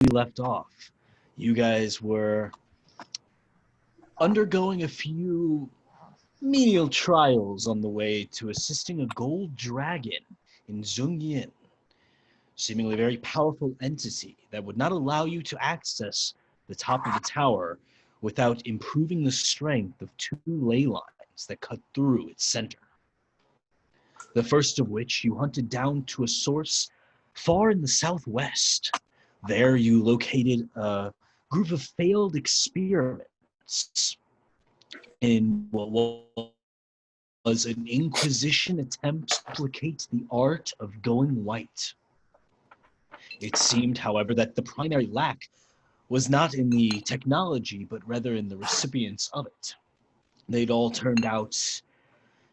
we left off, you guys were undergoing a few menial trials on the way to assisting a gold dragon in Zhongyin, seemingly a very powerful entity that would not allow you to access the top of the tower without improving the strength of two ley lines that cut through its center. The first of which you hunted down to a source far in the southwest. There you located a group of failed experiments in what was an Inquisition attempt to replicate the art of going white. It seemed, however, that the primary lack was not in the technology, but rather in the recipients of it. They'd all turned out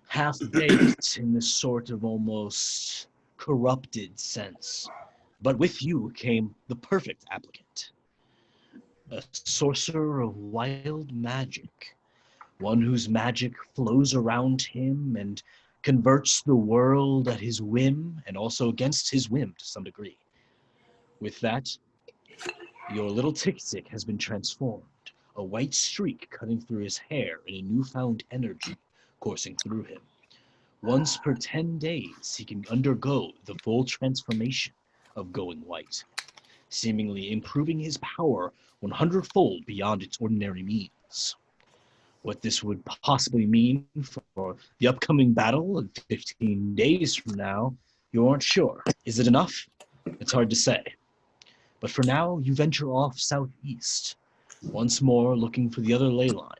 half-baked in this sort of almost corrupted sense. But with you came the perfect applicant, a sorcerer of wild magic, one whose magic flows around him and converts the world at his whim and also against his whim to some degree. With that, your little tick-tick has been transformed, a white streak cutting through his hair and a newfound energy coursing through him. Once per 10 days, he can undergo the full transformation of going white, seemingly improving his power 100-fold beyond its ordinary means. What this would possibly mean for the upcoming battle of 15 days from now, you aren't sure. Is it enough? It's hard to say. But for now, you venture off southeast, once more looking for the other ley line,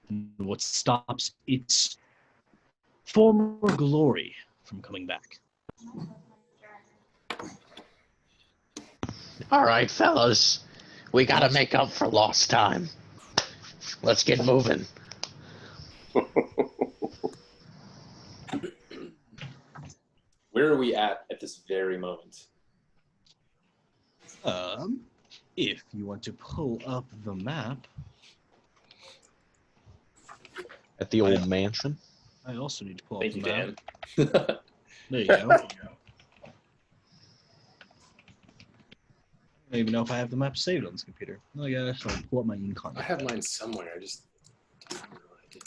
and what stops its former glory from coming back. All right, fellas. We gotta make up for lost time. Let's get moving. Where are we at this very moment? If you want to pull up the map. At the old mansion. I also need to pull Thank up you, the map. Dan. There you go. I don't even know if I have the map saved on this computer. Oh yeah, so I'll pull up my Incon. I have mine somewhere. I just don't know what I did.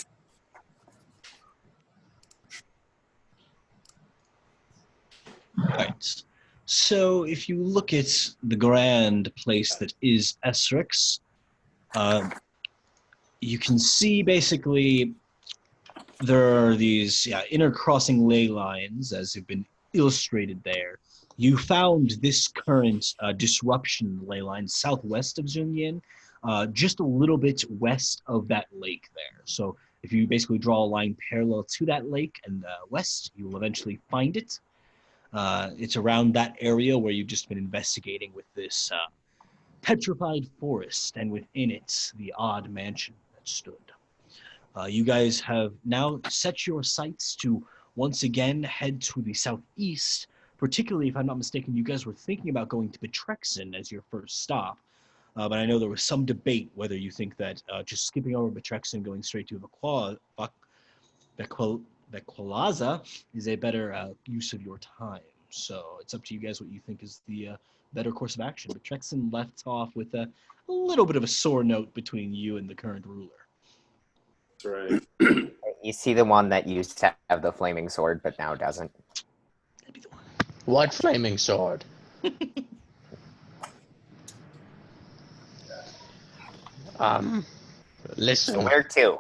Right. So if you look at the grand place that is Essrex, you can see basically there are these intercrossing ley lines as have been illustrated there. You found this current disruption ley line southwest of Zhongyin, just a little bit west of that lake there. So if you basically draw a line parallel to that lake and west, you will eventually find it. It's around that area where you've just been investigating with this petrified forest, and within it, the odd mansion that stood. You guys have now set your sights to once again head to the southeast, particularly, if I'm not mistaken, you guys were thinking about going to Betrexen as your first stop. But I know there was some debate whether you think that just skipping over Betrexen, going straight to Bequalaza is a better use of your time. So it's up to you guys what you think is the better course of action. But Trexen left off with a little bit of a sore note between you and the current ruler. That's right. You see the one that used to have the flaming sword, but now doesn't. That'd be the one. What flaming sword? Listen. Where to?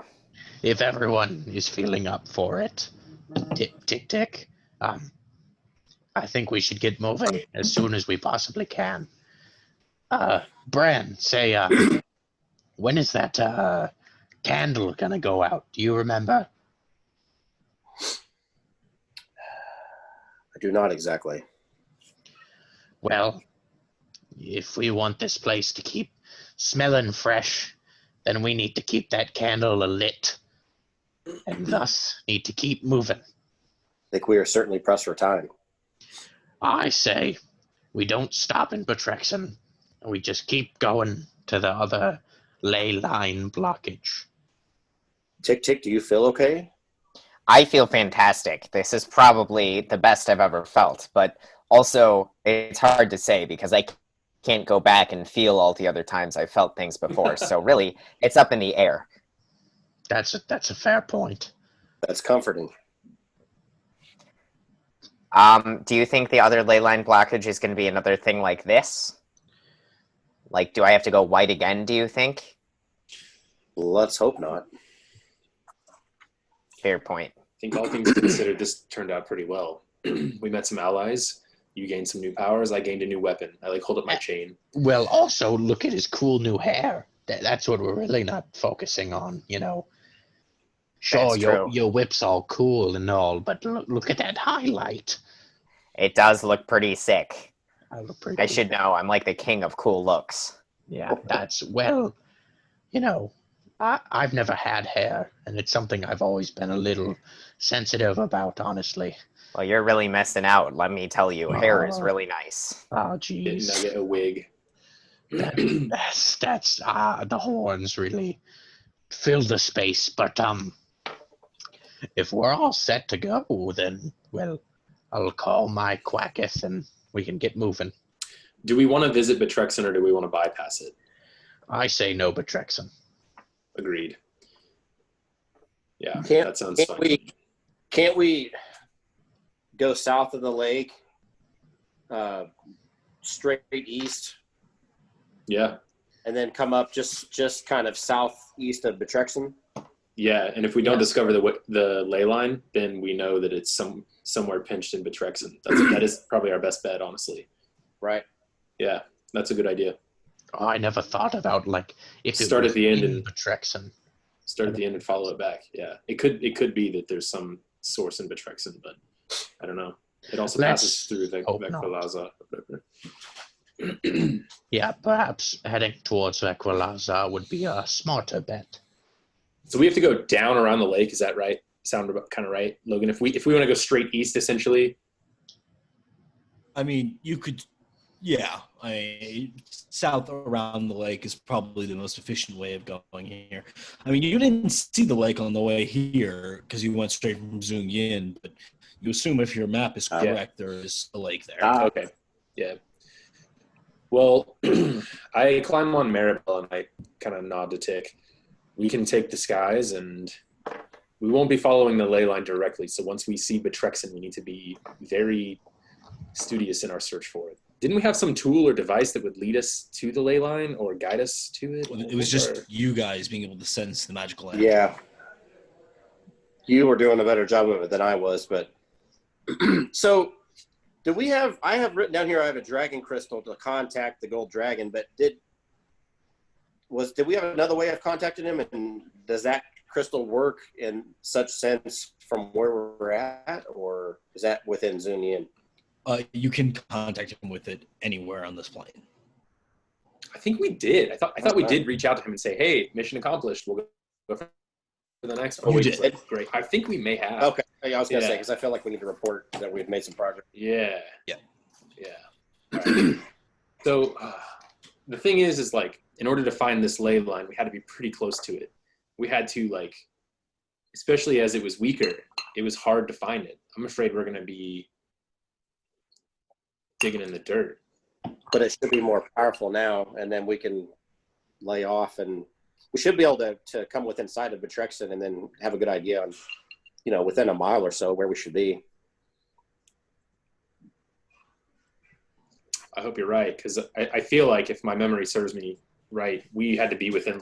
If everyone is feeling up for it, tick. I think we should get moving as soon as we possibly can. Bran, say, when is that candle gonna go out? Do you remember? I do not exactly. Well, if we want this place to keep smelling fresh, then we need to keep that candle lit, and thus need to keep moving. I think we are certainly pressed for time. I say we don't stop in Betrexen. We just keep going to the other ley line blockage. Tick, do you feel okay? I feel fantastic. This is probably the best I've ever felt, but also it's hard to say because I can't go back and feel all the other times I felt things before. So really, it's up in the air. That's a fair point. That's comforting. Do you think the other ley line blockage is going to be another thing like this? Like, do I have to go white again, do you think? Let's hope not. Fair point. I think all things considered, this turned out pretty well. We met some allies. You gained some new powers. I gained a new weapon. I hold up my chain. Well, also, look at his cool new hair. That's what we're really not focusing on, Sure, That's true. your whip's all cool and all, but look at that highlight. It does look pretty sick. I look pretty I should know. I'm like the king of cool looks. Yeah, I've never had hair, and it's something I've always been a little sensitive about, honestly. Well, you're really missing out. Let me tell you, hair is really nice. Oh, Didn't I jeez. get a wig? That's the horns really fill the space, but if we're all set to go, then, well, I'll call my Quacketh and we can get moving. Do we want to visit Betrexen or do we want to bypass it? I say no, Betrexen. Agreed. Yeah, Can't- that sounds fun. Can't we go south of the lake, straight east, Yeah, and then come up just kind of southeast of Betrexen? yeah. And if we don't Yeah. discover the ley line, then we know that it's somewhere pinched in Betrexen. That is probably our best bet, honestly. Right. Yeah, that's a good idea. Oh, I never thought about, if it Start was at the end in and- Betrexen. Start at the end and follow it back. Yeah, it could be that there's some source in Betrexen, but I don't know. It also Let's passes through hope not. Vecvalaza. Yeah, perhaps heading towards Equalaza would be a smarter bet. So we have to go down around the lake. Is that right? Sound kind of right, Logan? If we want to go straight east, essentially. I mean, you could, yeah. South around the lake is probably the most efficient way of going here. I mean, you didn't see the lake on the way here because you went straight from Zung Yin, but you assume if your map is correct, there is a lake there. Okay. Yeah. Well, I climb on Maribel and I kind of nod to Tick. We can take the skies and we won't be following the ley line directly. So once we see Betrexen, we need to be very studious in our search for it. Didn't we have some tool or device that would lead us to the ley line or guide us to it? It was just you guys being able to sense the magical energy. Yeah. You were doing a better job of it than I was, but so I have written down here I have a dragon crystal to contact the gold dragon, but did we have another way of contacting him, and does that crystal work in such sense from where we're at, or is that within Zunian? You can contact him with it anywhere on this plane. I think we did. I thought we did reach out to him and say, "Hey, mission accomplished. We'll go for the next one." You He's did. like, great. I think we may have. Okay, I was going to say Yeah. because I feel like we need to report that we've made some progress. Yeah. Yeah. Yeah. All right. So the thing is in order to find this ley line, we had to be pretty close to it. We had to especially as it was weaker, it was hard to find it. I'm afraid we're going to be digging in the dirt. But it should be more powerful now, and then we can lay off, and we should be able to come within sight of Betrexen and then have a good idea on, within a mile or so where we should be. I hope you're right, because I feel like if my memory serves me right, we had to be within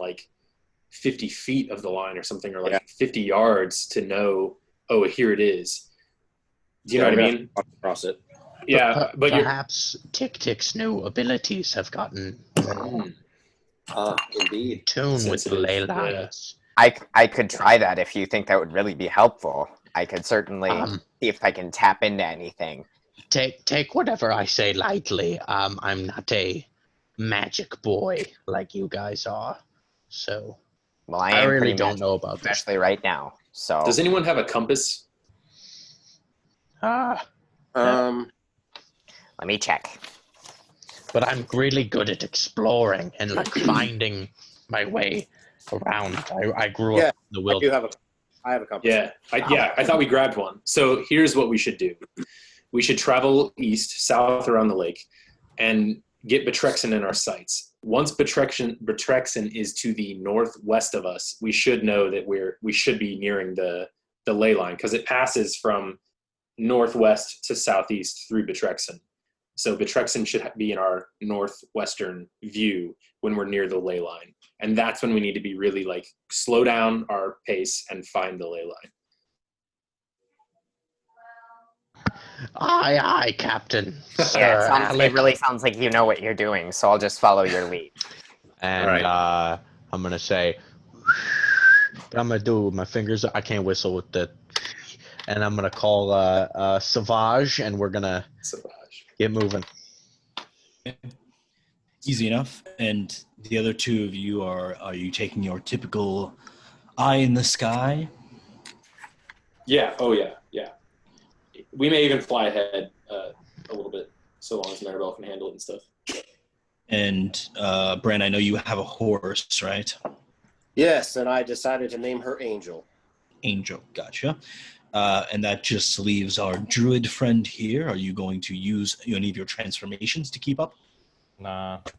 50 feet of the line or something, or 50 yards to know, oh, here it is. Do you know what I mean? Across it. Yeah, but perhaps Tick-Tick's new abilities have gotten you're Indeed. in tune with the Sensitive, ley yeah. lines. I could try that if you think that would really be helpful. I could certainly see if I can tap into anything. Take whatever I say lightly. I'm not a magic boy like you guys are, so Well, I I am really pretty don't magic, know about this. especially right now. So, Does anyone have a compass? let me check. But I'm really good at exploring and finding my way around. I grew up in the wilderness. I have a compass. Yeah, I thought we grabbed one. So here's what we should do. We should travel south around the lake. And get Betrexen in our sights. Once Betrexen is to the northwest of us, we should know that we should be nearing the ley line because it passes from northwest to southeast through Betrexen. So Betrexen should be in our northwestern view when we're near the ley line. And that's when we need to be really like slow down our pace and find the ley line. Aye, aye, Captain. Yeah, Sir Alec. it really sounds like you know what you're doing, so I'll just follow your lead. And Alright. I'm gonna say, I'm gonna do with my fingers. I can't whistle with the, and I'm gonna call Savage, and we're gonna Savage. get moving. Easy enough. And the other two of you are you taking your typical eye in the sky? Yeah. Oh yeah. Yeah. We may even fly ahead a little bit, so long as Maribel can handle it and stuff. And Bran, I know you have a horse, right? Yes, and I decided to name her Angel. Angel, gotcha. And that just leaves our druid friend here. Are you going to use any of your transformations to keep up? Nah. Can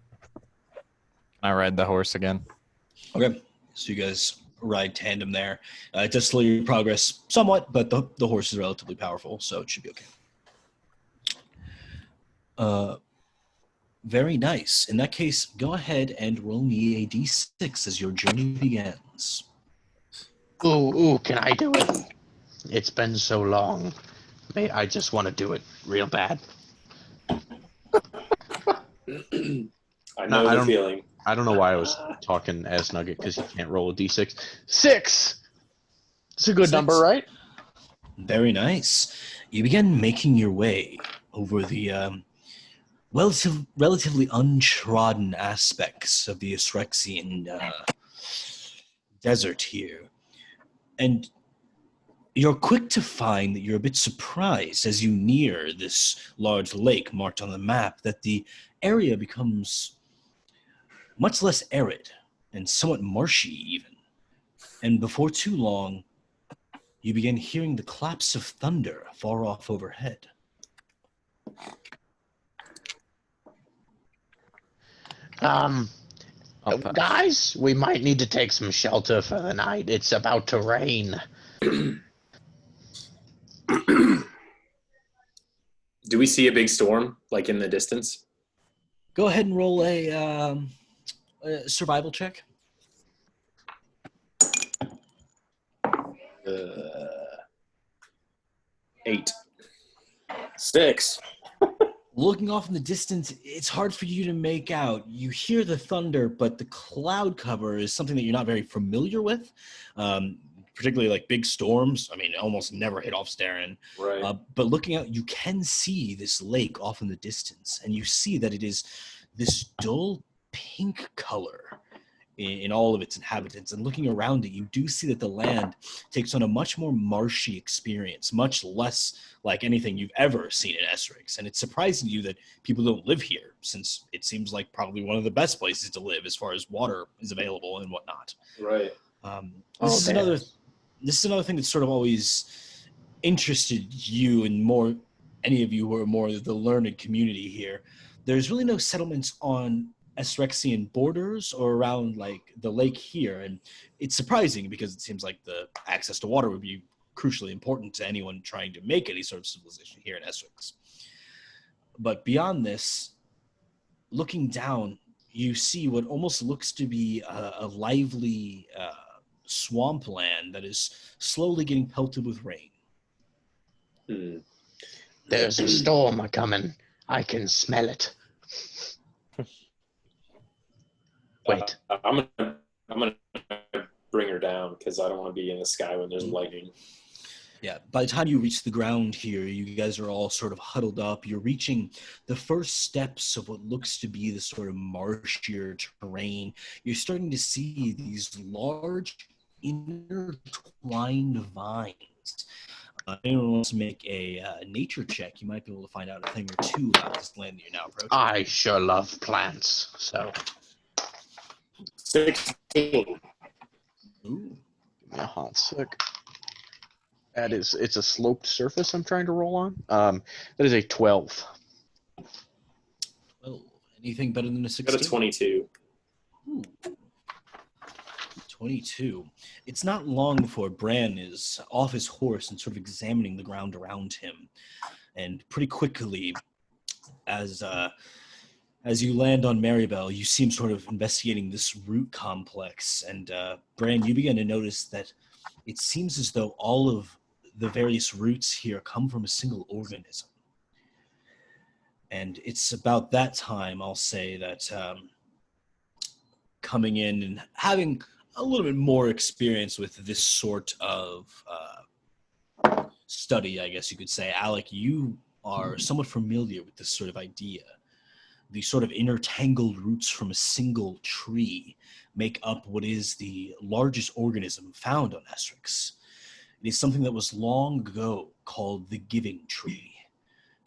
I ride the horse again? Okay, so you guys ride tandem there. It does slow your progress somewhat, but the horse is relatively powerful, so it should be okay. Very nice. In that case, go ahead and roll me a d6 as your journey begins. Ooh, can I do it? It's been so long. I just want to do it real bad. I know the feeling. I don't know why I was talking as Nugget because you can't roll a d6. 6. It's a good 6. number, right? Very nice. You begin making your way over the relatively untrodden aspects of the Essrexian desert here. And you're quick to find that you're a bit surprised as you near this large lake marked on the map that the area becomes much less arid and somewhat marshy even. And before too long, you begin hearing the claps of thunder far off overhead. Guys, we might need to take some shelter for the night. It's about to rain. Do we see a big storm like in the distance? Go ahead and roll a survival check. 8. 6. Looking off in the distance, it's hard for you to make out. You hear the thunder, but the cloud cover is something that you're not very familiar with. Particularly like big storms. I mean, almost never hit off Starin. Right. But looking out, you can see this lake off in the distance, and you see that it is this dull pink color in all of its inhabitants. And looking around it, you do see that the land takes on a much more marshy experience, much less like anything you've ever seen in Essrex. And it's surprising to you that people don't live here, since it seems like probably one of the best places to live as far as water is available and whatnot. Right. This is another thing that's sort of always interested you and more any of you who are more the learned community here. There's really no settlements on Essrexian borders or around like the lake here, and it's surprising because it seems like the access to water would be crucially important to anyone trying to make any sort of civilization here in Essrex. But beyond this, looking down, you see what almost looks to be a lively swampland that is slowly getting pelted with rain. There's a storm a-coming. I can smell it. Wait. I'm gonna bring her down because I don't want to be in the sky when there's lightning. Yeah, by the time you reach the ground here, you guys are all sort of huddled up. You're reaching the first steps of what looks to be the sort of marshier terrain. You're starting to see these large intertwined vines. If anyone wants to make a nature check, you might be able to find out a thing or two about this land that you're now approaching. I sure love plants, so... 16. Ooh. Give me a hot sec. It's a sloped surface I'm trying to roll on. That is a 12. 12. And Anything better than a Got 16? a 22. Ooh. 22. It's not long before Bran is off his horse and sort of examining the ground around him. And pretty quickly, as you land on Maribel, you see him sort of investigating this root complex. And Bran, you begin to notice that it seems as though all of the various roots here come from a single organism. And it's about that time, I'll say, that coming in and having a little bit more experience with this sort of study, I guess you could say. Alec, you are somewhat familiar with this sort of idea. The sort of intertangled roots from a single tree make up what is the largest organism found on Essrex. It is something that was long ago called the giving tree,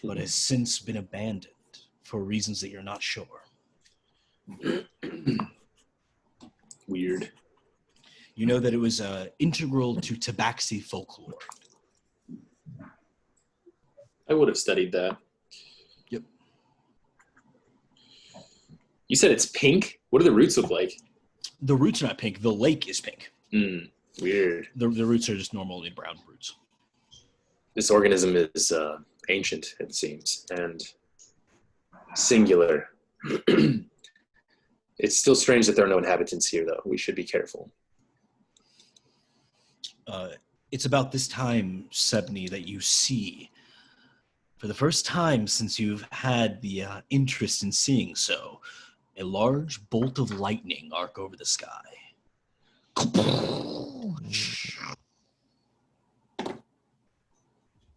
but has since been abandoned for reasons that you're not sure. Weird. You know that it was integral to Tabaxi folklore. I would have studied that. Yep. You said it's pink? What do the roots look like? The roots are not pink. The lake is pink. Weird. The roots are just normally brown roots. This organism is ancient, it seems, and singular. It's still strange that there are no inhabitants here, though. We should be careful. It's about this time, Sebni, that you see, for the first time since you've had the interest in seeing so, a large bolt of lightning arc over the sky.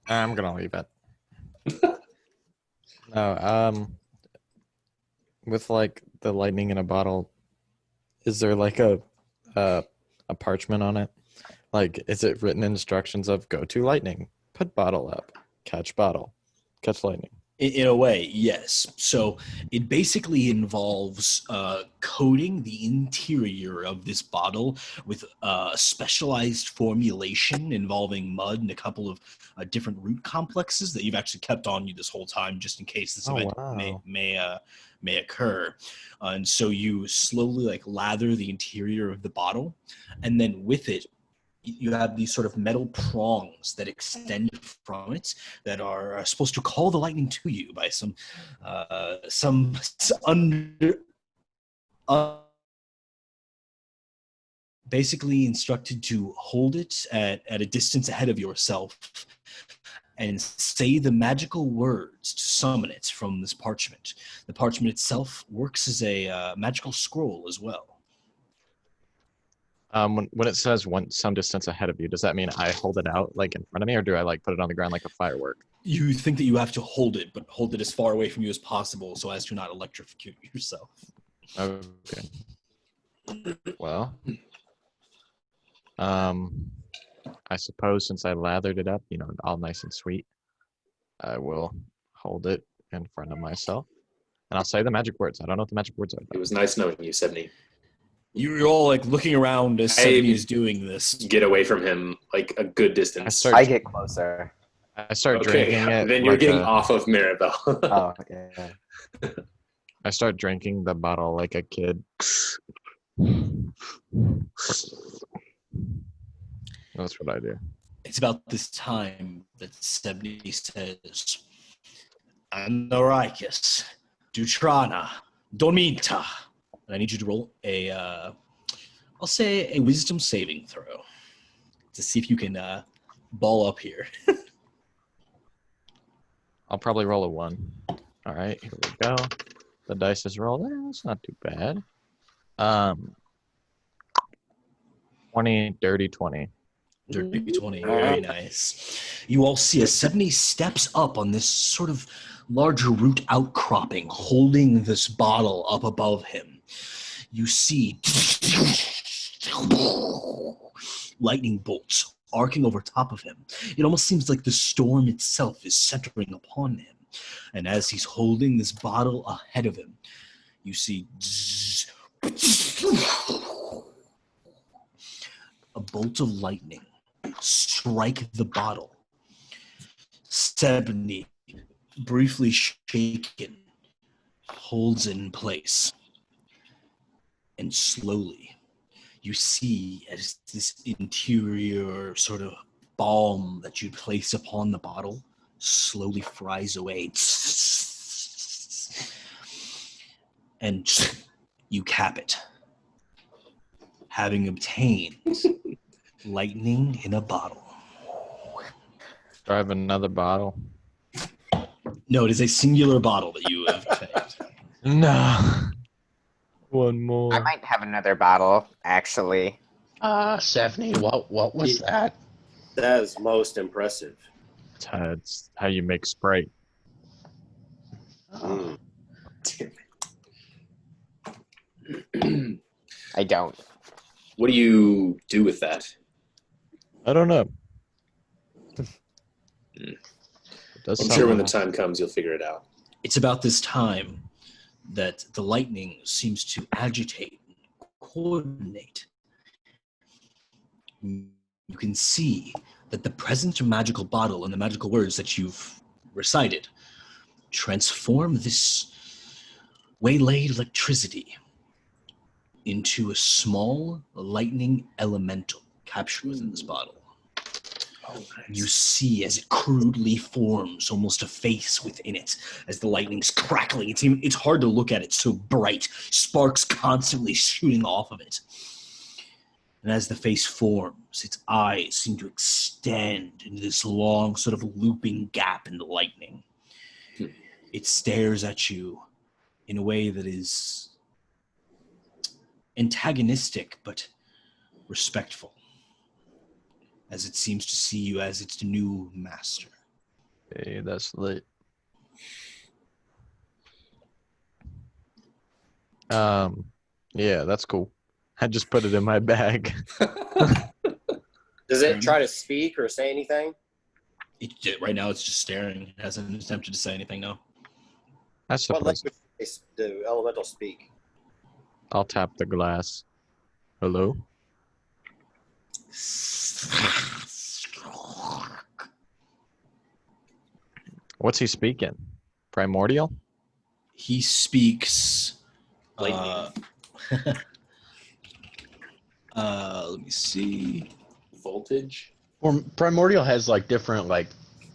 I'm gonna leave it. No, with like the lightning in a bottle, is there like a parchment on it? Like, is it written instructions of go to lightning, put bottle up, catch bottle, catch lightning? In a way, yes. So it basically involves coating the interior of this bottle with a specialized formulation involving mud and a couple of different root complexes that you've actually kept on you this whole time, just in case this event may occur. And so you slowly like lather the interior of the bottle, and then with it, you have these sort of metal prongs that extend from it that are supposed to call the lightning to you by some basically instructed to hold it at a distance ahead of yourself and say the magical words to summon it from this parchment. The parchment itself works as a magical scroll as well. When it says some distance ahead of you, does that mean I hold it out like in front of me, or do I like put it on the ground like a firework? You think that you have to hold it, but hold it as far away from you as possible so as to not electrocute yourself. Okay. Well, I suppose since I lathered it up, all nice and sweet, I will hold it in front of myself, and I'll say the magic words. I don't know what the magic words are. It was nice knowing you, Sebni. You're all like looking around as Sebni is doing this. Get away from him like a good distance. I get closer. I start drinking it. Then you're like getting off of Maribel. Oh, okay. I start drinking the bottle like a kid. That's what I do. It's about this time that Sebni says, Anorikis, Dutrana, Dorminta. And I need you to roll I'll say a wisdom saving throw to see if you can ball up here. I'll probably roll a 1. All right, here we go. The dice is rolled. That's not too bad. 20, dirty 20. Dirty 20, very nice. You all see as Sebni steps up on this sort of larger root outcropping, holding this bottle up above him. You see lightning bolts arcing over top of him. It almost seems like the storm itself is centering upon him. And as he's holding this bottle ahead of him, you see a bolt of lightning strike the bottle. Sebni, briefly shaken, holds in place. And slowly, you see as this interior sort of balm that you place upon the bottle slowly fries away. And you cap it, having obtained lightning in a bottle. Do I have another bottle? No, it is a singular bottle that you have obtained. No. One more. I might have another bottle, actually. Stephanie, what was that? That is most impressive. It's how you make Sprite. Mm. I don't. What do you do with that? I don't know. Mm. It does I'm sound sure when the nice. time comes, you'll figure it out. It's about this time that the lightning seems to agitate and coordinate. You can see that the present magical bottle and the magical words that you've recited transform this waylaid electricity into a small lightning elemental captured within this bottle. Oh, nice. You see as it crudely forms almost a face within it as the lightning's crackling. It's hard to look at it, so bright. Sparks constantly shooting off of it. And as the face forms, its eyes seem to extend into this long sort of looping gap in the lightning. It stares at you in a way that is antagonistic but respectful, as it seems to see you as its new master. Hey, that's lit. Yeah, that's cool. I just put it in my bag. Does it try to speak or say anything? Right now it's just staring. It hasn't attempted to say anything, no. I What suppose language do elemental speak? I'll tap the glass. Hello? What's he speaking? Primordial? He speaks... Lightning. Let me see. Voltage? Primordial has like different like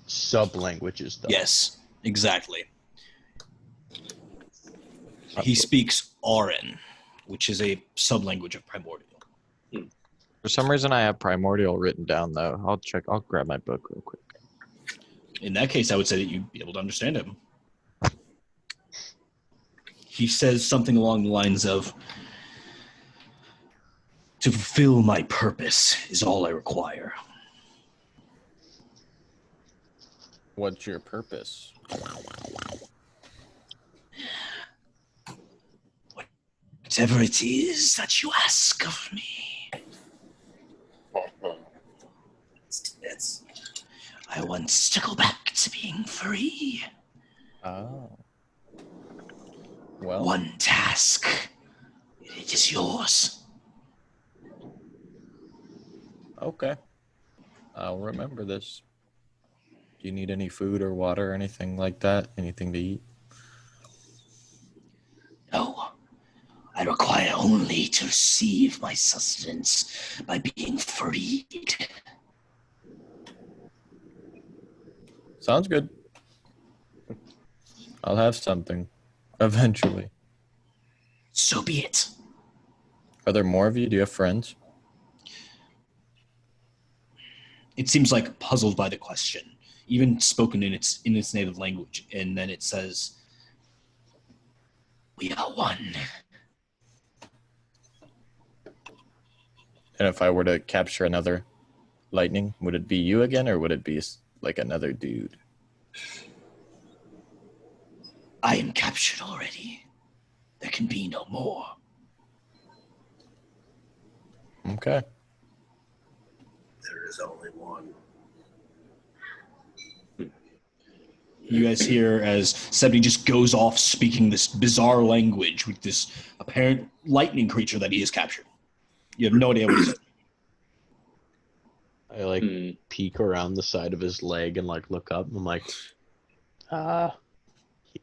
sub languages though. Yes, exactly. He speaks Auran, which is a sublanguage of Primordial. For some reason I have Primordial written down though. I'll grab my book real quick. In that case, I would say that you'd be able to understand him. He says something along the lines of, "To fulfill my purpose is all I require." What's your purpose? Whatever it is that you ask of me, I want to go back to being free. Oh. Well, One task, it is yours. okay. I'll remember this. Do you need any food or water or anything like that? Anything to eat? No, I require only to receive my sustenance by being freed. Sounds good. I'll have something. Eventually. So be it. Are there more of you? Do you have friends? It seems like puzzled by the question, even spoken in its native language, and then it says, "We are one." And if I were to capture another lightning, would it be you again, or would it be like another dude? I am captured already. There can be no more. Okay. There is only one. You guys hear as Sebney just goes off speaking this bizarre language with this apparent lightning creature that he has captured. You have no idea what he said. I like peek around the side of his leg and like look up. And I'm like,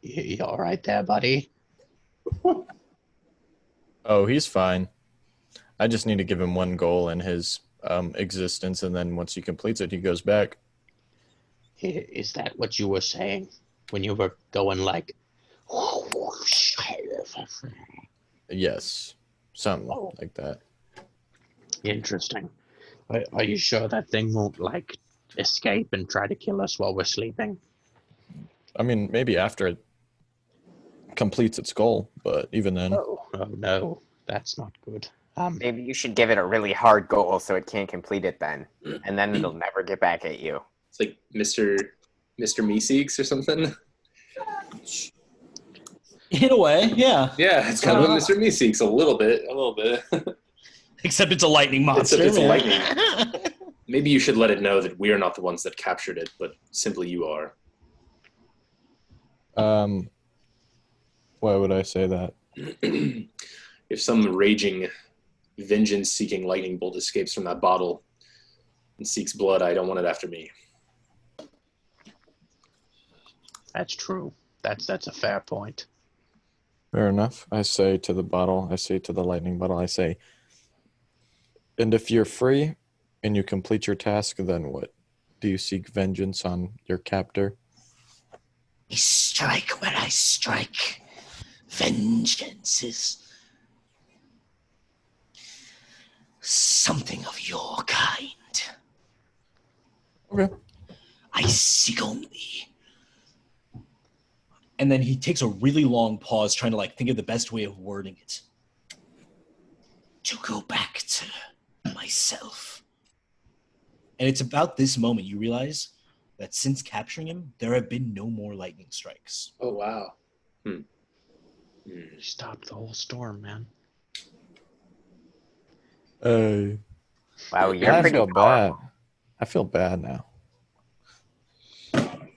you all right there, buddy? Oh, he's fine. I just need to give him one goal in his existence, and then once he completes it, he goes back. Is that what you were saying when you were going like? Yes, something Oh. like that. Interesting. Are you sure that thing won't like escape and try to kill us while we're sleeping? I mean, maybe after it completes its goal, but even then. Oh no, that's not good. Maybe you should give it a really hard goal so it can't complete it then. And then it'll never get back at you. It's like Mr. Meeseeks or something. In a way, yeah. Yeah, it's kind of a Mr. Meeseeks a little bit. Except it's a lightning monster. Except it's man. lightning. Maybe you should let it know that we are not the ones that captured it, but simply you are. Why would I say that? If some raging, vengeance-seeking lightning bolt escapes from that bottle and seeks blood, I don't want it after me. That's true. That's a fair point. Fair enough. I say to the bottle, I say to the lightning bottle, I say, and if you're free and you complete your task, then what? Do you seek vengeance on your captor? I strike where I strike. Vengeance is something of your kind. Okay. I seek only. And then he takes a really long pause, trying to like think of the best way of wording it. To go back to myself. And it's about this moment you realize that since capturing him, there have been no more lightning strikes. Oh, wow. You stopped the whole storm, man. Wow, you're I pretty feel powerful. bad. I feel bad now.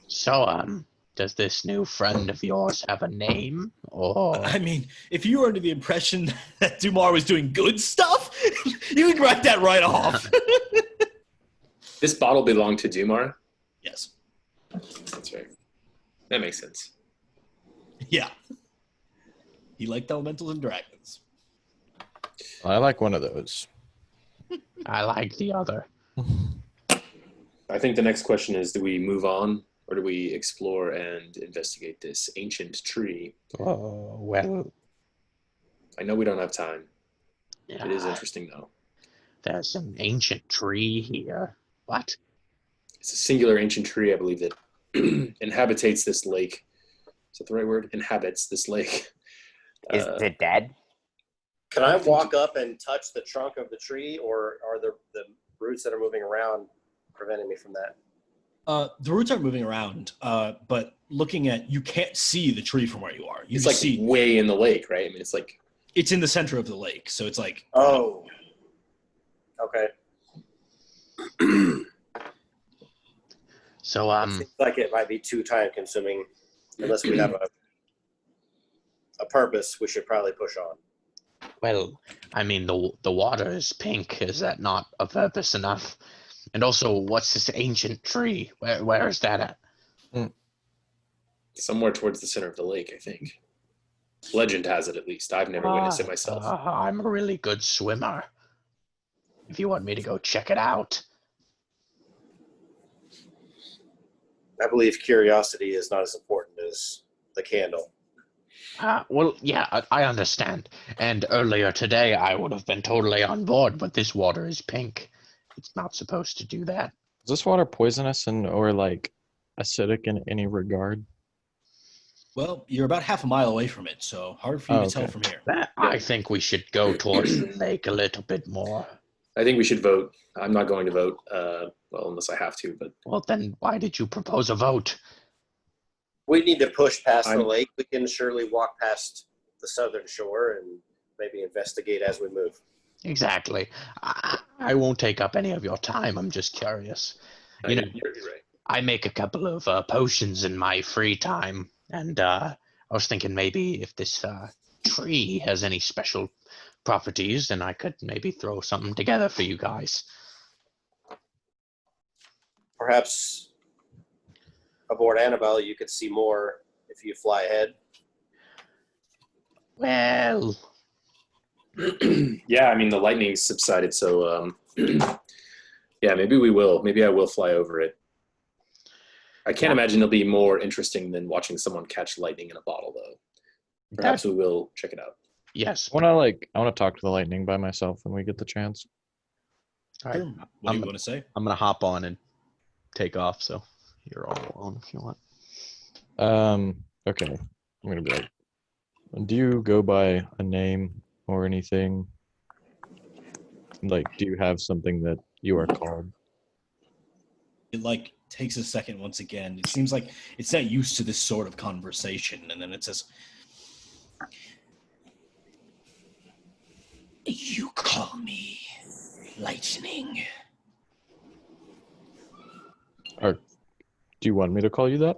So, does this new friend of yours have a name, or? I mean, if you were under the impression that Dumar was doing good stuff, you can write that right off. This bottle belonged to Dumar? Yes. That's right. That makes sense. Yeah. He liked elementals and dragons. I like one of those. I like the other. I think the next question is, do we move on or do we explore and investigate this ancient tree? Oh, well. I know we don't have time. Yeah, It is interesting, though. there's an ancient tree here. What? It's a singular ancient tree, I believe, that inhabitates this lake. Is that the right word? Inhabits this lake. Is it dead? Can I walk up and touch the trunk of the tree, or are the roots that are moving around preventing me from that? The roots aren't moving around, but looking at, you can't see the tree from where you are. You It's just like see way in the lake, right? I mean, it's like... it's in the center of the lake, so it's like... Oh. Okay. So, It seems like it might be too time consuming. Unless we have a purpose, we should probably push on. well, I mean, the water is pink. Is that not a purpose enough? And also, what's this ancient tree? Where is that at? Somewhere towards the center of the lake, I think. Legend has it, at least. I've never witnessed it myself. I'm a really good swimmer. If you want me to go check it out. I believe curiosity is not as important as the candle. Well, yeah, I understand. And earlier today, I would have been totally on board, but this water is pink. It's not supposed to do that. Is this water poisonous or like acidic in any regard? Well, you're about half a mile away from it, so hard for you to tell okay. from here. I think we should go towards the lake a little bit more. I think we should vote. I'm not going to vote, well, unless I have to, but... Well, then why did you propose a vote? We need to push past the lake. We can surely walk past the southern shore and maybe investigate as we move. Exactly. I won't take up any of your time. I'm just curious. You know, you're right. I make a couple of potions in my free time, and I was thinking maybe if this tree has any special properties, then I could maybe throw something together for you guys. Perhaps aboard Annabelle, you could see more if you fly ahead. Well, Yeah, I mean the lightning subsided, so yeah, maybe we will. Maybe I will fly over it. I can't imagine it'll be more interesting than watching someone catch lightning in a bottle, though. Perhaps we will check it out. yes. I want to talk to the lightning by myself when we get the chance. All right. Sure. What do you want to say? I'm gonna hop on and take off, so you're all alone if you want. Okay. I'm gonna be like, do you go by a name or anything? Like, do you have something that you are called? It like takes a second once again. It seems like it's not used to this sort of conversation, and then it says, "You call me Lightning." Do you want me to call you that?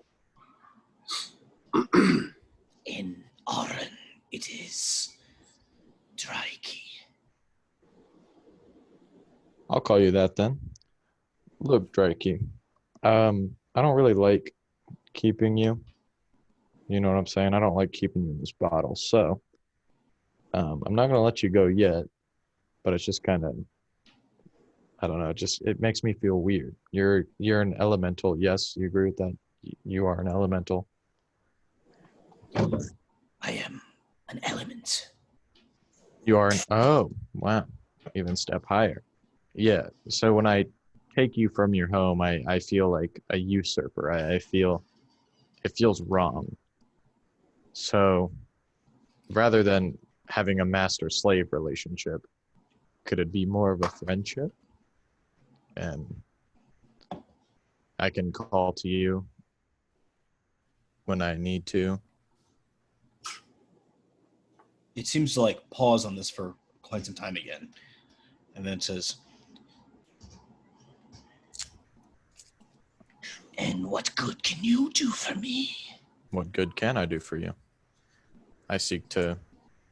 In Aran, it is Drykey. I'll call you that then. Look, Drykey, I don't really like keeping you. You know what I'm saying? I don't like keeping you in this bottle. So, I'm not gonna let you go yet. But it's just kind of, I don't know. It makes me feel weird. You're an elemental. Yes, you agree with that. You are an elemental. I am an element. You are an, oh, wow. Even step higher. Yeah. So when I take you from your home, I feel like a usurper. I feel it feels wrong. So rather than having a master-slave relationship, could it be more of a friendship? And I can call to you when I need to. It seems to like pause on this for quite some time again. And then it says, "And what good can you do for me?" What good can I do for you? I seek to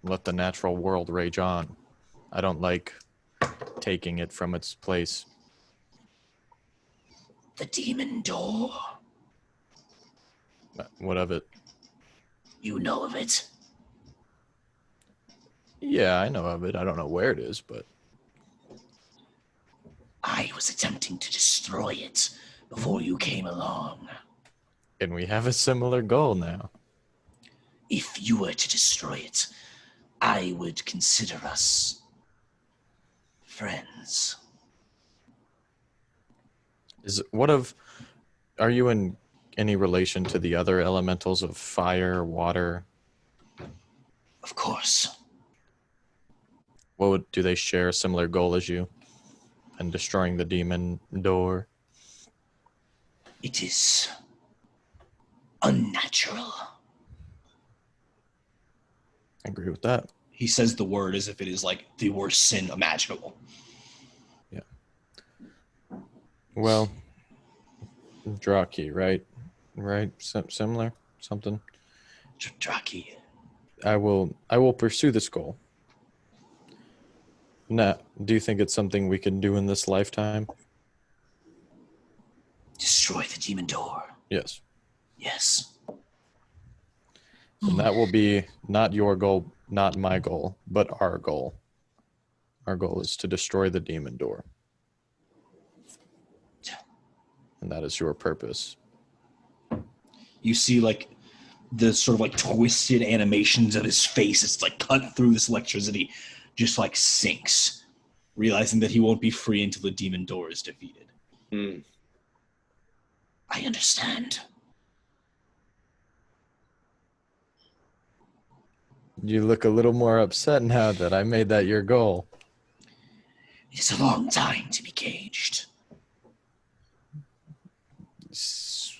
let the natural world rage on. I don't like taking it from its place. The demon door. What of it? You know of it? Yeah, I know of it. I don't know where it is, but I was attempting to destroy it before you came along. and we have a similar goal now. If you were to destroy it, I would consider us friends. Are you in any relation to the other elementals of fire, water? Of course. Do they share a similar goal as you? And destroying the demon door? It is unnatural. I agree with that. He says the word as if it is like the worst sin imaginable. Yeah. Well, Draki, right? Right? Similar? Something? Draki. I will pursue this goal. Now, do you think it's something we can do in this lifetime? Destroy the demon door. Yes. Yes. And that will be not your goal, not my goal, but our goal. Our goal is to destroy the demon door. And that is your purpose. You see like the sort of like twisted animations of his face. It's like cut through this electricity, just like sinks, realizing that he won't be free until the demon door is defeated. Hmm. I understand. You look a little more upset now that I made that your goal. It's a long time to be caged.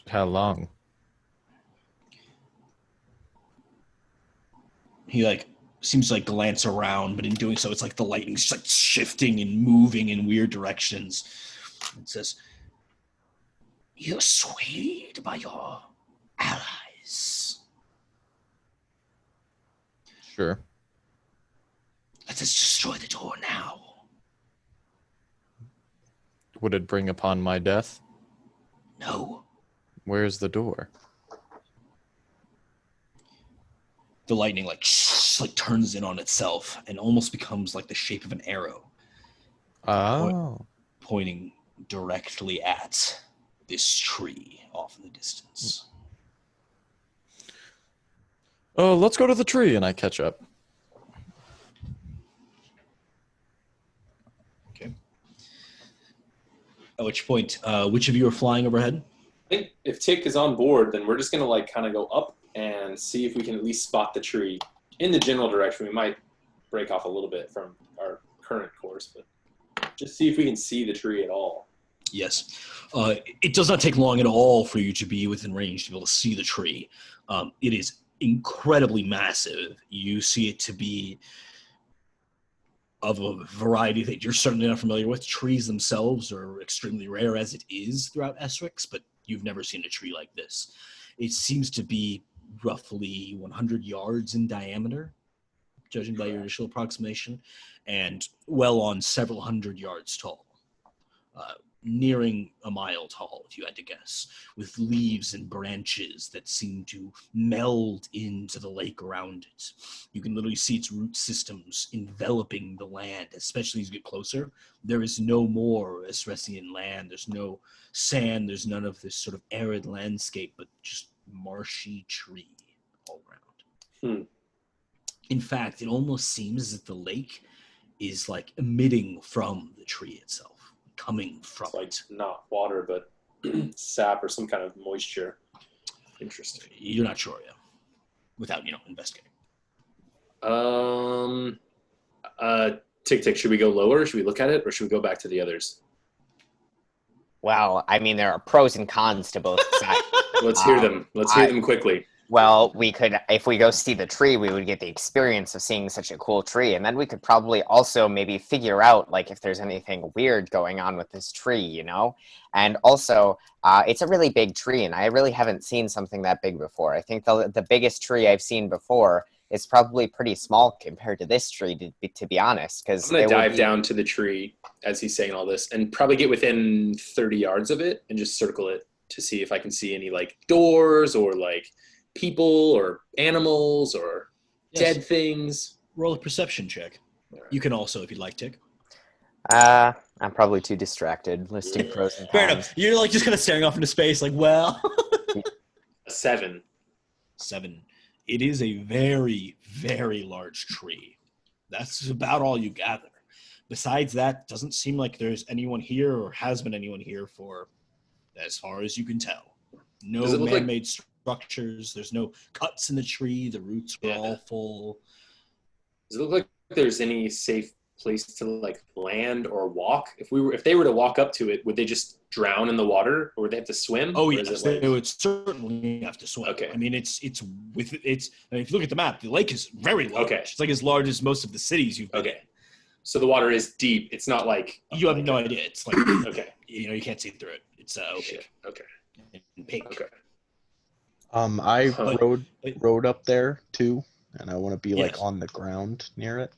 How long? He like seems to like glance around, but in doing so, it's like the lightning's just like shifting and moving in weird directions. It says, "You're swayed by your allies. Sure. Let us destroy the door now." Would it bring upon my death? No. Where's the door? The lightning like just like turns in on itself and almost becomes like the shape of an arrow, Oh. pointing directly at this tree off in the distance. Oh, let's go to the tree, and I catch up. Okay. At which point, which of you are flying overhead? I think if Tick is on board, then we're just gonna like kind of go up and see if we can at least spot the tree in the general direction. We might break off a little bit from our current course, but just see if we can see the tree at all. Yes. It does not take long at all for you to be within range to be able to see the tree. It is incredibly massive. You see it to be of a variety that you're certainly not familiar with. Trees themselves are extremely rare as it is throughout Essrex, but you've never seen a tree like this. It seems to be roughly 100 yards in diameter, judging by your initial approximation, and well on several hundred yards tall. Nearing a mile tall, if you had to guess, with leaves and branches that seem to meld into the lake around it. You can literally see its root systems enveloping the land, especially as you get closer. There is no more Essrecian land. There's no sand. There's none of this sort of arid landscape, but just marshy tree all around. In fact, it almost seems as if the lake is like emitting from the tree itself. Coming from It's like not water, but sap or some kind of moisture. Interesting. You're not sure yet, without investigating. Tick, should we go lower? Should we look at it, or should we go back to the others? Well, I mean, there are pros and cons to both sides. Let's hear them. Let's hear them quickly. Well, we could, if we go see the tree, we would get the experience of seeing such a cool tree. And then we could probably also maybe figure out, like, if there's anything weird going on with this tree, And also, it's a really big tree, and I really haven't seen something that big before. I think the biggest tree I've seen before is probably pretty small compared to this tree, to be honest. I'm going to dive down to the tree as he's saying all this and probably get within 30 yards of it and just circle it to see if I can see any, like, doors or, like, people or animals or dead things. Roll a perception check. Right. You can also, if you'd like, Tick. I'm probably too distracted listing pros and cons. Fair enough. You're like just kind of staring off into space, like, well. 7. 7. It is a very, very large tree. That's about all you gather. Besides that, doesn't seem like there's anyone here or has been anyone here for as far as you can tell. No man-made structures. There's no cuts in the tree. The roots are all full. Does it look like there's any safe place to like land or walk? If they were to walk up to it, would they just drown in the water, or would they have to swim? Oh yes, they would certainly have to swim. Okay. I mean, it's. I mean, if you look at the map, the lake is very large. Okay. It's like as large as most of the cities you've been in. So the water is deep. It's not like you have no idea. It's like okay. You can't see through it. It's opaque. Okay. And pink. Okay. I rode up there too, and I want to be like on the ground near it.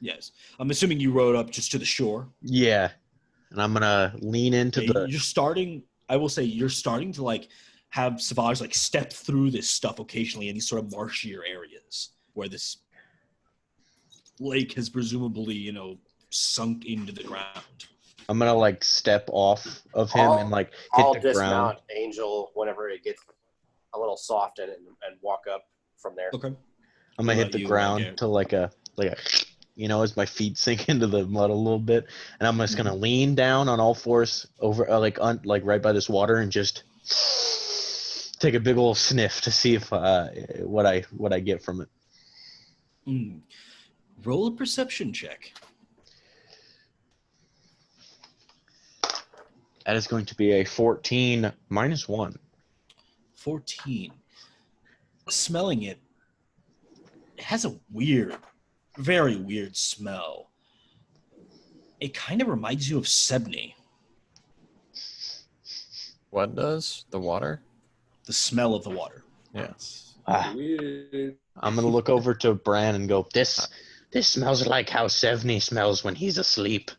Yes, I'm assuming you rode up just to the shore. Yeah, and I'm gonna lean into the. You're starting. I will say you're starting to like have Savage like step through this stuff occasionally in these sort of marshier areas where this lake has presumably sunk into the ground. I'm gonna like step off of him and like hit I'll the ground. dismount Angel whenever it gets a little soft and walk up from there. Okay. I'm gonna hit the ground to like a as my feet sink into the mud a little bit, and I'm just gonna lean down on all fours over like right by this water and just take a big old sniff to see if what I get from it. Roll a perception check. That is going to be a 14 minus 1. 14. Smelling it has a weird, very weird smell. It kind of reminds you of Sebni. What does? The water? The smell of the water. Yes. Weird. I'm gonna look over to Bran and go, This smells like how Sevni smells when he's asleep.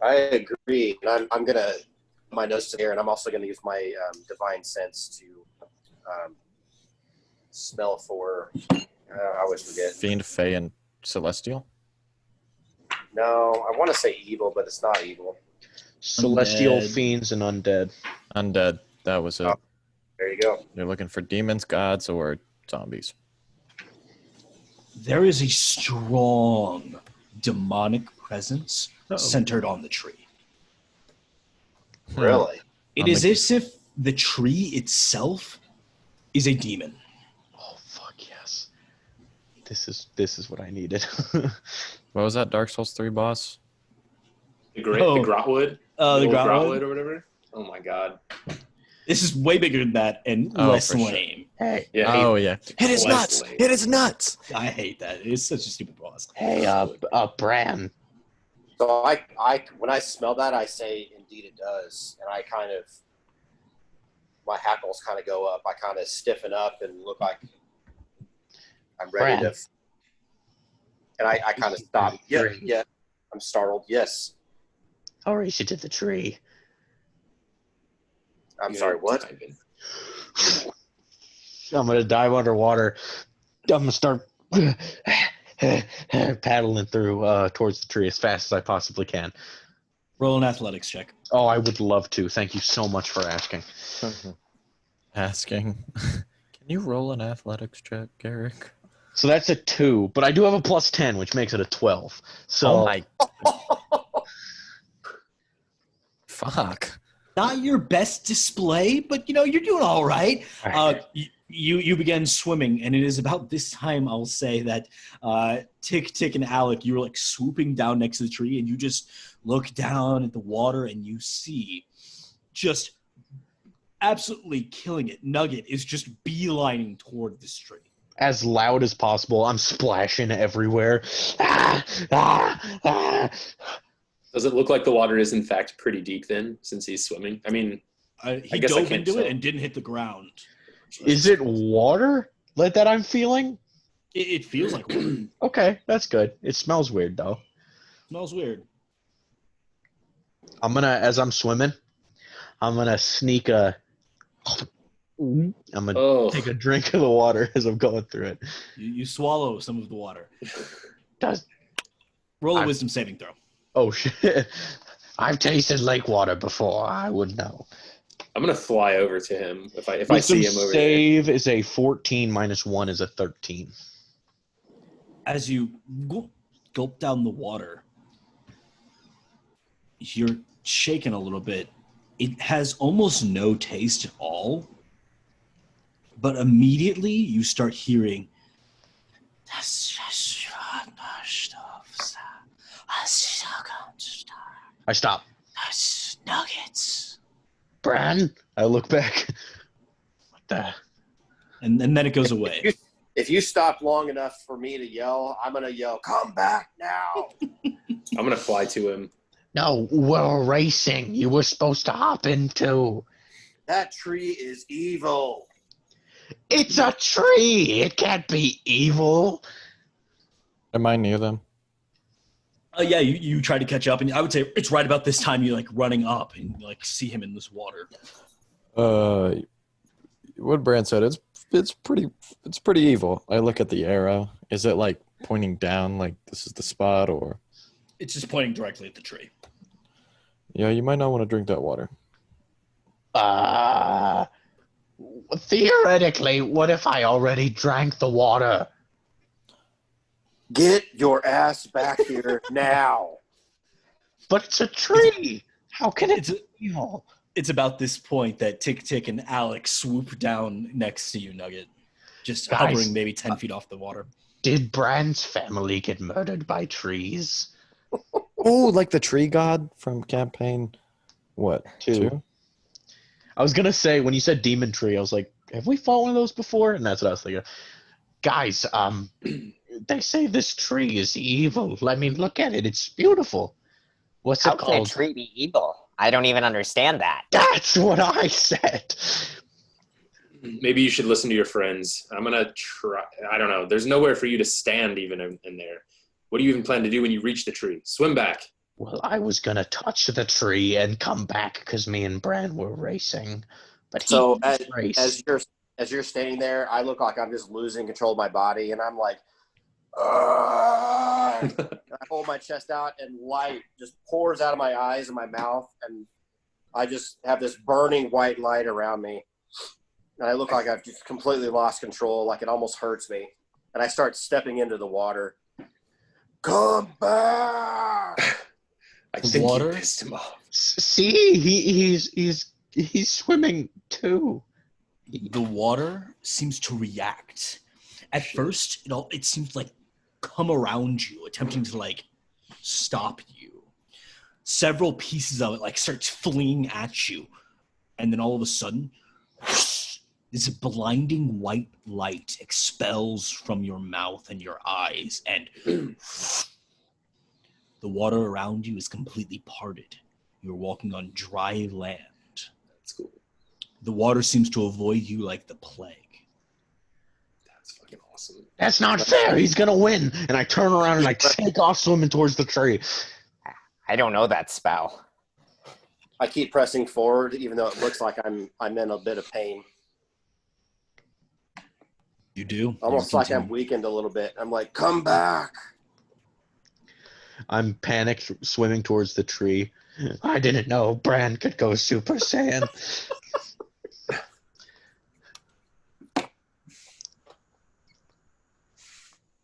I agree. And I'm going to put my nose to the air, and I'm also going to use my divine sense to smell for? I always forget. Fiend, Fey, and Celestial. No, I want to say evil, but it's not evil. Celestial, Undead. fiends, and undead. Undead. That was it. Oh. There you go. You're looking for demons, gods, or zombies. There is a strong demonic presence centered on the tree. Really? It is as if the tree itself is a demon. Oh fuck yes! This is what I needed. What was that Dark Souls 3 boss? The Grotwood? The old Grotwood? or whatever? Oh my god. This is way bigger than that and Oh, less for sure. lame. Hey, Yeah. Oh, yeah. It is nuts. It is nuts! I hate that. It's such a stupid boss. hey, Bran. So I when I smell that, I say, indeed it does. And I kind of, my hackles kind of go up. I kind of stiffen up and look like I'm ready Brad. to, and I kind of stop. Yeah, I'm startled. Yes. I'll race you to the tree. I'm sorry, what? I'm gonna dive underwater. I'm gonna start paddling through towards the tree as fast as I possibly can. Roll an athletics check. Oh, I would love to. Thank you so much for asking. Asking. Can you roll an athletics check, Garrick? So that's a 2, but I do have a plus 10, which makes it a 12. So Oh my. Fuck. Not your best display, but you're doing all right. You began swimming, and it is about this time I'll say that Tick and Alec, you're like swooping down next to the tree, and you just look down at the water, and you see just absolutely killing it. Nugget is just beelining toward this tree. as loud as possible, I'm splashing everywhere. Does it look like the water is in fact pretty deep then, since he's swimming? I mean, He I guess I dove can't into tell. it and didn't hit the ground. Is it water like that I'm feeling? It feels like water. Okay, that's good. It smells weird though. Smells weird. I'm gonna, as I'm swimming, I'm gonna sneak a. I'm gonna take a drink of the water as I'm going through it. You swallow some of the water. Does Roll a wisdom saving throw. Oh shit! I've tasted lake water before. I would know. I'm gonna fly over to him if I see him over there. Save is a 14 minus 1 is a 13. As you gulp down the water, you're shaken a little bit. It has almost no taste at all, but immediately you start hearing. I stop. Nuggets. Bran, I look back. What the? And then it goes away. If you stop long enough for me to yell, I'm gonna yell, "Come back now!" I'm gonna fly to him. No, we're racing. You were supposed to hop into. That tree is evil. It's a tree. It can't be evil. Am I near them? Yeah, you try to catch up, and I would say it's right about this time you running up and see him in this water. What Brand said, it's pretty evil. I look at the arrow. Is it pointing down, like this is the spot, or? It's just pointing directly at the tree. Yeah, you might not want to drink that water. Theoretically, what if I already drank the water? Get your ass back here now. But it's a tree. How can it be evil? It's about this point that Tick and Alex swoop down next to you, Nugget. Just Guys, hovering maybe 10 feet off the water. Did Bran's family get murdered by trees? Oh, like the tree god from campaign, what, 2? I was gonna say when you said demon tree, I was like, have we fought one of those before? And that's what I was thinking. Guys, they say this tree is evil. I mean, look at it. It's beautiful. What's How it can a called? tree be evil? I don't even understand that. That's what I said. Maybe you should listen to your friends. I'm gonna try. I don't know. There's nowhere for you to stand even in there. What do you even plan to do when you reach the tree? Swim back. Well, I was going to touch the tree and come back because me and Bran were racing. But he So didn't race. as you're standing there, I look like I'm just losing control of my body, and I'm like, I hold my chest out, and light just pours out of my eyes and my mouth, and I just have this burning white light around me. And I look like I've just completely lost control, like it almost hurts me. And I start stepping into the water. Come back! I think water? you pissed him off. See, he's swimming too. The water seems to react. At first, it seems like come around you, attempting to like stop you. Several pieces of it like starts fleeing at you, and then all of a sudden, this blinding white light expels from your mouth and your eyes, and the water around you is completely parted. You're walking on dry land. That's cool. The water seems to avoid you like the plague. That's fucking awesome. That's not fair. He's gonna win. And I turn around and I take off swimming towards the tree. I don't know that spell. I keep pressing forward, even though it looks like I'm in a bit of pain. You do? Almost like I'm weakened a little bit. I'm like, come back. I'm panicked, swimming towards the tree. I didn't know Bran could go Super Saiyan.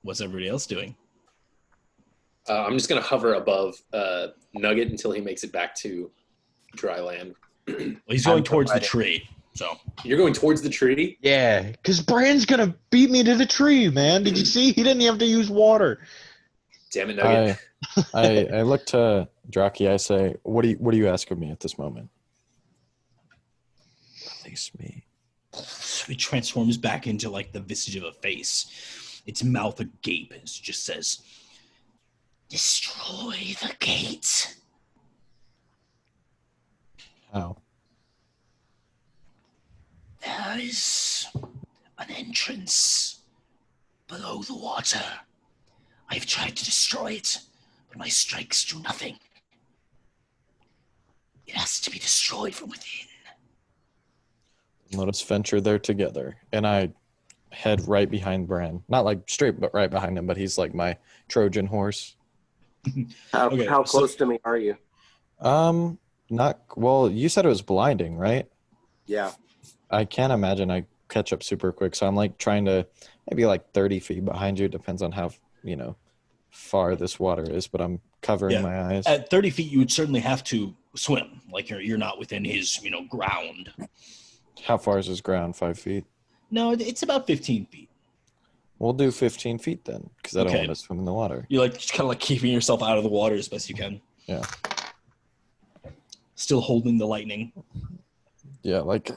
What's everybody else doing? I'm just gonna hover above Nugget until he makes it back to dry land. Well, he's going towards the tree, so. You're going towards the tree? Yeah, because Bran's gonna beat me to the tree, man. Did you see? He didn't have to use water. Damn it, Nugget. I look to Draki. I say, what do you ask of me at this moment? Release me. It transforms back into like the visage of a face. Its mouth agape. It just says, "Destroy the gate." How? There is an entrance below the water. I've tried to destroy it, but my strikes do nothing. It has to be destroyed from within. Let us venture there together. And I head right behind Bran. Not like straight, but right behind him. But he's like my Trojan horse. How close to me are you? Not well. You said it was blinding, right? Yeah. I can't imagine I catch up super quick. So I'm like trying to maybe like 30 feet behind you. Depends on how far this water is. But I'm covering my eyes. At 30 feet, you would certainly have to swim. Like you're not within his ground. How far is his ground? 5 feet? No, it's about 15 feet. We'll do 15 feet then, because I don't want to swim in the water. You're like just kind of like keeping yourself out of the water as best you can. Yeah. Still holding the lightning. Yeah, like,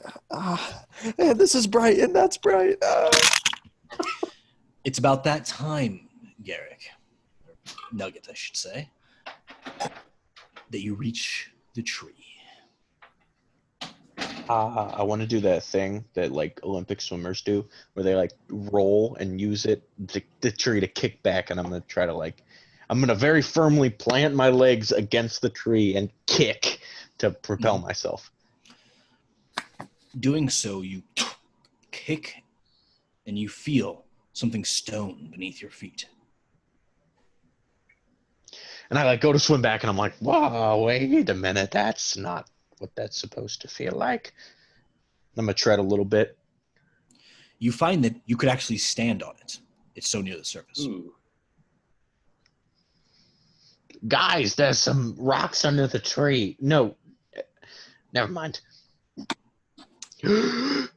hey, this is bright and that's bright. It's about that time, Garrick, Nugget, I should say, that you reach the tree. I want to do that thing that like Olympic swimmers do, where they like roll and use the tree to kick back, and I'm gonna very firmly plant my legs against the tree and kick to propel myself. Doing so, you kick, and you feel something stone beneath your feet. And I like go to swim back, and I'm like, whoa, wait a minute, that's not what that's supposed to feel like. I'm gonna tread a little bit. You find that you could actually stand on it. It's so near the surface. Ooh. Guys, there's some rocks under the tree. No, never mind. I'm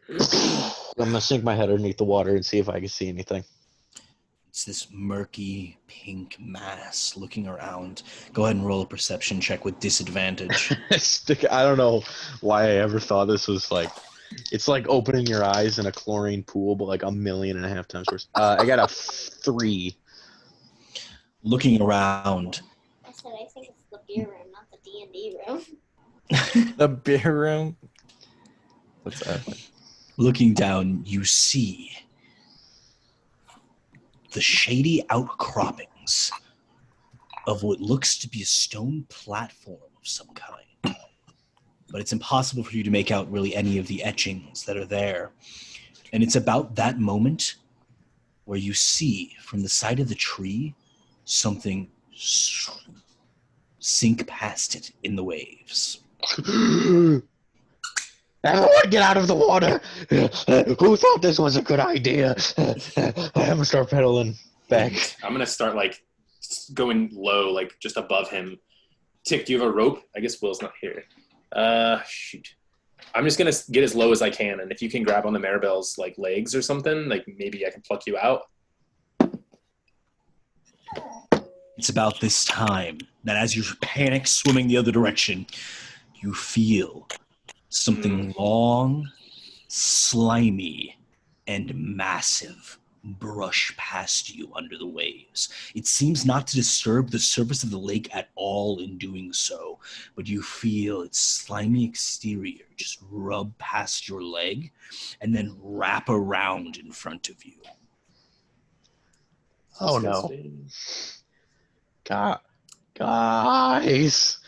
gonna sink my head underneath the water and see if I can see anything. It's this murky pink mass looking around. Go ahead and roll a perception check with disadvantage. I don't know why I ever thought this was like, it's like opening your eyes in a chlorine pool, but like 1.5 million times worse. I got a 3. Looking around. I said I think it's the beer room, not the D&D room. The beer room? What's that? Looking down, you see the shady outcroppings of what looks to be a stone platform of some kind. But it's impossible for you to make out really any of the etchings that are there. And it's about that moment where you see from the side of the tree something sink past it in the waves. Everyone get out of the water! Who thought this was a good idea? I'm gonna start pedaling back. And I'm gonna start like going low, like just above him. Tick, do you have a rope? I guess Will's not here. Shoot. I'm just gonna get as low as I can, and if you can grab on the Maribel's like legs or something, like maybe I can pluck you out. It's about this time that as you panic swimming the other direction, you feel something long, slimy, and massive brush past you under the waves. It seems not to disturb the surface of the lake at all in doing so, but you feel its slimy exterior just rub past your leg and then wrap around in front of you. Oh no. Guys.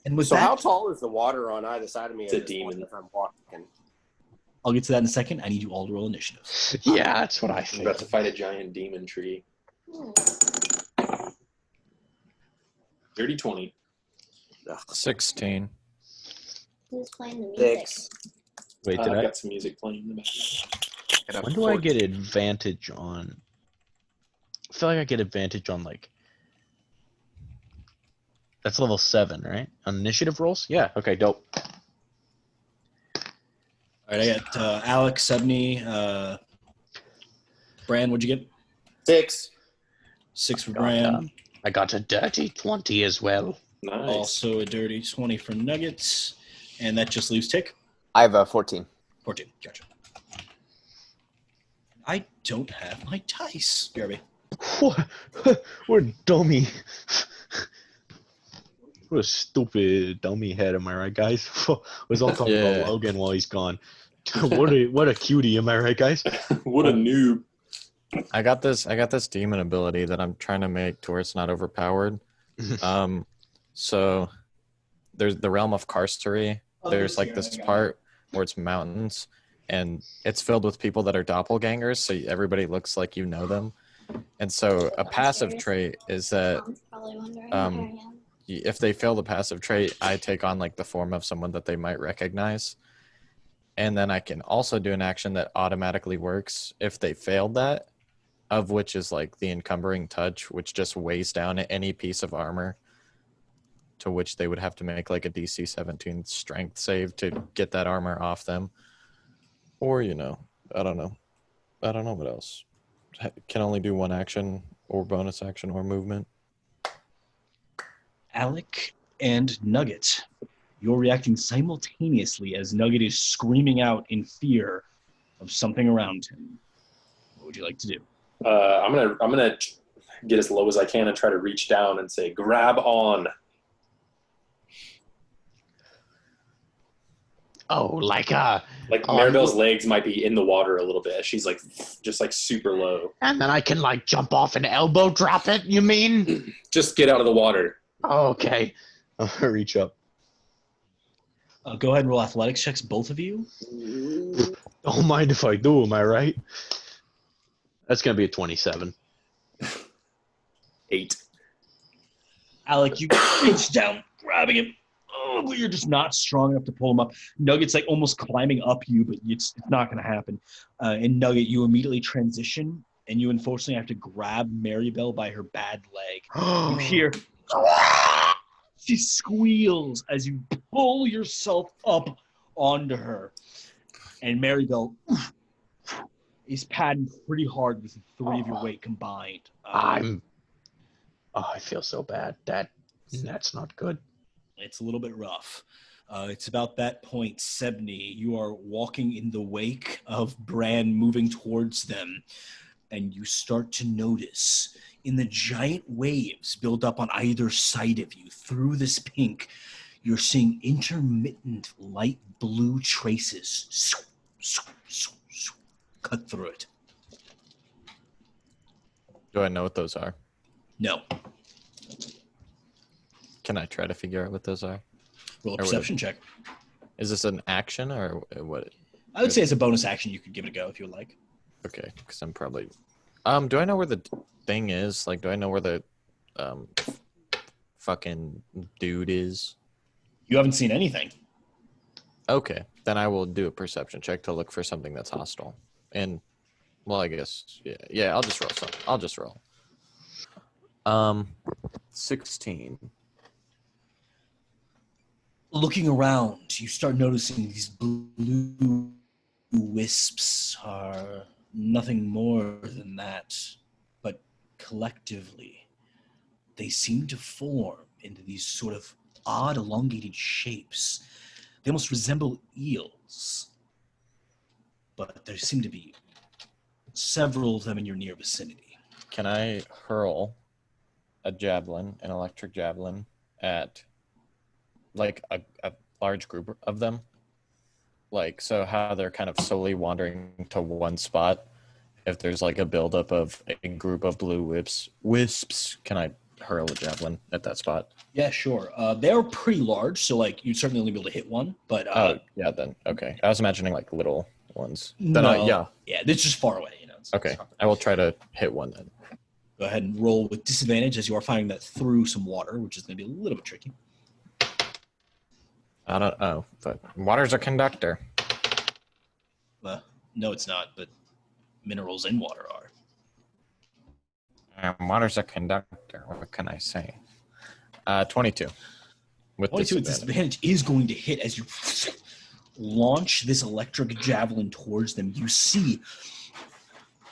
And with So that, how tall is the water on either side of me? It's a at this demon. point if I'm walking? I'll get to that in a second. I need you all to roll initiative. Yeah, that's what I I'm think. about to fight a giant demon tree. Dirty 20. 16. Who's playing the music? 6. Wait, I've did I? got some music playing in the background. When do I get advantage on? I feel like I get advantage on like. That's level 7, right? On initiative rolls? Yeah. Okay. Dope. All right, I got Alex, Sebney, Bran, what'd you get? 6. 6 for Bran. I got a dirty 20 as well. Nice. Also a dirty 20 for Nuggets. And that just leaves Tick. I have a 14. 14. Gotcha. I don't have my dice. BRB. What a dummy. What a stupid dummy head, am I right, guys? Was all talking about Logan while he's gone. What a cutie, am I right, guys? What a noob. I got this demon ability that I'm trying to make to where it's not overpowered. So there's the realm of Karstery. There's like this part where it's mountains and it's filled with people that are doppelgangers, so everybody looks like you know them. And so a passive trait is that Mom's probably wondering where I am. if they fail the passive trait, I take on like the form of someone that they might recognize. And then I can also do an action that automatically works if they failed that, of which is like the encumbering touch, which just weighs down any piece of armor, to which they would have to make like a DC 17 strength save to get that armor off them. Or, I don't know what else. Can only do one action or bonus action or movement. Alec and Nugget. You're reacting simultaneously as Nugget is screaming out in fear of something around him. What would you like to do? I'm gonna get as low as I can and try to reach down and say, "Grab on." Oh, like Maribel's legs might be in the water a little bit. She's like just like super low. and then I can like jump off and elbow drop it, you mean? Just get out of the water. Okay. I'll reach up. Go ahead and roll athletics checks, both of you. Don't mind if I do, am I right? That's going to be a 27. 8. Alec, you reach down, grabbing him. Oh, but you're just not strong enough to pull him up. Nugget's like almost climbing up you, but it's not going to happen. And Nugget, you immediately transition, and you unfortunately have to grab Maribel by her bad leg. You hear... She squeals as you pull yourself up onto her. And Maribel is padding pretty hard with the 3 of your weight combined. I feel so bad. That's not good. It's a little bit rough. It's about that point, Sebney, you are walking in the wake of Bran moving towards them, and you start to notice in the giant waves build up on either side of you through this pink, you're seeing intermittent light blue traces cut through it. Do I know what those are? No. Can I try to figure out what those are? Roll a perception check. Is this an action or what? I would say as a bonus action, you could give it a go if you would like. Okay, because I'm probably. Do I know where the thing is? Like, do I know where the fucking dude is? You haven't seen anything. Okay, then I will do a perception check to look for something that's hostile. And, well, I guess, yeah. I'll just roll something. I'll just roll. 16. Looking around, you start noticing these blue wisps are nothing more than that, but collectively, they seem to form into these sort of odd elongated shapes. They almost resemble eels, but there seem to be several of them in your near vicinity. Can I hurl a javelin, an electric javelin, at like a large group of them? Like, so how they're kind of slowly wandering to one spot. If there's like a buildup of a group of blue wisps, can I hurl a javelin at that spot? Yeah, sure. They're pretty large, so like you'd certainly only be able to hit one. But yeah, then okay. I was imagining like little ones. No, Then yeah, it's just far away. Okay, I will try to hit one then. Go ahead and roll with disadvantage as you are firing that through some water, which is going to be a little bit tricky. I don't know, but water's a conductor. No, it's not, but minerals in water are. Water's a conductor. What can I say? 22. With 22 with disadvantage is going to hit as you launch this electric javelin towards them. You see,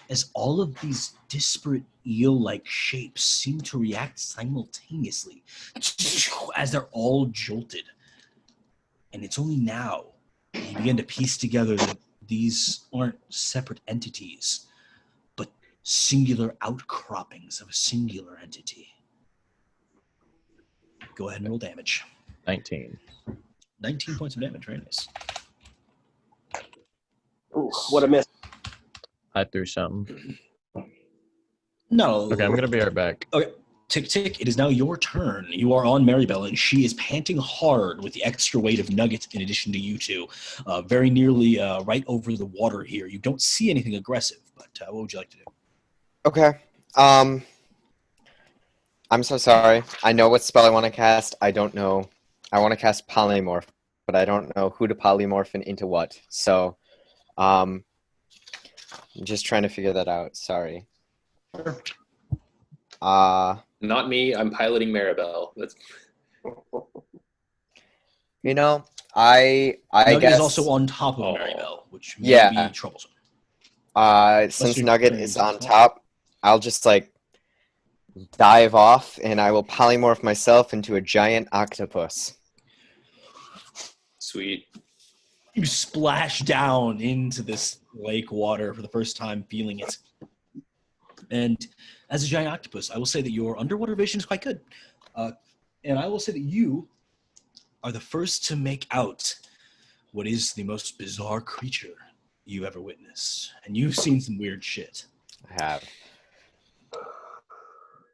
as all of these disparate eel-like shapes seem to react simultaneously as they're all jolted. And it's only now you begin to piece together that these aren't separate entities, but singular outcroppings of a singular entity. Go ahead and roll damage. 19. 19 points of damage. Very nice. Ooh, what a miss. I threw something. No. Okay, I'm going to be right back. Okay. Tick, tick. It is now your turn. You are on Maribel, and she is panting hard with the extra weight of nuggets in addition to you two. Very nearly right over the water here. You don't see anything aggressive, but what would you like to do? Okay. I'm so sorry. I know what spell I want to cast. I don't know. I want to cast Polymorph, but I don't know who to polymorph into what. So, I'm just trying to figure that out. Sorry. Sure. Not me. I'm piloting Maribel. That's... You know, I Nugget guess is also on top of Maribel, which may be troublesome. Since Nugget is on top, I'll just like dive off, and I will polymorph myself into a giant octopus. Sweet. You splash down into this lake water for the first time, feeling it. And as a giant octopus, I will say that your underwater vision is quite good. And I will say that you are the first to make out what is the most bizarre creature you ever witnessed. And you've seen some weird shit. I have.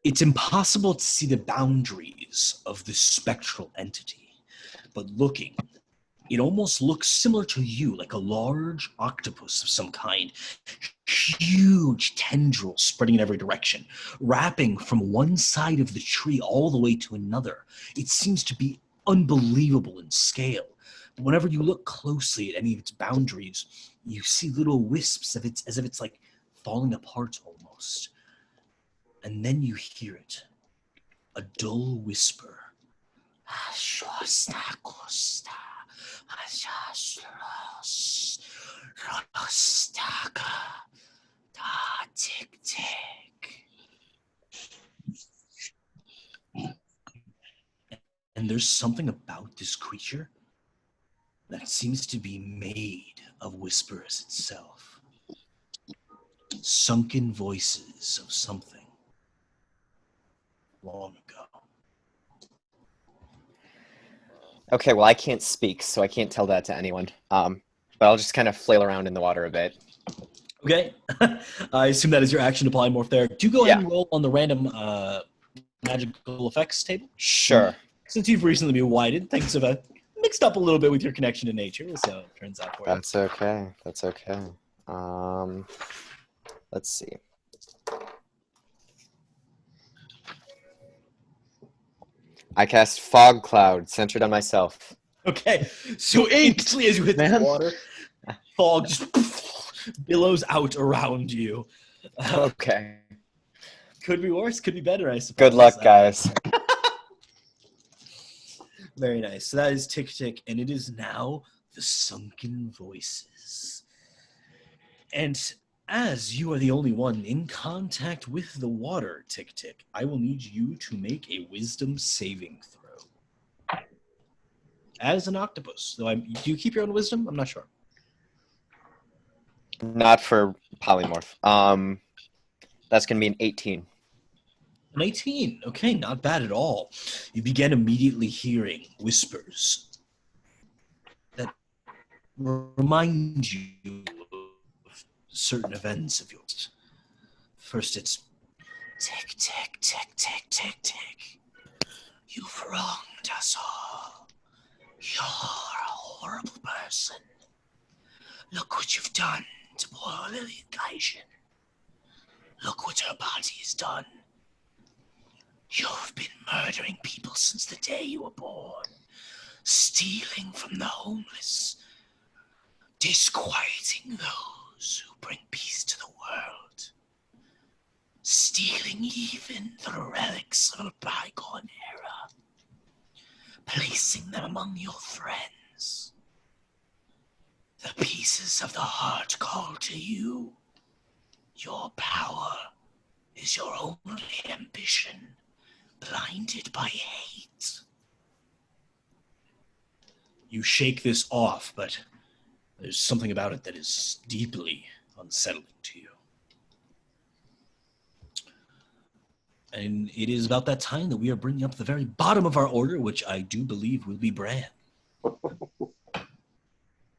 It's impossible to see the boundaries of this spectral entity. But looking, it almost looks similar to you, like a large octopus of some kind. Huge tendrils spreading in every direction, wrapping from one side of the tree all the way to another. It seems to be unbelievable in scale. But whenever you look closely at any of its boundaries, you see little wisps of it, as if it's like falling apart almost. And then you hear it, a dull whisper. Tick, tick. And there's something about this creature that seems to be made of whispers itself. Sunken voices of something long ago. Okay, well, I can't speak, so I can't tell that to anyone. But I'll just kind of flail around in the water a bit. Okay. I assume that is your action to polymorph there. Do go ahead and roll on the random magical effects table. Sure. Since you've recently been widened, thanks for that. mixed up a little bit with your connection to nature. We'll see how it turns out for you. That's okay. That's okay. Let's see. I cast Fog Cloud, centered on myself. Okay, so instantly as you hit the water, fog just billows out around you. Okay. Could be worse, could be better, I suppose. Good luck, guys. Very nice. So that is Tick Tick, and it is now the Sunken Voices. And as you are the only one in contact with the water, Tick Tick, I will need you to make a wisdom saving throw. As an octopus. Though do you keep your own wisdom? I'm not sure. Not for polymorph. That's going to be an 18. An 18. Okay, not bad at all. You begin immediately hearing whispers that remind you of certain events of yours. First, it's tick, tick, tick, tick, tick, tick. You've wronged us all. You're a horrible person. Look what you've done to poor Lillian Geishen. Look what her body has done. You've been murdering people since the day you were born, stealing from the homeless, disquieting those who bring peace to the world, stealing even the relics of a bygone era, placing them among your friends. The pieces of the heart call to you. Your power is your only ambition, blinded by hate. You shake this off, but there's something about it that is deeply unsettling to you. And it is about that time that we are bringing up the very bottom of our order, which I do believe will be Bran.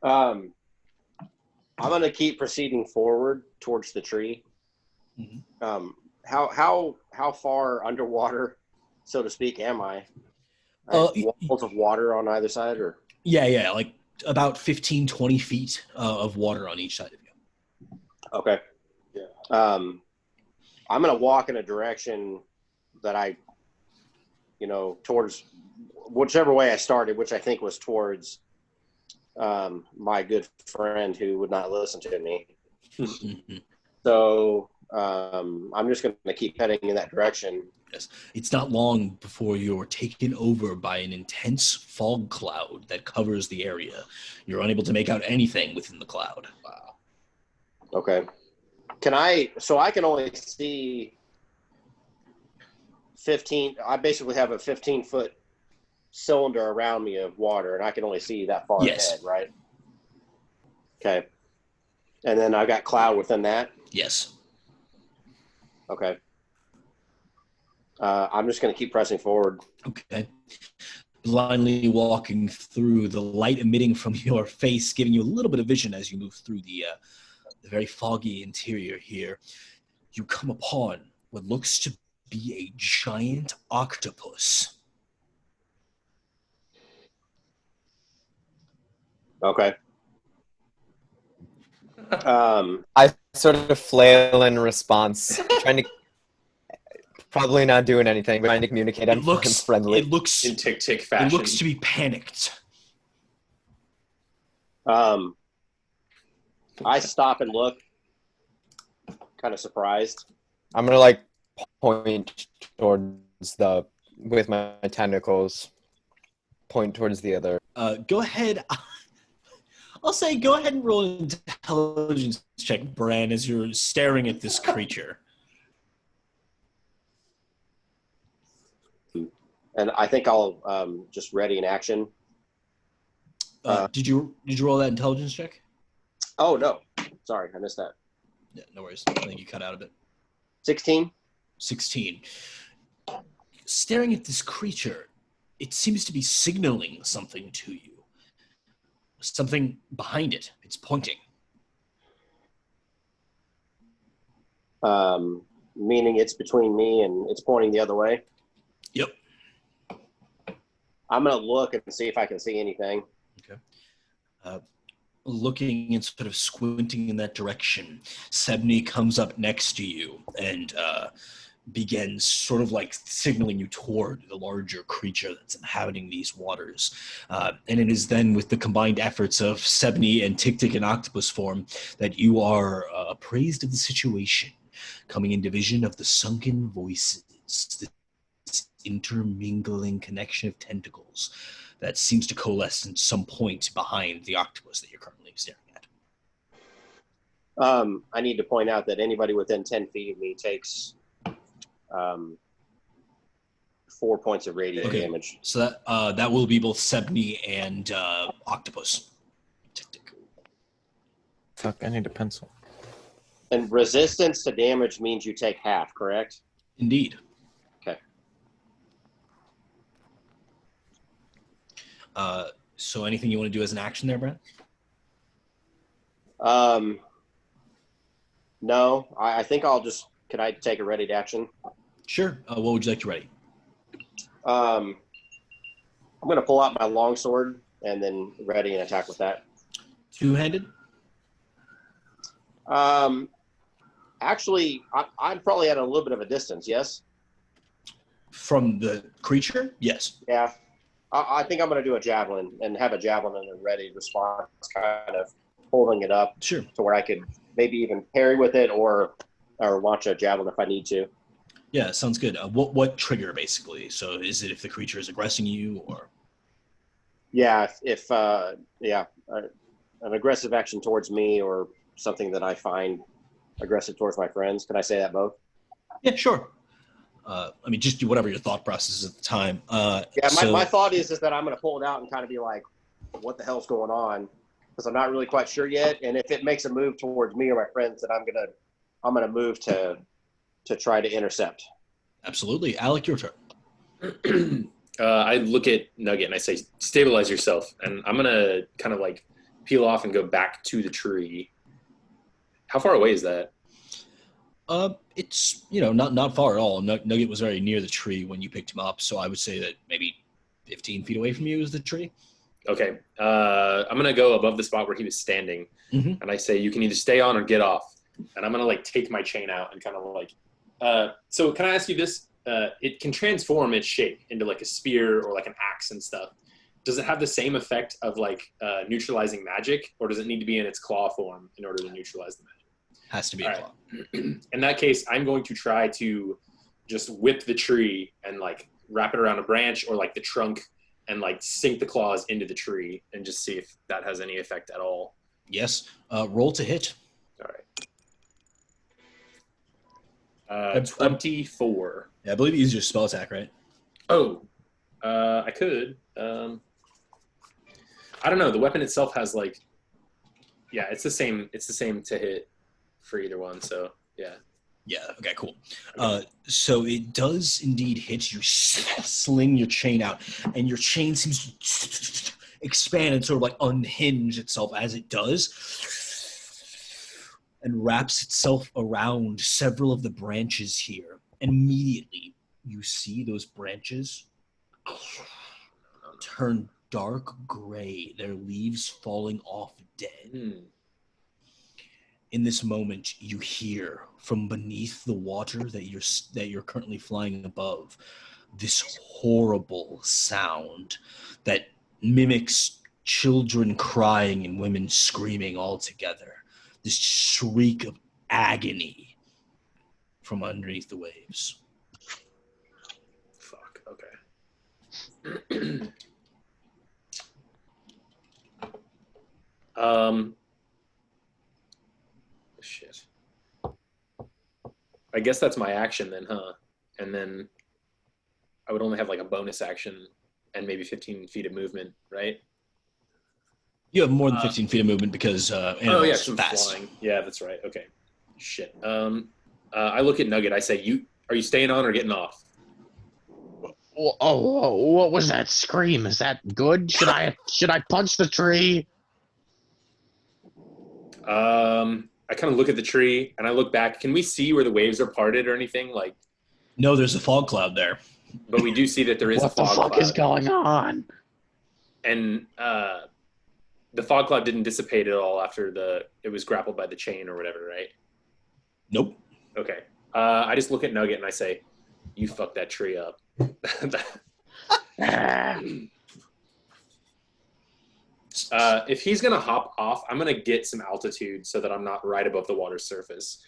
I'm going to keep proceeding forward towards the tree. Mm-hmm. How far underwater, so to speak, am I? Walls of water on either side, or? Yeah, like about 15, 20 feet of water on each side of you. Okay. Yeah. I'm going to walk in a direction that towards whichever way I started, which I think was towards my good friend who would not listen to me. So I'm just going to keep heading in that direction. Yes. It's not long before you're taken over by an intense fog cloud that covers the area. You're unable to make out anything within the cloud. Wow. Okay. I can only see 15. I basically have a 15-foot cylinder around me of water, and I can only see that far ahead, right? Okay. And then I got cloud within that? Yes. Okay. I'm just going to keep pressing forward. Okay. Blindly walking through, the light emitting from your face, giving you a little bit of vision as you move through the very foggy interior here. You come upon what looks to be a giant octopus. Okay. I sort of flail in response, trying to probably not doing anything, but trying to communicate. I'm friendly. in Tick Tick fashion. It looks to be panicked. I stop and look, kind of surprised. I'm gonna point towards with my tentacles, point towards the other. Go ahead. I'll say go ahead and roll an intelligence check, Bran, as you're staring at this creature. And I think I'll just ready in action. Did you roll that intelligence check? Oh, no. Sorry, I missed that. Yeah, no worries. I think you cut out of it. 16? 16. Staring at this creature, it seems to be signaling something to you. Something behind it. It's pointing. Meaning it's between me and it's pointing the other way? Yep. I'm gonna look and see if I can see anything. Okay. Looking and sort of squinting in that direction, Sebni comes up next to you and begins sort of like signaling you toward the larger creature that's inhabiting these waters. And it is then with the combined efforts of Sebni and Tik-Tik in octopus form that you are appraised of the situation, coming in division of the sunken voices, this intermingling connection of tentacles that seems to coalesce in some point behind the octopus that you're currently staring at. I need to point out that anybody within 10 feet of me takes 4 points of radiant damage. So that will be both Sebni and octopus. Fuck, I need a pencil. And resistance to damage means you take half, correct? Indeed. Okay. So anything you want to do as an action there, Brent? No, I think I'll just, can I take a ready to action? Sure. What would you like to ready? I'm going to pull out my longsword and then ready and attack with that. Two-handed? Actually, I'm probably at a little bit of a distance, yes? From the creature? Yes. Yeah. I think I'm going to do a javelin and have a javelin and a ready response, kind of holding it up Sure. to where I could maybe even parry with it or launch a javelin if I need to. Yeah, sounds good. What trigger, basically? So is it if the creature is aggressing you, or? Yeah, if an aggressive action towards me or something that I find aggressive towards my friends. Can I say that both? Yeah, sure. I mean, just do whatever your thought process is at the time. My thought is that I'm going to pull it out and kind of be like, what the hell's going on? Because I'm not really quite sure yet. And if it makes a move towards me or my friends, then I'm gonna move to try to intercept. Absolutely. Alec, your turn. I look at Nugget and I say, stabilize yourself. And I'm going to kind of like peel off and go back to the tree. How far away is that? It's, not far at all. Nugget was very near the tree when you picked him up, so I would say that maybe 15 feet away from you is the tree. Okay. I'm going to go above the spot where he was standing, and I say, you can either stay on or get off. And I'm going to like take my chain out and kind of like, so can I ask you this? It can transform its shape into like a spear or like an axe and stuff. Does it have the same effect of like neutralizing magic, or does it need to be in its claw form in order to neutralize the magic? Has to be a claw. In that case, I'm going to try to just whip the tree and like wrap it around a branch or like the trunk and like sink the claws into the tree and just see if that has any effect at all. Yes. Roll to hit. All right. 24. Yeah, I believe you use your spell attack, right? Oh, I could. I don't know. The weapon itself has like, yeah, it's the same to hit for either one. So yeah. Yeah. Okay. Cool. So it does indeed hit. You sling your chain out, and your chain seems to expand and sort of like unhinge itself as it does, and wraps itself around several of the branches here. And immediately, you see those branches turn dark gray. Their leaves falling off dead. In this moment, you hear from beneath the water that you're currently flying above this horrible sound that mimics children crying and women screaming all together. This shriek of agony from underneath the waves. Fuck. Okay. Shit. I guess that's my action then, huh? And then I would only have like a bonus action and maybe 15 feet of movement, right? You have more than 15 feet of movement because animals fast. Flying. Yeah, that's right. Okay. Shit. I look at Nugget. I say, are you staying on or getting off? Oh, what was that scream? Is that good? Should I punch the tree? I kind of look at the tree and I look back. Can we see where the waves are parted or anything? Like, no, there's a fog cloud there. but we do see that there is a What the fog fuck cloud. is going on? And the fog cloud didn't dissipate at all after it was grappled by the chain or whatever, right? Nope. Okay. I just look at Nugget and I say, "You fucked that tree up." If he's gonna hop off, I'm gonna get some altitude so that I'm not right above the water's surface.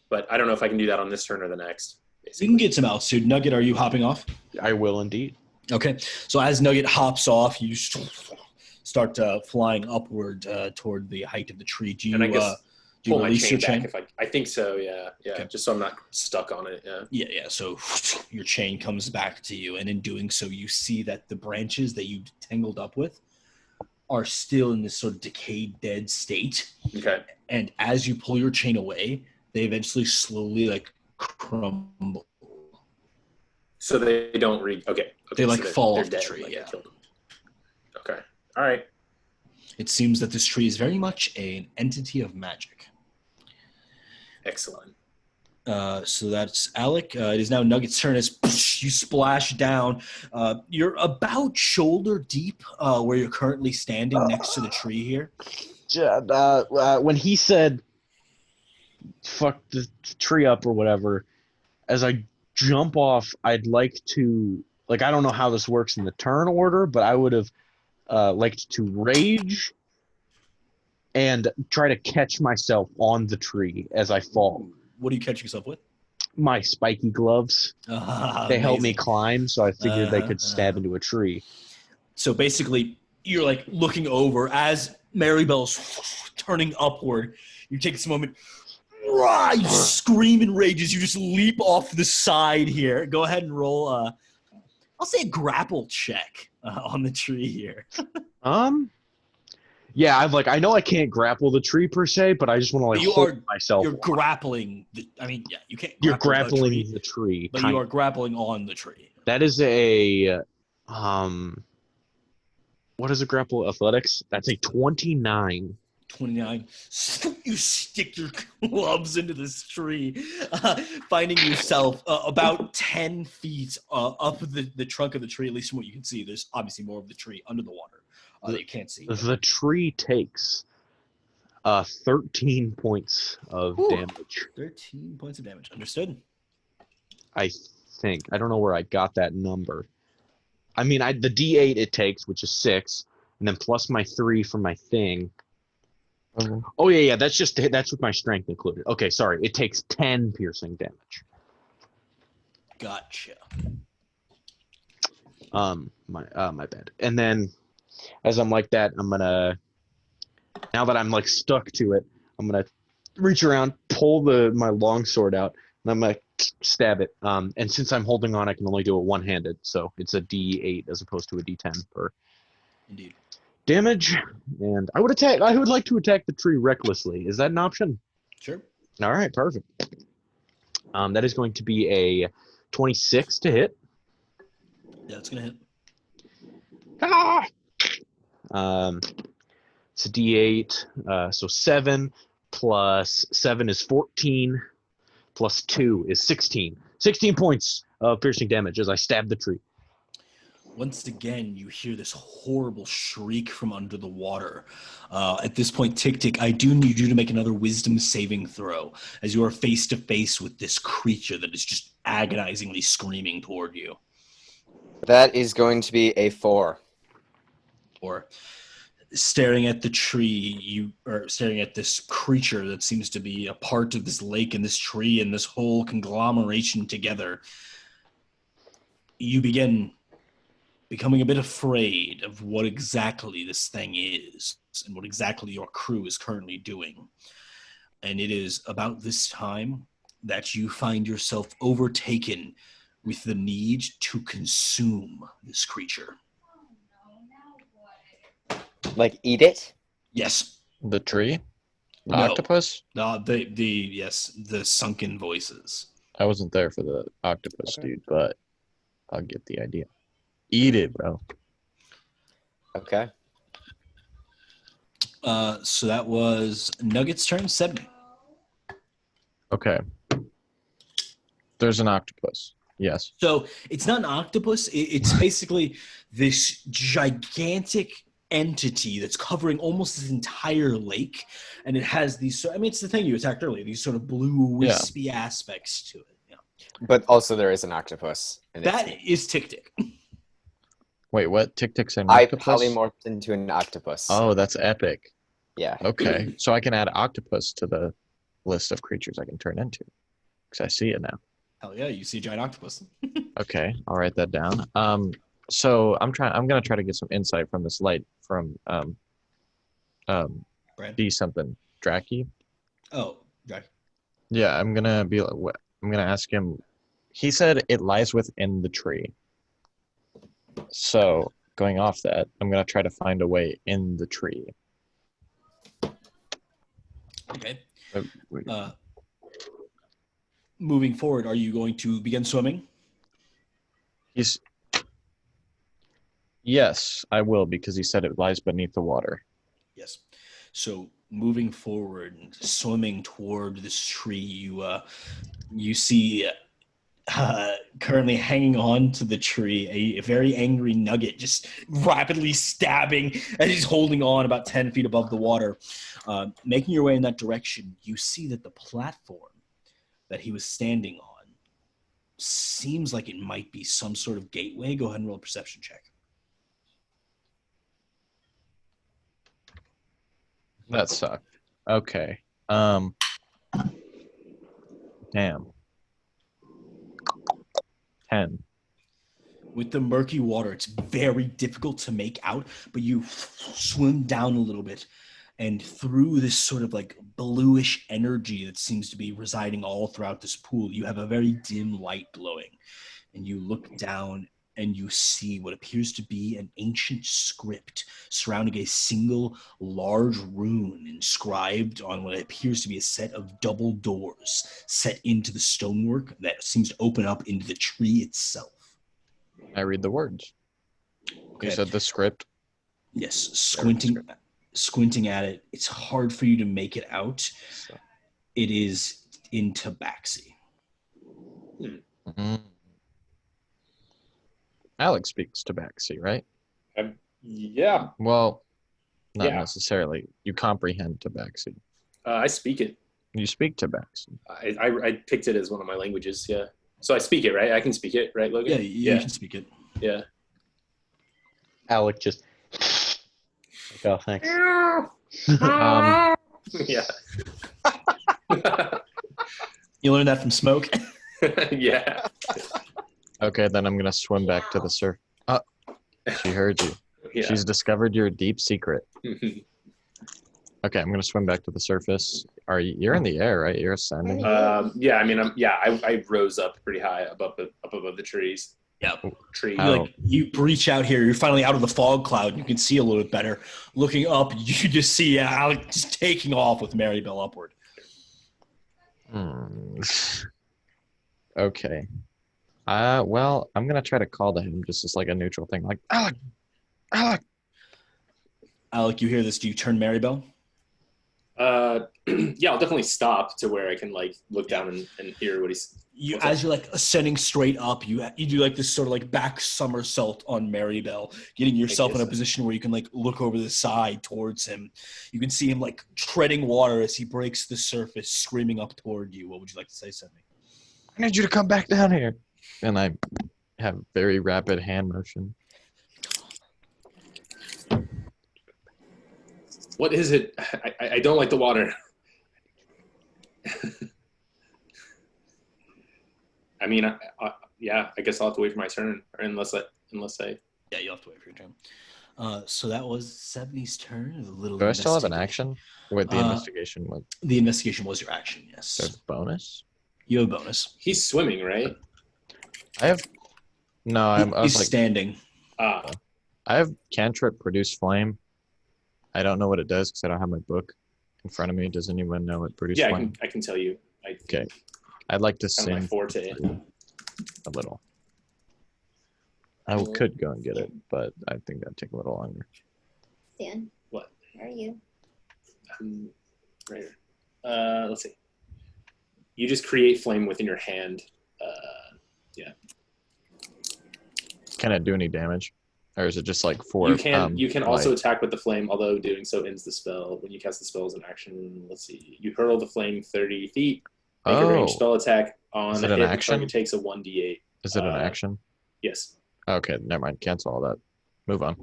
But I don't know if I can do that on this turn or the next. Basically. You can get some altitude. Nugget, are you hopping off? I will indeed. Okay. So as Nugget hops off, you start flying upward toward the height of the tree. Do you, and I guess do you pull my release chain your back chain? if I think so. Yeah. Okay. Just so I'm not stuck on it. Yeah. Yeah. So your chain comes back to you, and in doing so, you see that the branches that you tangled up with are still in this sort of decayed, dead state. Okay. And as you pull your chain away, they eventually slowly like crumble. So they don't Okay. They like so fall they're off the dead, tree. like I Yeah. killed them. Okay. All right. It seems that this tree is very much an entity of magic. Excellent. So that's Alec. It is now Nugget's turn as you splash down. You're about shoulder deep where you're currently standing next to the tree here. When he said, fuck the tree up or whatever, as I jump off, I'd like to, like, I don't know how this works in the turn order, but I would have liked to rage and try to catch myself on the tree as I fall. What do you catch yourself with? My spiky gloves. They help me climb, so I figured they could stab into a tree. So basically, you're like looking over as Maribel's turning upward. You take this moment, you scream in rage as you just leap off the side here. Go ahead and roll, I'll say a grapple check on the tree here. Yeah, I know I can't grapple the tree per se, but I just want to hold myself. You're grappling. You can't. You're grappling the tree, but you are grappling on the tree. That is a what is a grapple athletics? That's a 29. 29. You stick your gloves into this tree, finding yourself about 10 feet up the trunk of the tree, at least from what you can see. There's obviously more of the tree under the water that you can't see. The tree takes 13 points of damage. 13 points of damage. Understood. I think. I don't know where I got that number. I mean, the D8 it takes, which is 6, and then plus my 3 for my thing. Oh yeah, that's with my strength included. Okay, sorry. It takes 10 piercing damage. Gotcha. My bad. And then, as I'm like that, I'm gonna. Now that I'm like stuck to it, I'm gonna reach around, pull my longsword out, and I'm gonna stab it. And since I'm holding on, I can only do it one-handed, so it's a D8 as opposed to a D10 per. Indeed. Damage, and I would like to attack the tree recklessly. Is that an option? Sure. All right, perfect. That is going to be a 26 to hit. Yeah, it's gonna hit. It's a D8, so 7 plus 7 is 14, plus 2 is 16. 16 points of piercing damage as I stab the tree. Once again, you hear this horrible shriek from under the water. At this point, Tick, I do need you to make another wisdom saving throw as you are face to face with this creature that is just agonizingly screaming toward you. That is going to be a 4. Or staring at the tree, you are staring at this creature that seems to be a part of this lake and this tree and this whole conglomeration together. You begin becoming a bit afraid of what exactly this thing is and what exactly your crew is currently doing. And it is about this time that you find yourself overtaken with the need to consume this creature. Like eat it? Yes. The tree? The No. octopus? The sunken voices. I wasn't there for the octopus, dude, but I'll get the idea. Eat it, bro. Okay. So that was Nugget's turn, 70. Okay. There's an octopus. Yes. So it's not an octopus. It's basically this gigantic entity that's covering almost this entire lake, and it has these. I mean, it's the thing you attacked earlier. These sort of blue, wispy aspects to it. Yeah. But also there is an octopus. And That is Tick Tick. Wait, what? Tick Tick's an I octopus? polymorphed into an octopus. Oh, that's epic. Yeah. Okay, so I can add octopus to the list of creatures I can turn into, because I see it now. Hell yeah, you see a giant octopus. Okay, I'll write that down. So I'm gonna try to get some insight from this light from Brad? D something Draki. Oh, right. Yeah, I'm gonna be like, what? I'm gonna ask him. He said it lies within the tree. So going off that, I'm gonna try to find a way in the tree. Okay. Moving forward, are you going to begin swimming? Yes, I will, because he said it lies beneath the water. Yes. So moving forward and swimming toward this tree, you see currently hanging on to the tree a very angry nugget, just rapidly stabbing as he's holding on about 10 feet above the water. Making your way in that direction, you see that the platform that he was standing on seems like it might be some sort of gateway. Go ahead and roll a perception check. That sucked. Okay. Damn. 10. With the murky water, it's very difficult to make out, but you swim down a little bit, and through this sort of like bluish energy that seems to be residing all throughout this pool, you have a very dim light glowing. And you look down and you see what appears to be an ancient script surrounding a single large rune inscribed on what appears to be a set of double doors set into the stonework that seems to open up into the tree itself. I read the words. Okay. You said the script? Yes, squinting at it, it's hard for you to make it out. It is in Tabaxi. Mm-hmm. Alex speaks Tabaxi, right? Yeah. Well, not necessarily. You comprehend Tabaxi. I speak it. You speak Tabaxi. I picked it as one of my languages, yeah. So I speak it, right? I can speak it, right, Logan? Yeah, you can speak it. Yeah. Alec just... Oh, thanks. Yeah. You learned that from Smoke? Yeah. Okay, then I'm going to swim back to the surf. She heard you. Yeah. She's discovered your deep secret. Okay, I'm going to swim back to the surface. You're in the air, right? You're ascending? Yeah, I mean, I rose up pretty high up above the trees. Yeah. Tree. You reach out here. You're finally out of the fog cloud. You can see a little bit better. Looking up, you just see Alec just taking off with Maribel upward. Okay. Well, I'm going to try to call to him just as like a neutral thing. Like, Alec! Alec! Alec, you hear this. Do you turn Maribel? Yeah, I'll definitely stop to where I can like look down and hear what he's. As you're like ascending straight up, you do like this sort of like back somersault on Maribel, getting yourself in a position where you can like look over the side towards him. You can see him like treading water as he breaks the surface, screaming up toward you. What would you like to say, Sydney? I need you to come back down here. And I have very rapid hand motion. What is it? I don't like the water. I mean, yeah, I guess I'll have to wait for my turn, or unless I. Yeah, you'll have to wait for your turn. So that was 70's turn. Do I still have an action? With the investigation? The investigation was your action, yes. There's bonus? You have a bonus. He's swimming, right? He's standing. I have cantrip produce flame. I don't know what it does because I don't have my book in front of me. Does anyone know what produce flame? I can tell you. Okay. I'd like to sing my forte. a little. I could go and get it, but I think that'd take a little longer. Stan. What? Where are you? Right here. Let's see. You just create flame within your hand. Yeah. Can it do any damage? Or is it just like for You can also light? attack with the flame, although doing so ends the spell. When you cast the spell as an action, let's see. You hurl the flame 30 feet. Make a ranged spell attack on Is a it an hit. The action? target takes a 1d8. Is it an action? Yes. Okay, never mind. Cancel all that. Move on.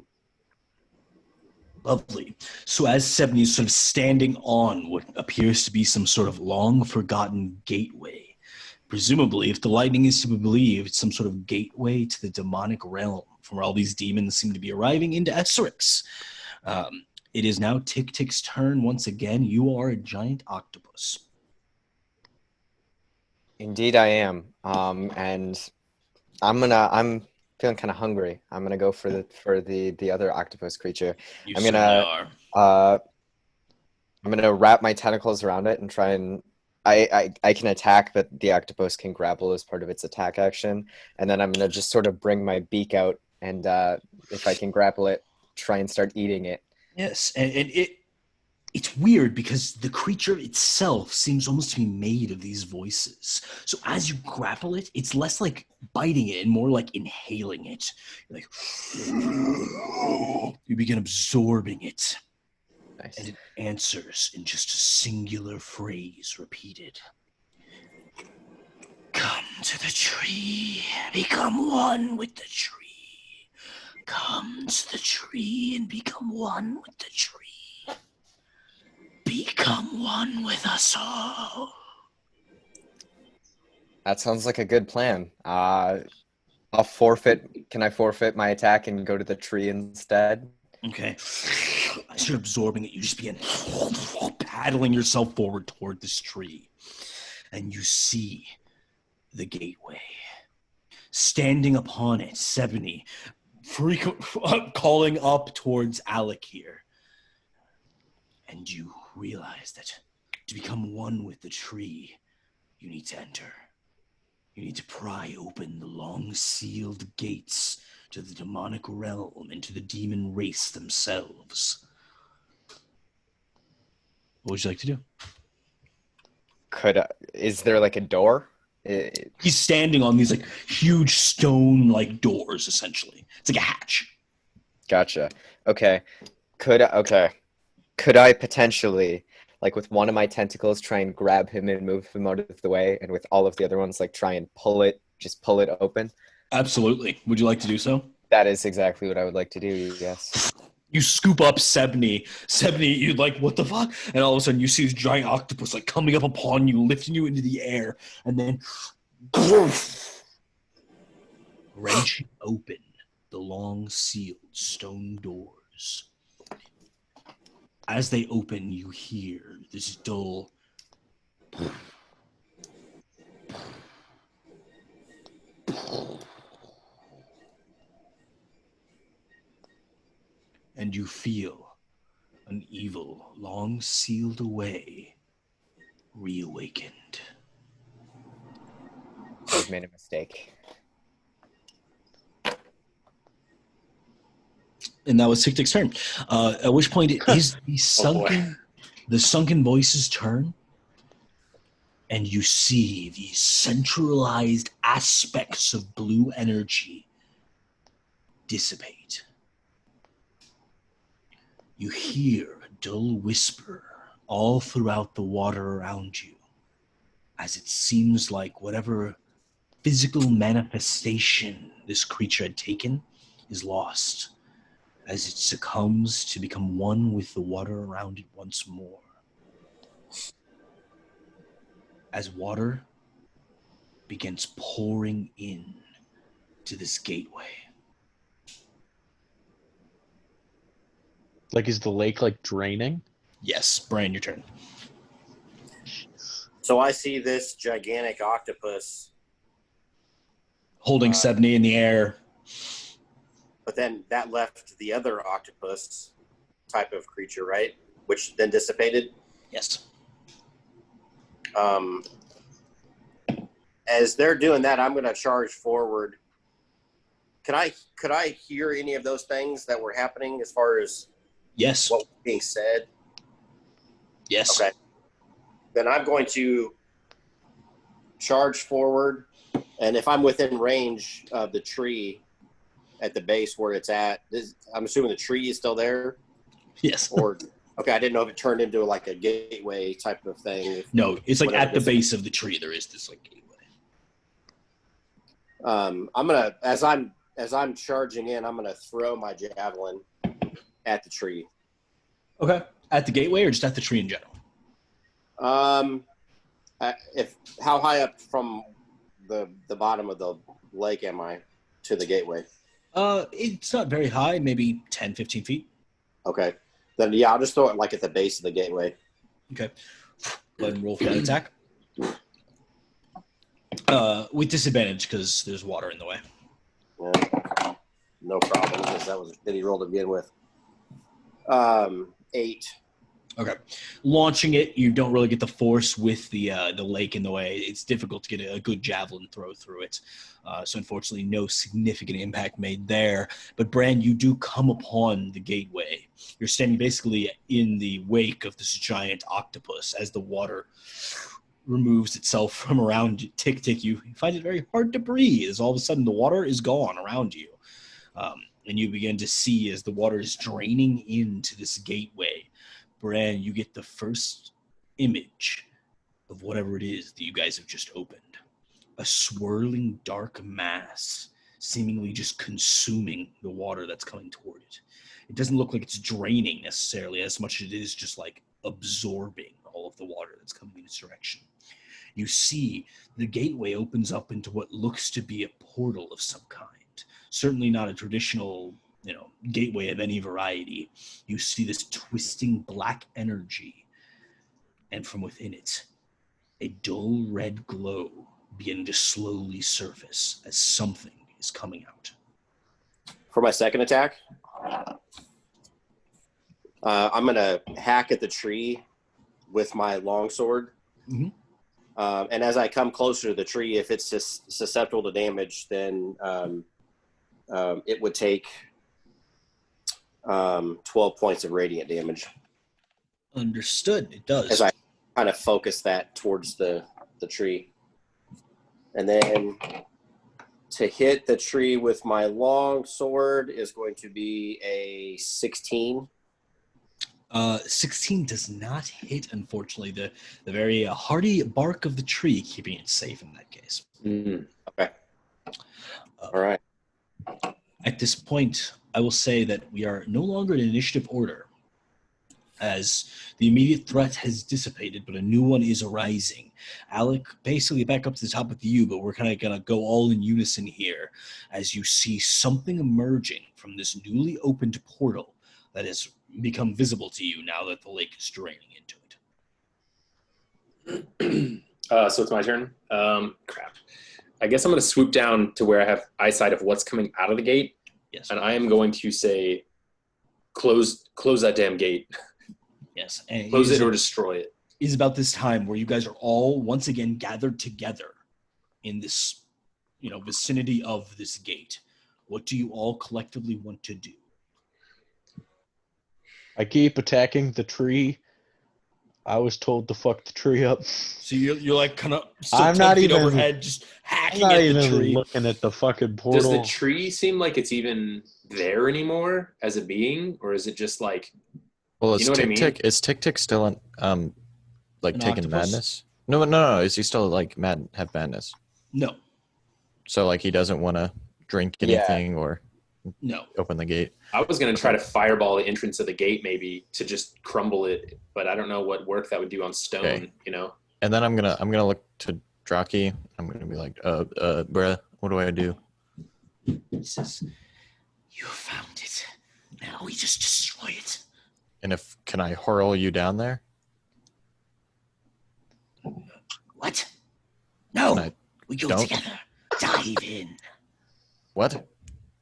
Lovely. So as Sebney is sort of standing on what appears to be some sort of long-forgotten gateway, presumably, if the lightning is to be believed, it's some sort of gateway to the demonic realm from where all these demons seem to be arriving into Essrex. It is now Tick-Tick's turn once again. You are a giant octopus. Indeed, I am. And I'm feeling kind of hungry. I'm gonna go for the other octopus creature. You I'm certainly gonna I'm gonna wrap my tentacles around it and try and I can attack, but the octopus can grapple as part of its attack action. And then I'm gonna just sort of bring my beak out and if I can grapple it, try and start eating it. Yes, and it's weird because the creature itself seems almost to be made of these voices. So as you grapple it, it's less like biting it and more like inhaling it. You're like, you begin absorbing it. Nice. And it answers in just a singular phrase repeated. Come to the tree, become one with the tree. Come to the tree and become one with the tree. Become one with us all. That sounds like a good plan. I'll forfeit. Can I forfeit my attack and go to the tree instead? Okay. As you're absorbing it, you just begin paddling yourself forward toward this tree. And you see the gateway. Standing upon it, Sebney, calling up towards Alec here. And you realize that to become one with the tree, you need to enter. You need to pry open the long-sealed gates to the demonic realm and to the demon race themselves. What would you like to do? Is there like a door? He's standing on these like huge stone like doors, essentially. It's like a hatch. Gotcha. Okay. Could I potentially, like with one of my tentacles, try and grab him and move him out of the way, and with all of the other ones, like try and pull it open? Absolutely. Would you like to do so? That is exactly what I would like to do, yes. You scoop up Sebney. Sebney, you're like, what the fuck? And all of a sudden you see this giant octopus like coming up upon you, lifting you into the air, and then wrenching open the long sealed stone doors. As they open, you hear this dull and you feel an evil, long sealed away, reawakened. I've made a mistake. And that was Tick-Tick's turn. At which point it is the sunken voices turn, and you see these centralized aspects of blue energy dissipate. You hear a dull whisper all throughout the water around you, as it seems like whatever physical manifestation this creature had taken is lost, as it succumbs to become one with the water around it once more. As water begins pouring in to this gateway. Like, is the lake like draining? Yes, Brian, your turn. So I see this gigantic octopus. Holding Sebney in the air. But then that left the other octopus type of creature, right? Which then dissipated. Yes. As they're doing that, I'm going to charge forward. Could I hear any of those things that were happening as far as Yes. what was being said? Yes. Okay. Then I'm going to charge forward, and if I'm within range of the tree, at the base where it's at. I'm assuming the tree is still there. Yes. Or okay, I didn't know if it turned into like a gateway type of thing. No, it's like at the base of the tree. There is this like gateway. I'm gonna as I'm charging in, I'm gonna throw my javelin at the tree. Okay. At the gateway or just at the tree in general? If how high up from the bottom of the lake am I to the gateway? It's not very high, maybe 10, 15 feet. Okay. Then yeah, I'll just throw it like at the base of the gateway. Okay. Go ahead and roll for that attack. With disadvantage because there's water in the way. Yeah. No problem, because that was that he rolled to begin with. 8. Okay. Launching it, you don't really get the force with the lake in the way. It's difficult to get a good javelin throw through it. So unfortunately, no significant impact made there. But Bran, you do come upon the gateway. You're standing basically in the wake of this giant octopus as the water removes itself from around you. Tick, tick, you find it very hard to breathe as all of a sudden the water is gone around you. And you begin to see as the water is draining into this gateway. Bran, you get the first image of whatever it is that you guys have just opened. A swirling dark mass seemingly just consuming the water that's coming toward it. It doesn't look like it's draining necessarily as much as it is just like absorbing all of the water that's coming in its direction. You see the gateway opens up into what looks to be a portal of some kind. Certainly not a traditional, gateway of any variety. You see this twisting black energy, and from within it, a dull red glow beginning to slowly surface as something is coming out. For my second attack, I'm going to hack at the tree with my longsword. Mm-hmm. And as I come closer to the tree, if it's just susceptible to damage, then it would take 12 points of radiant damage. Understood. It does. As I kind of focus that towards the tree. And then to hit the tree with my long sword is going to be a 16. 16 does not hit, unfortunately. The very hardy bark of the tree keeping it safe in that case. Okay. All right. At this point, I will say that we are no longer in initiative order, as the immediate threat has dissipated, but a new one is arising. Alec, basically back up to the top with you, but we're kind of going to go all in unison here as you see something emerging from this newly opened portal that has become visible to you now that the lake is draining into it. So it's my turn. Crap. I guess I'm going to swoop down to where I have eyesight of what's coming out of the gate. Yes. And I am going to say, close that damn gate. Yes. And Close it or destroy it. It is about this time where you guys are all once again gathered together in this, vicinity of this gate. What do you all collectively want to do? I keep attacking the tree. I was told to fuck the tree up. So you're like kind of I'm not even overhead, just hacking I'm not at even the tree. looking at the fucking portal. Does the tree seem like it's even there anymore as a being, or is it just like? Well, is You know what I Tick mean? Tick is Tick Tick still in like An taking octopus? madness? No. Is he still like have madness? No, So like he doesn't want to drink anything or no. open the gate. I was going to try to fireball the entrance of the gate, maybe to just crumble it, but I don't know what work that would do on stone. Okay. And then I'm gonna look to Draki. I'm gonna be like, bruh, what do I do? He says, "You found it. Now we just destroy it." And can I hurl you down there? What? No, Can I we go don't? together. Dive in. What?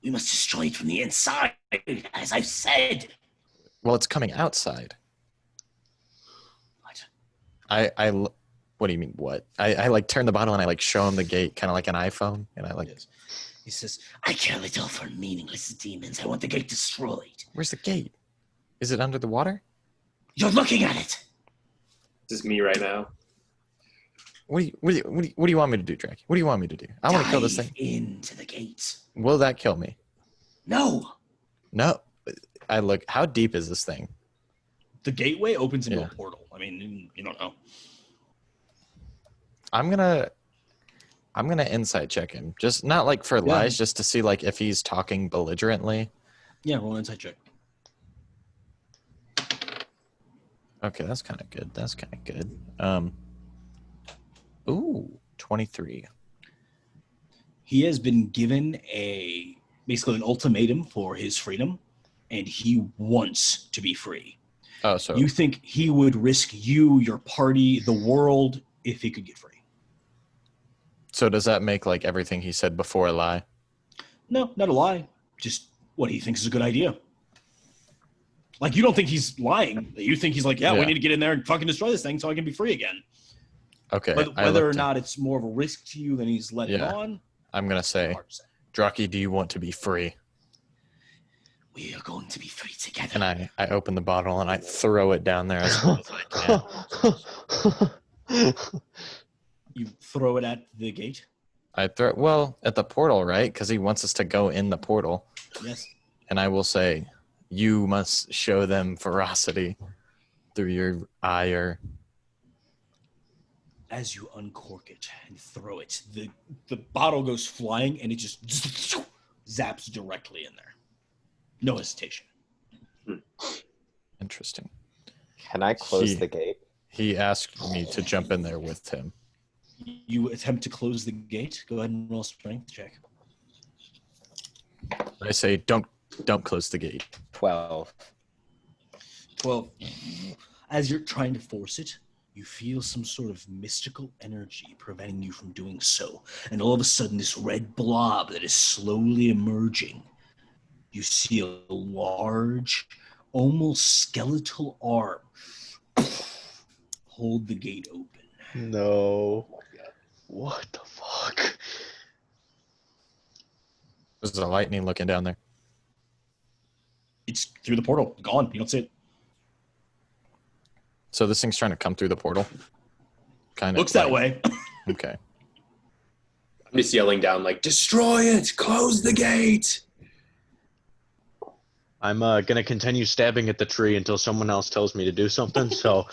We must destroy it from the inside, as I've said. Well, it's coming outside. What? What do you mean, what? I like turn the bottle and I like show him the gate, kind of like an iPhone. And I like, Yes. He says, "I care little for meaningless demons. I want the gate destroyed." where's the gate? Is it under the water? You're looking at it. this is me right now. What do you want me to do, Draki? What do you want me to do? I want to kill this Dive thing. into the gate. Will that kill me? No. No. I look. How deep is this thing? The gateway opens into Yeah. a portal. I mean, you don't know. I'm gonna insight check him. Just not like for Yeah. lies, just to see like if he's talking belligerently. Yeah, roll an insight check. Okay, that's kind of good. That's kind of good. Ooh, 23. He has been given basically an ultimatum for his freedom, and he wants to be free. Oh, so You think he would risk you, your party, the world, if he could get free? so does that make like everything he said before a lie? No, not a lie. Just what he thinks is a good idea. Like, you don't think he's lying. You think he's like, yeah, we Yeah. need to get in there and fucking destroy this thing so I can be free again. Okay. But I whether or looked not it's more of a risk to you than he's letting Yeah. on, I'm gonna say, hard to say. Draki, do you want to be free? We are going to be free together. And I open the bottle and I throw it down there as hard as I can. You throw it at the gate? I throw at the portal, right? Because he wants us to go in the portal. Yes. And I will say, you must show them ferocity through your ire. As you uncork it and throw it, the bottle goes flying and it just zaps directly in there. No hesitation. Interesting. Can I close the gate? He asked me to jump in there with him. You attempt to close the gate. Go ahead and roll a strength check. I say, don't close the gate. 12. 12. As you're trying to force it, you feel some sort of mystical energy preventing you from doing so. And all of a sudden, this red blob that is slowly emerging, you see a large, almost skeletal arm hold the gate open. No. What the fuck? There's a lightning looking down there. It's through the portal. Gone. You don't see it. So this thing's trying to come through the portal? Kind of. Looks that way. Okay. I'm just yelling down like, destroy it! Close the gate! I'm gonna continue stabbing at the tree until someone else tells me to do something. So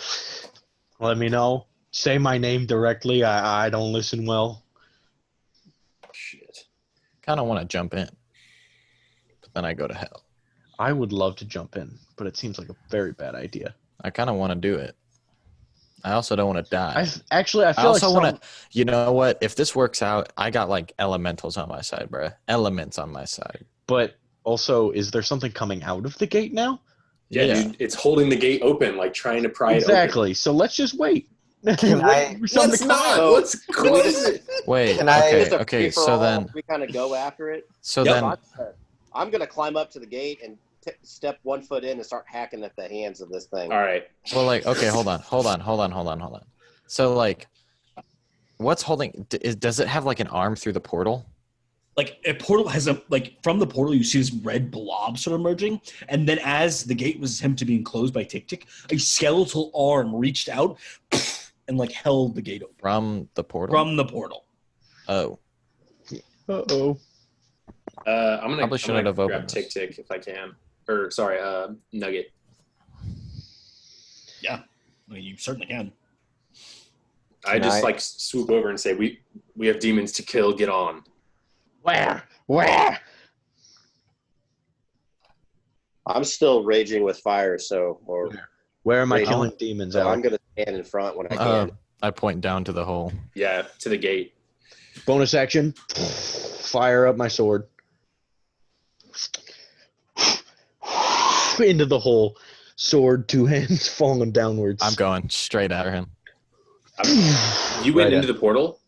let me know. Say my name directly. I don't listen well. Shit. Kind of want to jump in. But then I go to hell. I would love to jump in, but it seems like a very bad idea. I kind of want to do it. I also don't want to die. I feel I like also want to, you know what? If this works out, I got like elementals on my side, bruh. Elements on my side. But also, is there something coming out of the gate now? Yeah, Yeah. dude, it's holding the gate open, like trying to pry it Exactly. So let's just wait. Can I- open. Let's not. So- Let's close it. Wait, Can I- okay, Just a okay, so free-for-all, then, we kind of go after it. so Yep. then, I'm gonna climb up to the gate and step 1 foot in and start hacking at the hands of this thing. All right. well, like, okay, hold on. So, like, what's holding, does it have like an arm through the portal? Like, a portal has from the portal, you see this red blob sort of emerging. And then as the gate was attempted to be enclosed by Tick Tick, a skeletal arm reached out and like held the gate open. From the portal? From the portal. Oh, Uh-oh. I'm Probably shouldn't have grab opened Tick this. Tick if I can. Or, sorry, Nugget. Yeah. I mean, you certainly can. I Can just I- like swoop over and say, we have demons to kill, get on. Where? I'm still raging with fire, Where am I Wait, killing demons, so I'm Alec? gonna stand in front when I can. I point down to the hole. Yeah, to the gate. Bonus action. Fire up my sword. Into the hole. Sword, 2 hands falling downwards. I'm going straight at him. You went Right into the portal?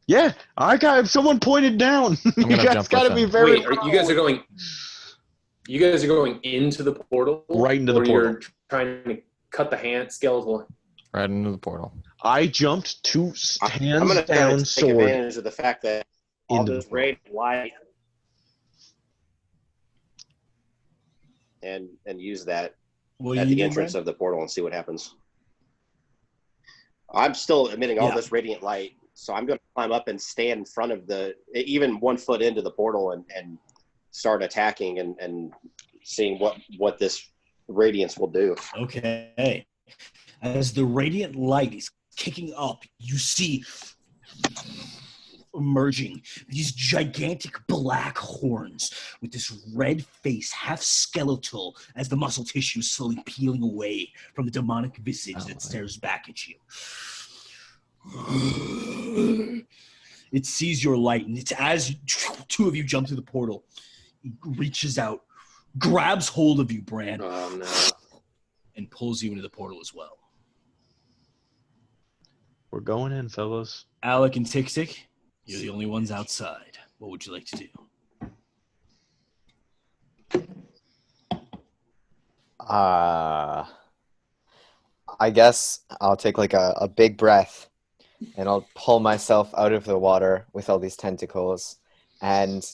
Yeah, I got someone pointed down. I'm You gonna guys jump gotta with be him. very Wait, you guys are going. You guys are going into the portal, Right into the or portal. You're trying to cut the hand skeletal. Right into the portal. I jumped 2 I'm hands gonna try down to take sword. advantage of the fact that all Into this the- radiant light and use that What at are you the doing, entrance Brad? of the portal and see what happens. I'm still emitting all Yeah. this radiant light, so I'm going to climb up and stand in front of even 1 foot into the portal and start attacking and seeing what this radiance will do. Okay. As the radiant light is kicking up, you see emerging these gigantic black horns with this red face, half skeletal, as the muscle tissue is slowly peeling away from the demonic visage that stares back at you. It sees your light, and it's as two of you jump through the portal. It reaches out, grabs hold of you, Bran, and pulls you into the portal as well. We're going in, fellas. Alec and Tick Tick, you're the only ones outside. What would you like to do? I guess I'll take like a big breath and I'll pull myself out of the water with all these tentacles. And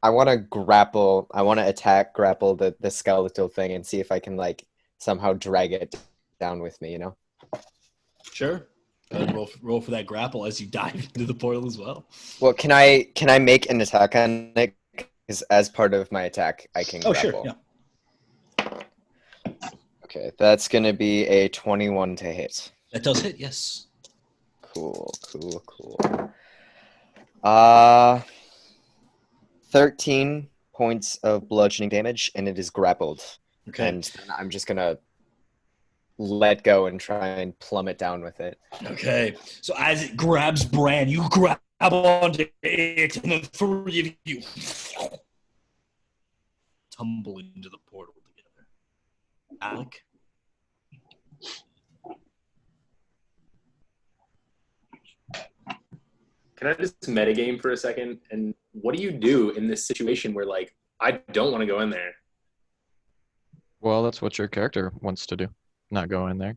I want to grapple, grapple the skeletal thing and see if I can like somehow drag it down with me, you know? Sure. Roll for that grapple as you dive into the portal as well. Well, can I make an attack on it? Because as part of my attack, I can grapple. Sure, yeah. Okay, that's going to be a 21 to hit. That does hit, yes. Cool. 13 points of bludgeoning damage, and it is grappled. Okay. And I'm just going to let go and try and plummet down with it. Okay. So as it grabs Bran, you grab onto it, and the three of you tumble into the portal together. Alec? Can I just metagame for a second? And what do you do in this situation where, like, I don't want to go in there? Well, that's what your character wants to do. Not go in there.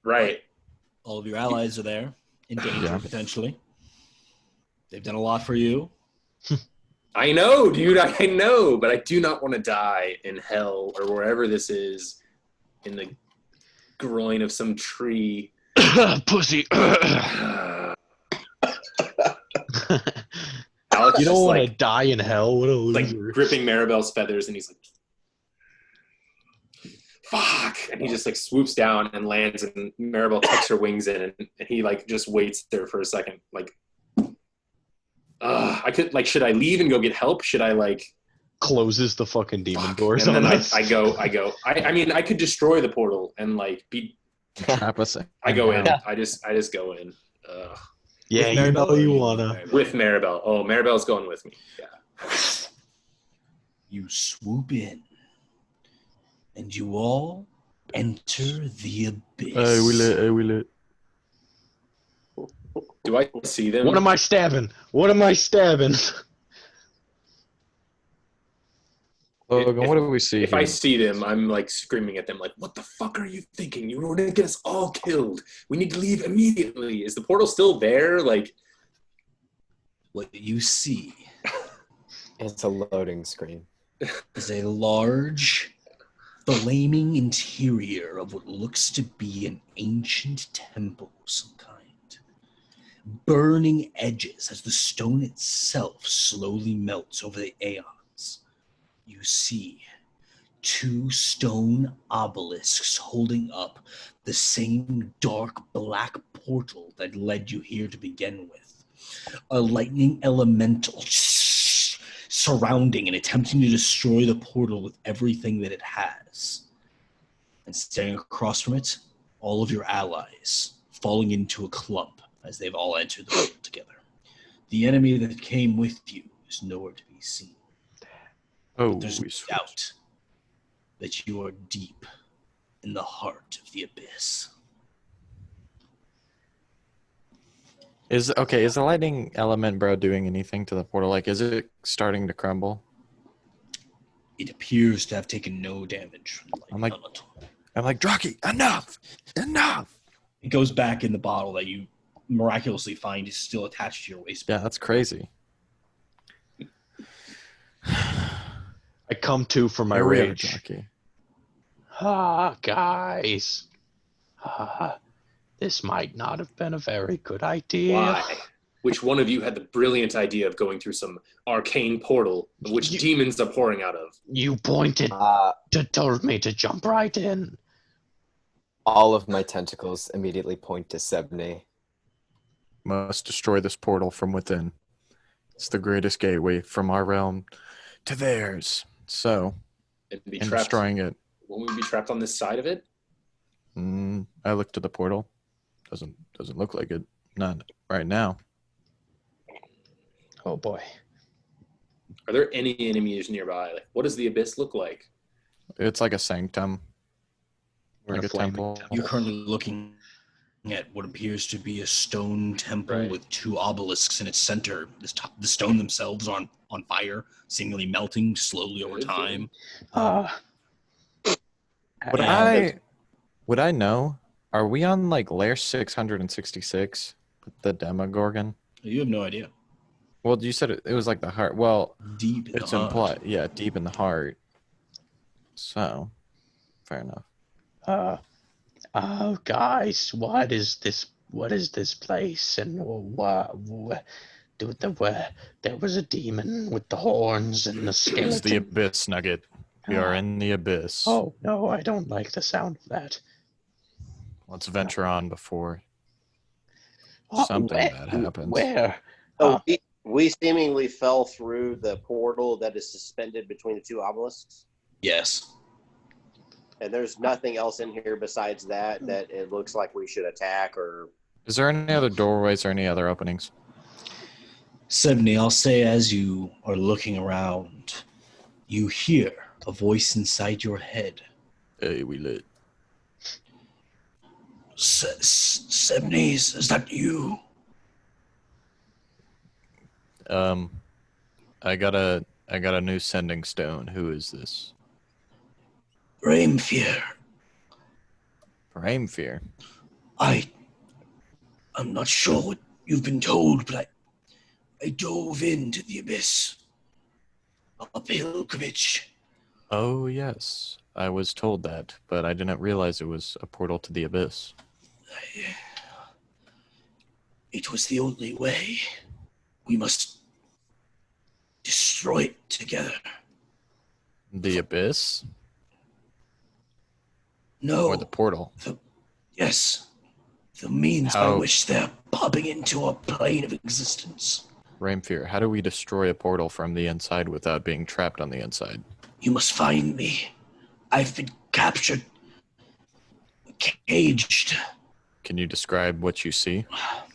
Right. All of your allies are there, in danger, potentially. They've done a lot for you. I know, dude. I know, but I do not want to die in hell or wherever this is, in the groin of some tree. Pussy. Alex You don't just, want to like, die in hell. What a like loser. gripping Maribel's feathers, and he's like, fuck, and he just like swoops down and lands, and Maribel tucks her wings in, and he like just waits there for a second, like, I could, like, should I leave and go get help? Should I, like, Closes the fucking demon doors and then on us. I go. I mean, I could destroy the portal and like be. Trap us. I go in. I just go in. Yeah, With you Maribel, know or you you wanna. With Maribel. Oh, Maribel's going with me. Yeah. You swoop in, and you all enter the abyss. I will it. Do I see them? What am I stabbing? Logan, what do we see If here? I see them, I'm like screaming at them, like, "What the fuck are you thinking? You want to get us all killed? We need to leave immediately." Is the portal still there? Like, What you see It's a loading screen. is a large, flaming interior of what looks to be an ancient temple of some kind. Burning edges as the stone itself slowly melts over the aeons. You see two stone obelisks holding up the same dark black portal that led you here to begin with. A lightning elemental surrounding and attempting to destroy the portal with everything that it has. And staring across from it, all of your allies falling into a clump as they've all entered the portal together. The enemy that came with you is nowhere to be seen. Oh, There's no doubt that you are deep in the heart of the abyss. is the lightning element, bro, doing anything to the portal? Like, is it starting to crumble? It appears to have taken no damage. I'm like, Draki, enough! It goes back in the bottle that you miraculously find is still attached to your waistband. Yeah, that's crazy. I come to for my Here we are, rage. Draki. Guys. This might not have been a very good idea. why? which one of you had the brilliant idea of going through some arcane portal of which demons are pouring out of. You pointed told me to jump right in. All of my tentacles immediately point to Sebney. Must destroy this portal from within. It's the greatest gateway from our realm to theirs. So, And be in trapped. destroying it, Won't we be trapped on this side of it? I looked at the portal. Doesn't look like it. Not right now. Oh boy. Are there any enemies nearby? Like, what does the abyss look like? It's like a sanctum. We're in Like a a flaming temple. temple. You're currently looking at what appears to be a stone temple Right. with two obelisks in its center. The stone themselves are on fire, seemingly melting slowly over Good. time. Would I know? Are we on like layer 666? The Demogorgon? You have no idea. Well, you said it was like the heart. Well, Deep in it's the heart. implied. Yeah, deep in the heart. So, fair enough. Oh, guys, what is this? What is this place? And there was a demon with the horns and the It's skeleton. the abyss, Nugget. We are in the abyss. Oh no, I don't like the sound of that. Let's venture on before Oh, something where- bad happens. Where? So we seemingly fell through the portal that is suspended between the two obelisks. Yes. And there's nothing else in here besides that it looks like we should attack or... Is there any other doorways or any other openings? Sebney, I'll say as you are looking around, you hear a voice inside your head. Hey, we lit. Sebney, is that you? I got a new sending stone. Who is this? Raimfear. Raimfear. I'm not sure what you've been told, but I dove into the abyss. A pilgrimage. Oh yes, I was told that, but I didn't realize it was a portal to the abyss. It was the only way. We must destroy it together. The abyss? No. Or the portal? Yes. The means by How- which they're popping into our plane of existence. Raimfear, how do we destroy a portal from the inside without being trapped on the inside? You must find me. I've been captured. Caged. Can you describe what you see?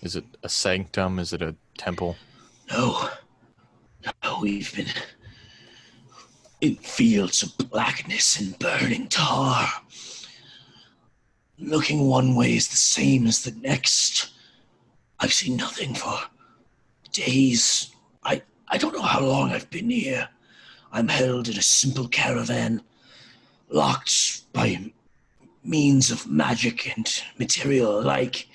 Is it a sanctum? Is it a temple? No, we've been in fields of blackness and burning tar. Looking one way is the same as the next. I've seen nothing for days. I don't know how long I've been here. I'm held in a simple caravan, locked by means of magic and material, like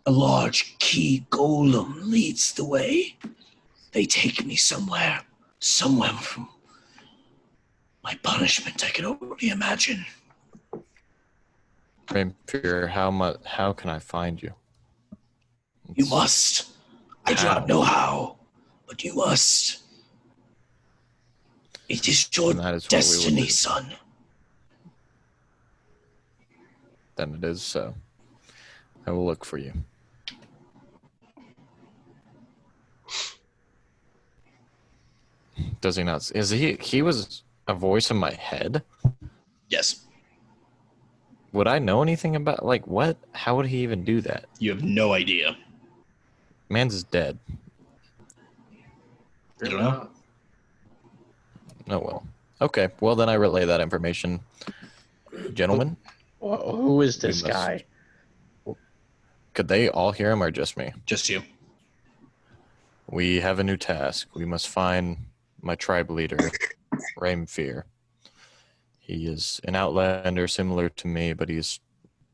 a large key golem leads the way. They take me somewhere from my punishment I can only imagine. Raimfear, how can I find you? You must. I do not know how, but you must. It is your And that is what we will destiny, do. son. Then it is so. I will look for you. Does he not? Is he was a voice in my head? Yes. Would I know anything about, like, what? How would he even do that? You have no idea. Man's is dead. You don't know? Oh, well. Okay, well, then I relay that information. Gentlemen, Who is this We must- guy? could they all hear him or just me? Just you. We have a new task. We must find my tribe leader, Raimfear. He is an outlander similar to me, but he's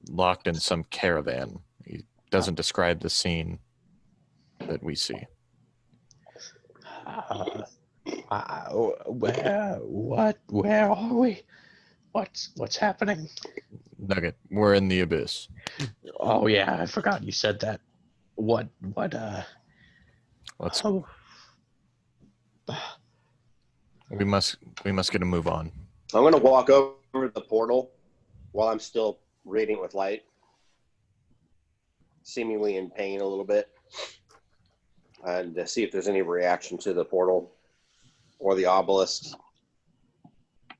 locked in some caravan. He doesn't describe the scene that we see. Where are we? What's happening? Nugget, we're in the abyss. Oh yeah, I forgot you said that. What Let's. Oh, We must get a move on. I'm going to walk over to the portal while I'm still radiant with light, seemingly in pain a little bit, and see if there's any reaction to the portal or the obelisk.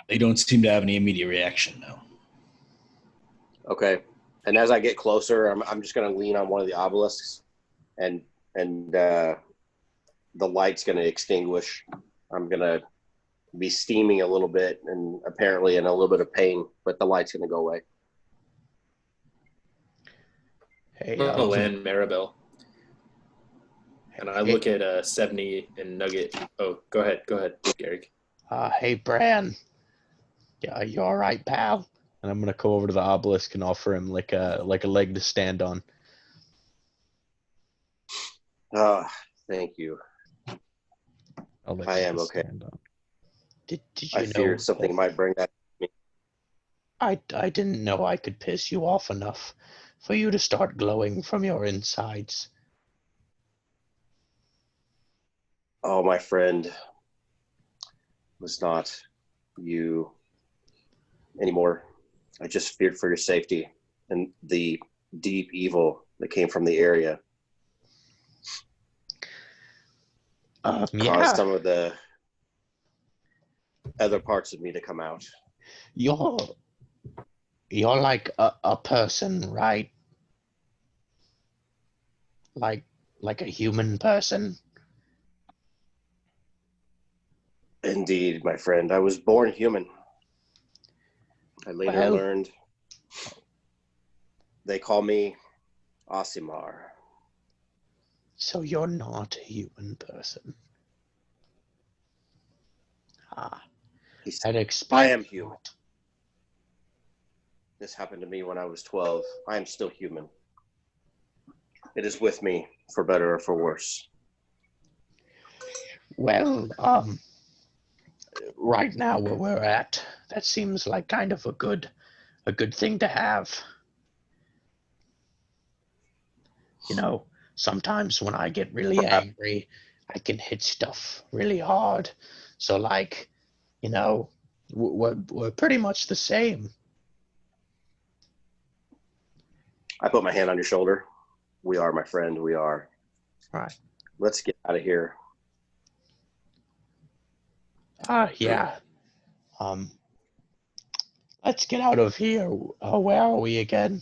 They don't seem to have any immediate reaction now. Okay. And as I get closer, I'm just going to lean on one of the obelisks, and the light's going to extinguish. I'm going to be steaming a little bit and apparently in a little bit of pain, but the light's going to go away. hey, I'm going to land Maribel. And I look at Sebney and Nugget. Oh, go ahead, Garrick. hey, Bran. Yeah, you all right, pal? And I'm gonna go over to the obelisk and offer him like a leg to stand on. Thank you. I'll let I you am just okay. stand up. Did you I know feared something might bring that. I didn't know I could piss you off enough for you to start glowing from your insides. Oh, my friend, was not you anymore. I just feared for your safety and the deep evil that came from the area. Yeah, Caused some of the other parts of me to come out. you're like a person, right? Like a human person? Indeed, my friend. I was born human. I later Well- learned they call me Asimar. So you're not a human person. That explains. I am human. This happened to me when I was 12. I am still human. It is with me, for better or for worse. Well, right now where we're at, that seems like kind of a good thing to have. You know, sometimes when I get really angry, I can hit stuff really hard. So like, you know, we're pretty much the same. I put my hand on your shoulder. We are, my friend. We are. Right. Let's get out of here. Yeah. Let's get out of here. Where are we again?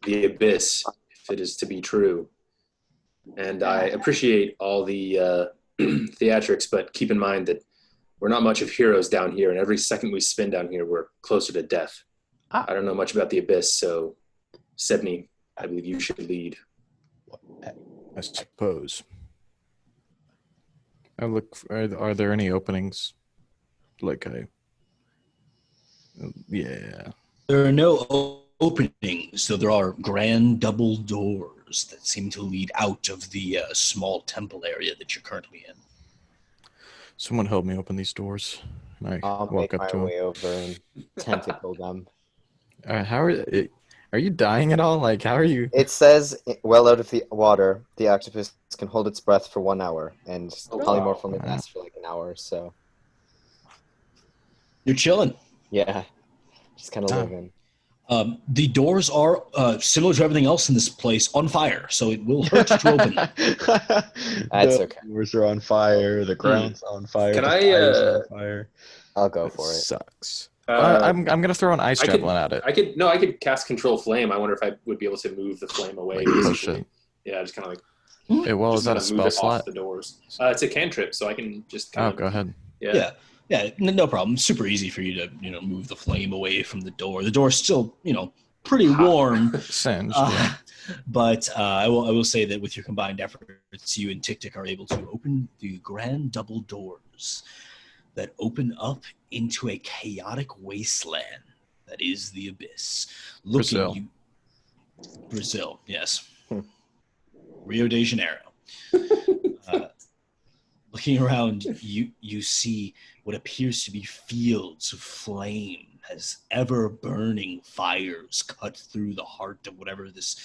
The abyss, if it is to be true. And I appreciate all the theatrics, but keep in mind that we're not much of heroes down here, and every second we spend down here, we're closer to death. I don't know much about the abyss, so Sebney, I believe you should lead. I suppose. I look. Are there any openings? Yeah. There are no openings, though there are grand double doors that seem to lead out of the small temple area that you're currently in. Someone help me open these doors. And I I'll walk make up my to him. way over and tentacle them. How are you dying at all? Like, how are you? It says, well out of the water, the octopus can hold its breath for 1 hour, and polymorph only lasts for like an hour, so You're chilling. yeah, just kind of living. The doors are similar to everything else in this place on fire, so it will hurt to open them. That's The okay. doors are on fire. The ground's on fire. Can the I, fire's on fire. I'll go That for it. sucks. I'm gonna throw an ice I javelin at it. I could cast control flame. I wonder if I would be able to move the flame away. Like, push basically. it. Yeah, just kind of like Well, just is that a kinda move spell it slot? off the doors. It's a cantrip, so I can just kind Oh, of go ahead. Yeah, no problem. Super easy for you to move the flame away from the door. The door's still pretty warm. Singed. Yeah. But I will say that with your combined efforts, you and Tik are able to open the grand double doors that open up into a chaotic wasteland that is the abyss. Brazil, yes. Rio de Janeiro. Looking around, you see what appears to be fields of flame as ever-burning fires cut through the heart of whatever this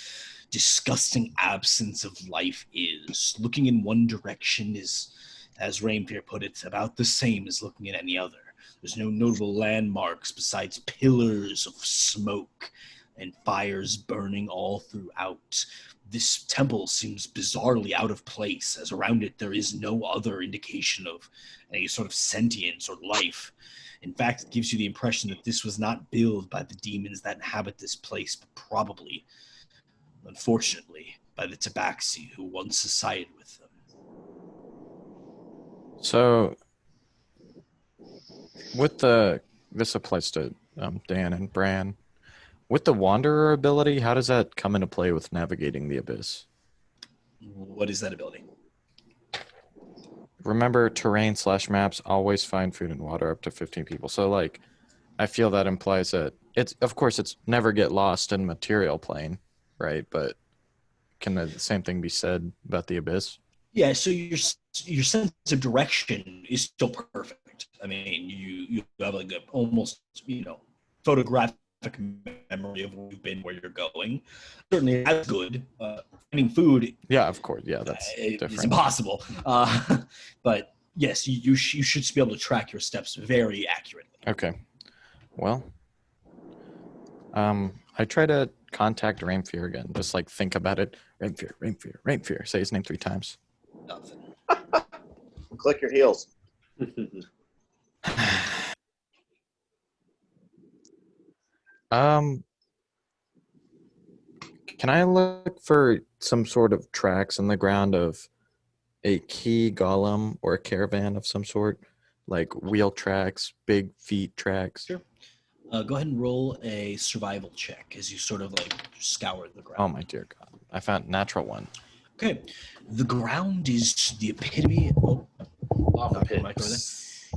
disgusting absence of life is. Looking in one direction is, as Rainfear put it, about the same as looking at any other. There's no notable landmarks besides pillars of smoke and fires burning all throughout. This temple seems bizarrely out of place, as around it there is no other indication of any sort of sentience or life. In fact, it gives you the impression that this was not built by the demons that inhabit this place, but probably, unfortunately, by the Tabaxi who once societed with them. So, with this applies to Dan and Bran. With the Wanderer ability, how does that come into play with navigating the abyss? What is that ability? Remember, terrain/maps always find food and water up to 15 people. So, like, I feel that implies that of course, it's never get lost in material plane, right? But can the same thing be said about the abyss? Yeah, so your sense of direction is still perfect. I mean, you have like a almost, photographic memory of where you've been, where you're going. Certainly that's good. Finding food, yeah, of course, yeah, that's different. It's impossible. But yes, you should be able to track your steps very accurately. Okay. Well, I try to contact Rainfear again. Just like think about it. Rainfear. Say his name 3 times. Nothing. Click your heels. Can I look for some sort of tracks on the ground of a key golem or a caravan of some sort? Like wheel tracks, big feet tracks? Sure. Go ahead and roll a survival check as you sort of like scour the ground. Oh my dear God. I found natural 1. Okay. The ground is the epitome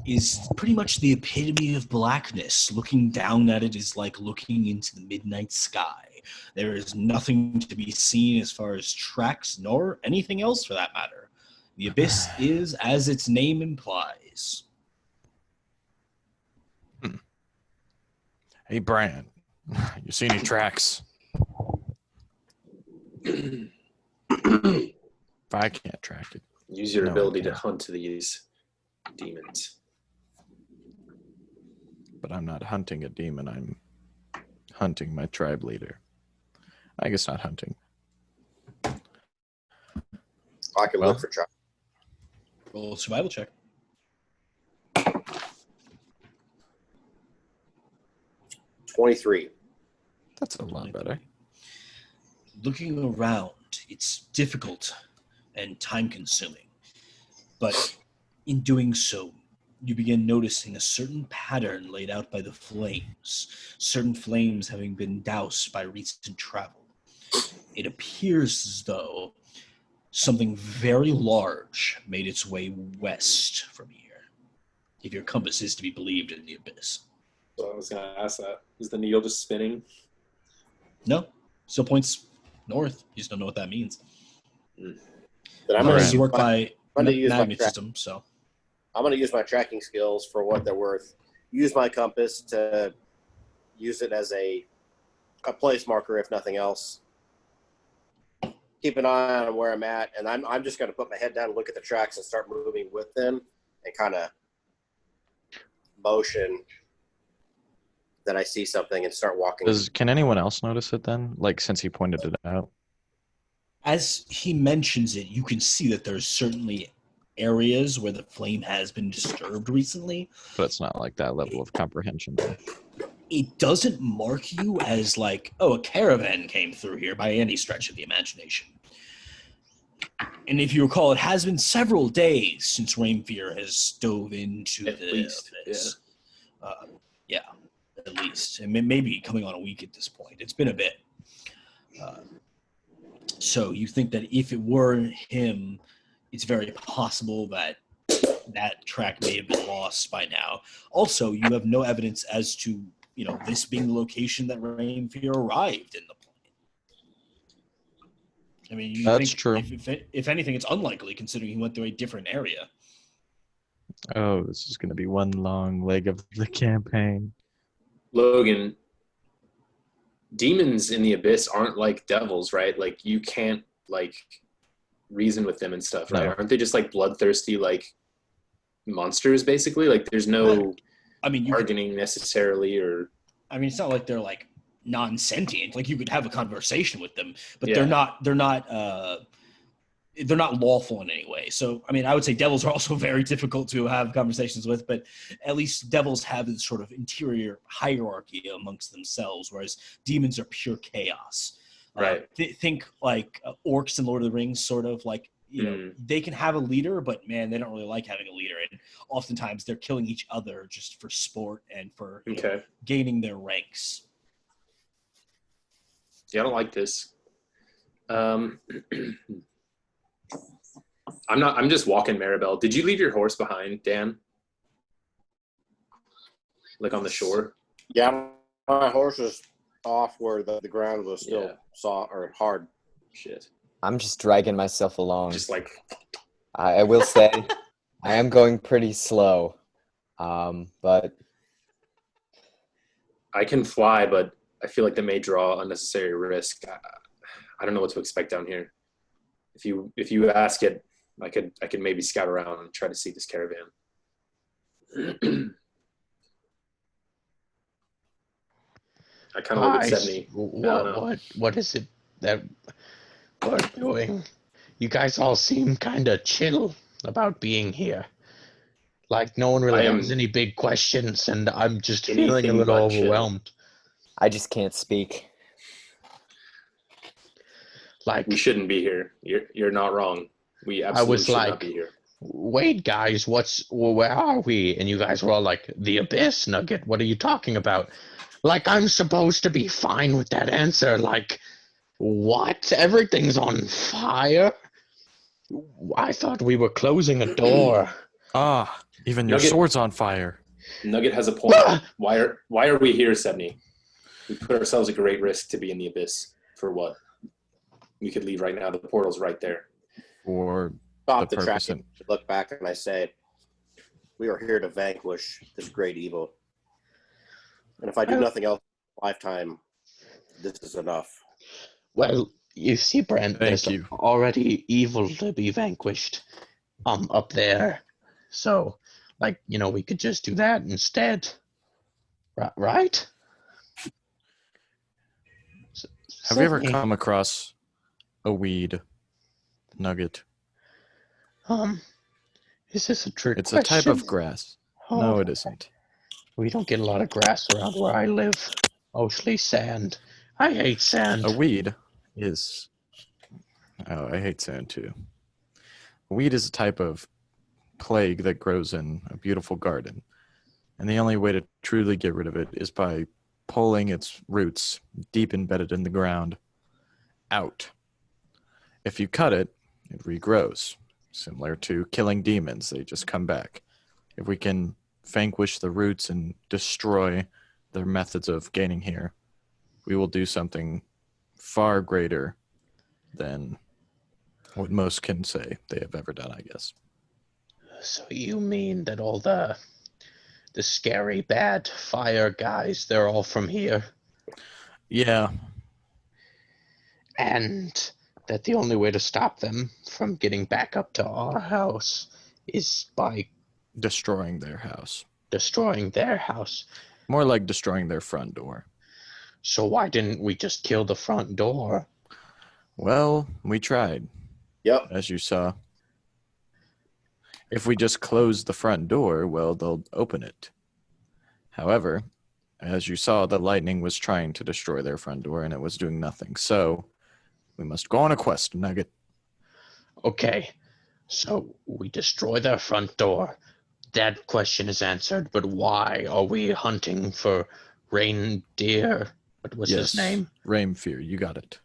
is pretty much the epitome of blackness. Looking down at it is like looking into the midnight sky. There is nothing to be seen as far as tracks, nor anything else for that matter. The abyss is as its name implies. Hey, Brian, you see any tracks? If I can't track it. Use your ability to hunt these demons. But I'm not hunting a demon. I'm hunting my tribe leader. I guess not hunting. I can look for tracks. Roll a survival check. 23. That's a lot better. Looking around, it's difficult and time-consuming. But in doing so, you begin noticing a certain pattern laid out by the flames, certain flames having been doused by recent travel. It appears as though something very large made its way west from here, if your compass is to be believed in the abyss. So I was going to ask that. Is the needle just spinning? No, still points north. You just don't know what that means. But I'm going to work by use magnetism, so I'm going to use my tracking skills for what they're worth. Use my compass to use it as a place marker, if nothing else. Keep an eye on where I'm at, and I'm just going to put my head down and look at the tracks and start moving with them and kind of motion that I see something and start walking. Can anyone else notice it then? Like, since he pointed it out? As he mentions it, you can see that there's certainly areas where the flame has been disturbed recently. But it's not like that level of comprehension. It doesn't mark you as like, oh, a caravan came through here by any stretch of the imagination. And if you recall, it has been several days since Rainfear has dove into this. Yeah, at least. And maybe coming on a week at this point. It's been a bit. So you think that if it were him, it's very possible that that track may have been lost by now. Also, you have no evidence as to, this being the location that Rainfear arrived in the plane. I mean, that's true. If anything, it's unlikely considering he went through a different area. Oh, this is going to be one long leg of the campaign. Logan, demons in the abyss aren't like devils, right? Like you can't like reason with them and stuff, right? No. Aren't they just like bloodthirsty like monsters basically? Like there's no I mean, bargaining necessarily, or I mean, it's not like they're like non-sentient. Like you could have a conversation with them, but Yeah. they're not lawful in any way. So, I mean, I would say devils are also very difficult to have conversations with, but at least devils have this sort of interior hierarchy amongst themselves, whereas demons are pure chaos. Right. Think like orcs in Lord of the Rings, sort of like, you know, they can have a leader, but man, they don't really like having a leader. And oftentimes they're killing each other just for sport and for you know, gaining their ranks. Yeah, I don't like this. I'm just walking Maribel. Did you leave your horse behind, Dan? Like on the shore? Yeah, my horse is off where the ground was still soft or hard. Shit. I'm just dragging myself along. Just like I will say, I am going pretty slow, but I can fly, but I feel like that may draw unnecessary risk. I don't know what to expect down here. If you ask it, I could maybe scout around and try to see this caravan. I kind of look at Sebney. What is it that we're doing? You guys all seem kind of chill about being here. Like no one really has any big questions, and I'm just feeling a little overwhelmed. I just can't speak. Like we shouldn't be here. You're not wrong. We absolutely should not be here. Wait, guys, where are we? And you guys were all like, the abyss, Nugget. What are you talking about? Like, I'm supposed to be fine with that answer. Like, what? Everything's on fire? I thought we were closing a door. Even your sword's on fire. Nugget has a point. Why are we here, Sebney? We put ourselves at great risk to be in the abyss. For what? We could leave right now. The portal's right there. Or stop the track. Look back and I say, we are here to vanquish this great evil. And if I do nothing else in my lifetime, this is enough. Well, you see, Brent, there's already evil to be vanquished up there. So, like, you know, we could just do that instead. Right? Have you ever come across a weed, Nugget? Is this a trick It's question? a type of grass. No, it isn't. We don't get a lot of grass around where I live. Mostly sand. I hate sand. A weed is... Oh, I hate sand too. A weed is a type of plague that grows in a beautiful garden. And the only way to truly get rid of it is by pulling its roots deep embedded in the ground out. If you cut it, it regrows. Similar to killing demons, they just come back. If we can vanquish the roots and destroy their methods of gaining here, we will do something far greater than what most can say they have ever done, I guess. So you mean that all the scary bad fire guys, they're all from here? Yeah. And that the only way to stop them from getting back up to our house is by destroying their house. Destroying their house? More like destroying their front door. So why didn't we just kill the front door? Well, we tried. Yep. As you saw. If we just close the front door, well, they'll open it. However, as you saw, the lightning was trying to destroy their front door, and it was doing nothing. So, we must go on a quest, Nugget. Okay, so we destroy their front door. That question is answered, but why are we hunting for reindeer? What was his name? Rainfear, you got it.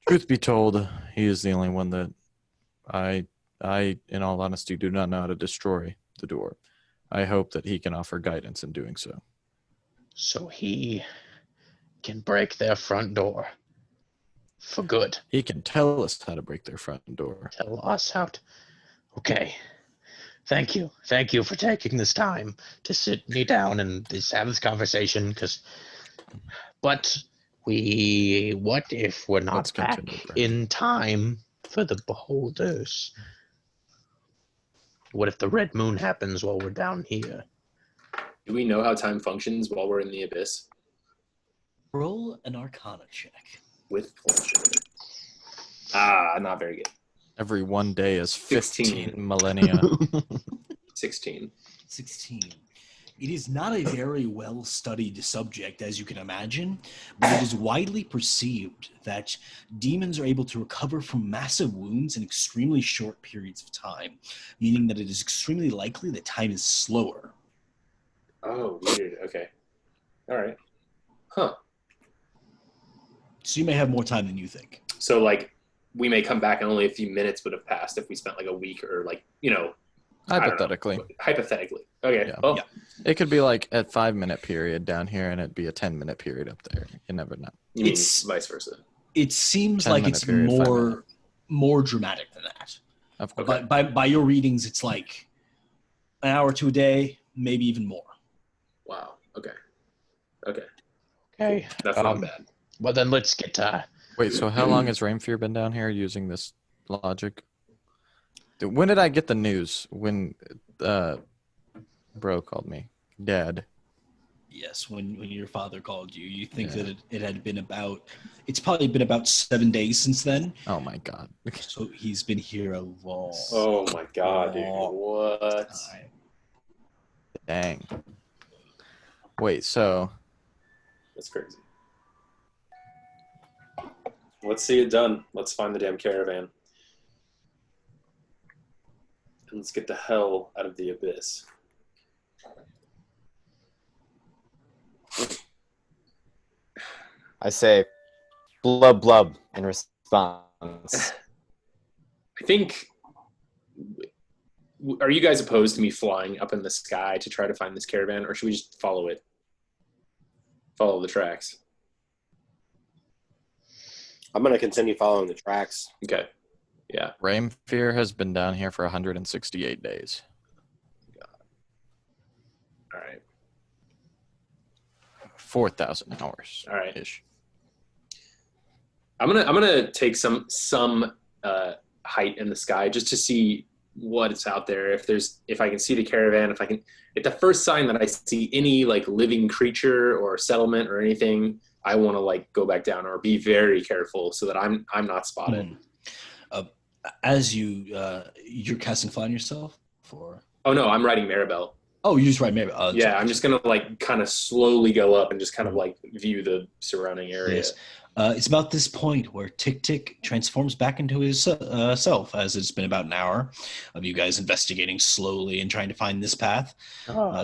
Truth be told, he is the only one that I, in all honesty, do not know how to destroy the door. I hope that he can offer guidance in doing so. So he can break their front door for good. He can tell us how to break their front door. Tell us how to... Okay. Thank you. Thank you for taking this time to sit me down and just have this conversation. But what if we're not Let's back continue, Brad. in time for the beholders? What if the red moon happens while we're down here? Do we know how time functions while we're in the abyss? Roll an Arcana check. With pleasure. Not very good. Every one day is 15 16. millennia. 16. 16. It is not a very well-studied subject, as you can imagine, but it is widely perceived that demons are able to recover from massive wounds in extremely short periods of time, meaning that it is extremely likely that time is slower. Oh, weird. Okay. All right. Huh. So you may have more time than you think. So, like, we may come back and only a few minutes would have passed if we spent, like, a week or, like, you know. Hypothetically. Hypothetically. Okay. Yeah. Well, Yeah. It could be like a 5-minute period down here, and it'd be a 10-minute period up there. You never know. you mean It's- vice versa. It seems 10 like minute it's period, 5 minute. more dramatic than that. Of course. Okay. By your readings, it's like an hour to a day, maybe even more. Wow. Okay. Okay. Okay. That's not bad. Well, then let's get Wait, so how long has Rainfear been down here using this logic? When did I get the news? When bro called me. Dad. Yes, when your father called you, you think Yeah. that it had been it's probably been about 7 days since then. Oh my god. So he's been here a long Oh, my God, dude. Oh. What? time. Dang. Wait, so That's crazy. Let's see it done. Let's find the damn caravan. And let's get the hell out of the abyss. I say, blub blub in response. I think. Are you guys opposed to me flying up in the sky to try to find this caravan, or should we just follow it? Follow the tracks. I'm going to continue following the tracks. Okay. Yeah. Rainfear has been down here for 168 days. All right. 4,000 hours. All right. Ish. I'm gonna take some height in the sky just to see what's out there. If I can see the caravan, if the first sign that I see any like living creature or settlement or anything, I want to like go back down or be very careful so that I'm not spotted. As you're casting fly on yourself, or Oh no, I'm riding Maribel. you just right, maybe. Yeah, I'm just gonna like kind of slowly go up and just kind of like view the surrounding area. Yes. It's about this point where Tick Tick transforms back into his self, as it's been about an hour of you guys investigating slowly and trying to find this path.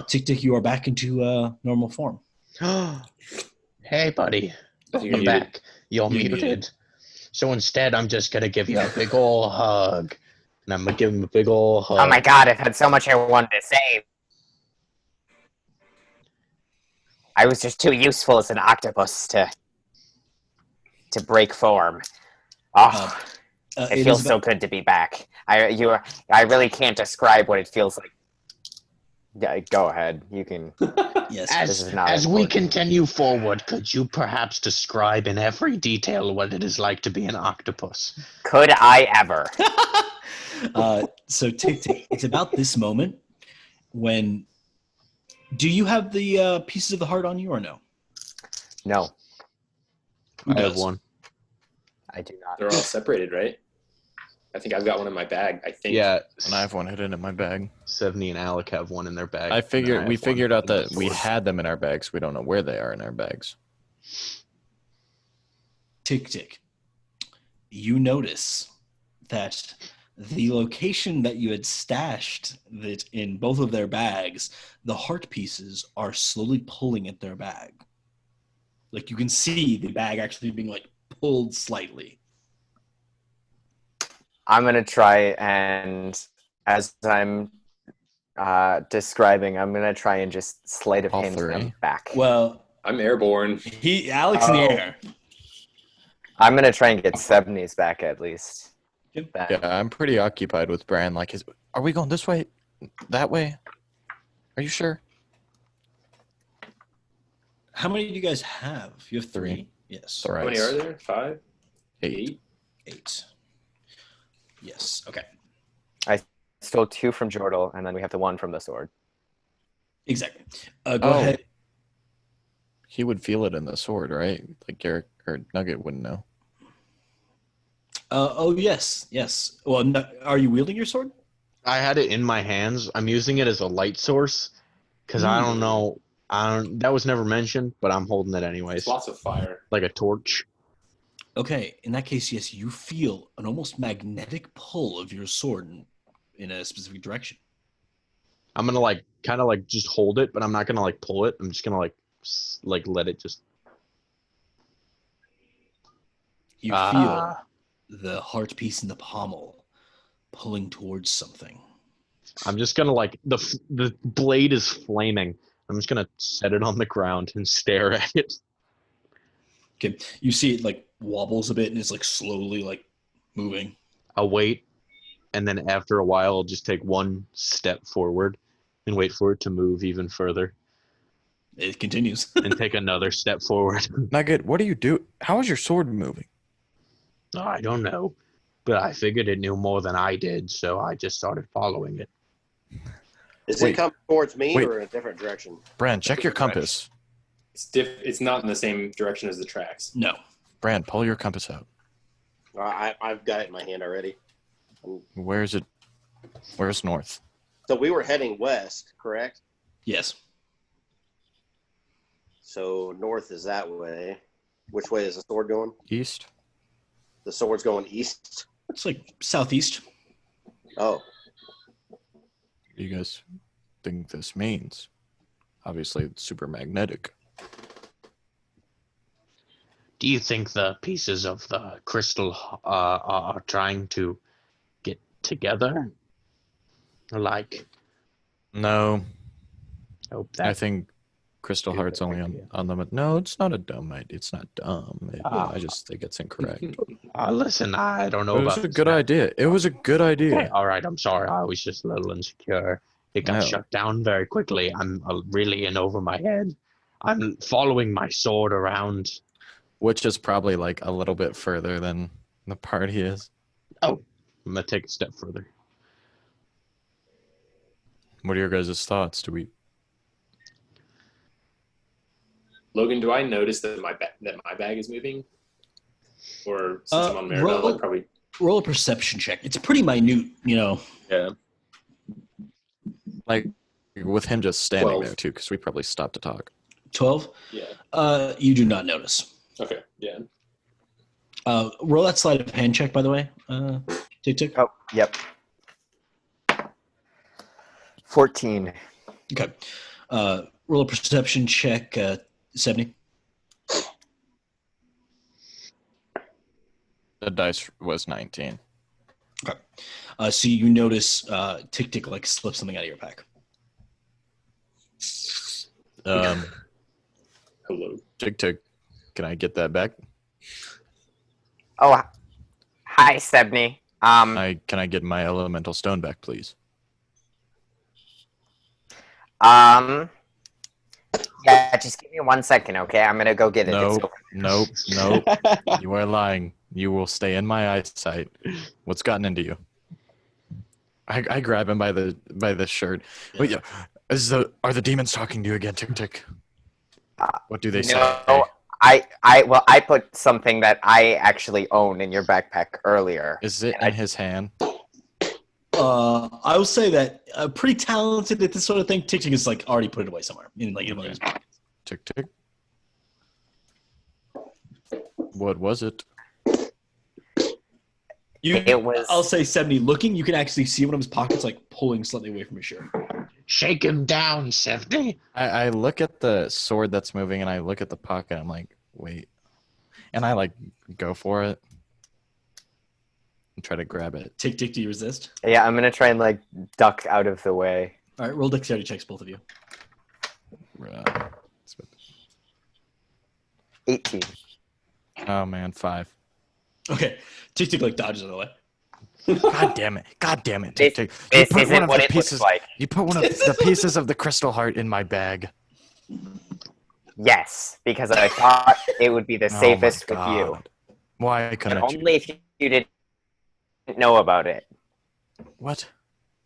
Tick Tick, you are back into normal form. Hey, buddy. You're Welcome back. You're muted. muted. So instead, I'm just going to give you a big ol' hug. And I'm going to give him a big ol' hug. Oh my god, I've had so much I wanted to say. I was just too useful as an octopus to break form. Oh, it feels so good to be back. I really can't describe what it feels like. Yeah, go ahead. You can. Yes. This is not As we important. continue forward, could you perhaps describe in every detail what it is like to be an octopus? Could I ever? So Tick Tick, it's about this moment when. Do you have the pieces of the heart on you or no? No, Who I have does? one. I do not. They're all separated, right? I think I've got one in my bag. I think. Yeah, And I have one hidden in my bag. 70 and Alec have one in their bag. I and figured have we one figured out in that my we board. had them in our bags. We don't know where they are in our bags. Tick Tick, you notice that the location that you had stashed that in both of their bags, the heart pieces are slowly pulling at their bag. Like you can see the bag actually being like pulled slightly. I'm gonna try and, as I'm describing, I'm gonna try and just sleight of All hand them three? back. Well, I'm airborne. Alex in the Oh. air. I'm gonna try and get 70s back at least. Yep. Back. Yeah, I'm pretty occupied with Bran. Like, are we going this way? That way? Are you sure? How many do you guys have? You have 3? Three. Yes. All right. How many are there? 5? 8. 8. Yes. Okay. I stole 2 from Jordal, and then we have the 1 from the sword. Exactly. Go ahead. He would feel it in the sword, right? Like Garrick or Nugget wouldn't know. Yes. Yes. Well, are you wielding your sword? I had it in my hands. I'm using it as a light source because I don't know. That was never mentioned, but I'm holding it anyways. It's lots of fire. Like a torch. Okay. In that case, yes, you feel an almost magnetic pull of your sword in a specific direction. I'm gonna kind of just hold it, but I'm not gonna pull it. I'm just gonna let it just. You feel the heart piece in the pommel pulling towards something. I'm just gonna the blade is flaming. I'm just gonna set it on the ground and stare at it. Okay, you see it wobbles a bit and it's slowly moving. I'll wait, and then after a while, I'll just take one step forward and wait for it to move even further. It continues. And take another step forward. Nugget, what do you do? How is your sword moving? Oh, I don't know, but I figured it knew more than I did, so I just started following it. Is it coming towards me or in a different direction? Bran, check your compass. It's not in the same direction as the tracks. No. Bran, pull your compass out. I've got it in my hand already. Where's it? Where's north? So we were heading west, correct? Yes. So north is that way. Which way is the sword going? East. The sword's going east? It's southeast. Oh. What do you guys think this means? Obviously, it's super magnetic. Do you think the pieces of the crystal are trying to get together? No. Hope I think Crystal Heart's only on the... No, it's not a dumb idea. It's not dumb. I just think it's incorrect. Listen, I don't know about It was a good idea. It was a good idea. Okay, all right, I'm sorry. I was just a little insecure. It got shut down very quickly. I'm really in over my head. I'm following my sword around. Which is probably a little bit further than the party is. Oh, I'm going to take a step further. What are your guys' thoughts? Do we... Logan, do I notice that my bag is moving? Or since I'm on Maribel, probably roll a perception check. It's pretty minute, Yeah. With him just standing 12. there too, because we probably stopped to talk. 12? Yeah. You do not notice. Okay. Yeah. Roll that sleight of hand check, by the way. Tick. Oh, yep. 14. Okay. Roll a perception check, 70. The dice was 19. Okay. So you notice Tick slip something out of your pack. Hello. Tick, can I get that back? Oh, hi, Sebney. Can I get my elemental stone back, please? Yeah, just give me 1 second, okay? I'm gonna go get it. Nope. You are lying. You will stay in my eyesight. What's gotten into you? I grab him by the shirt. Wait, yeah. Are the demons talking to you again, Tick? What do they say? No, I put something that I actually own in your backpack earlier. Is it in his hand? I will say that pretty talented at this sort of thing. Tick is already put it away somewhere in one of his pockets. Tick. What was it? I'll say 70. Looking, you can actually see one of his pockets pulling slightly away from his shirt. Shake him down, 70. I look at the sword that's moving and I look at the pocket. I'm like, wait. And I go for it and try to grab it. Tick, do you resist? Yeah, I'm gonna try and duck out of the way. All right, roll dexterity checks, both of you. 18. Oh man, 5. Okay, Tick dodges out of the way. God damn it! God damn it! This, You this put one isn't of what the it looks pieces. like. You put one of the pieces of the crystal heart in my bag. Yes, because I thought it would be the Oh my safest with you. god! Why But couldn't you? only if you didn't know about it. What?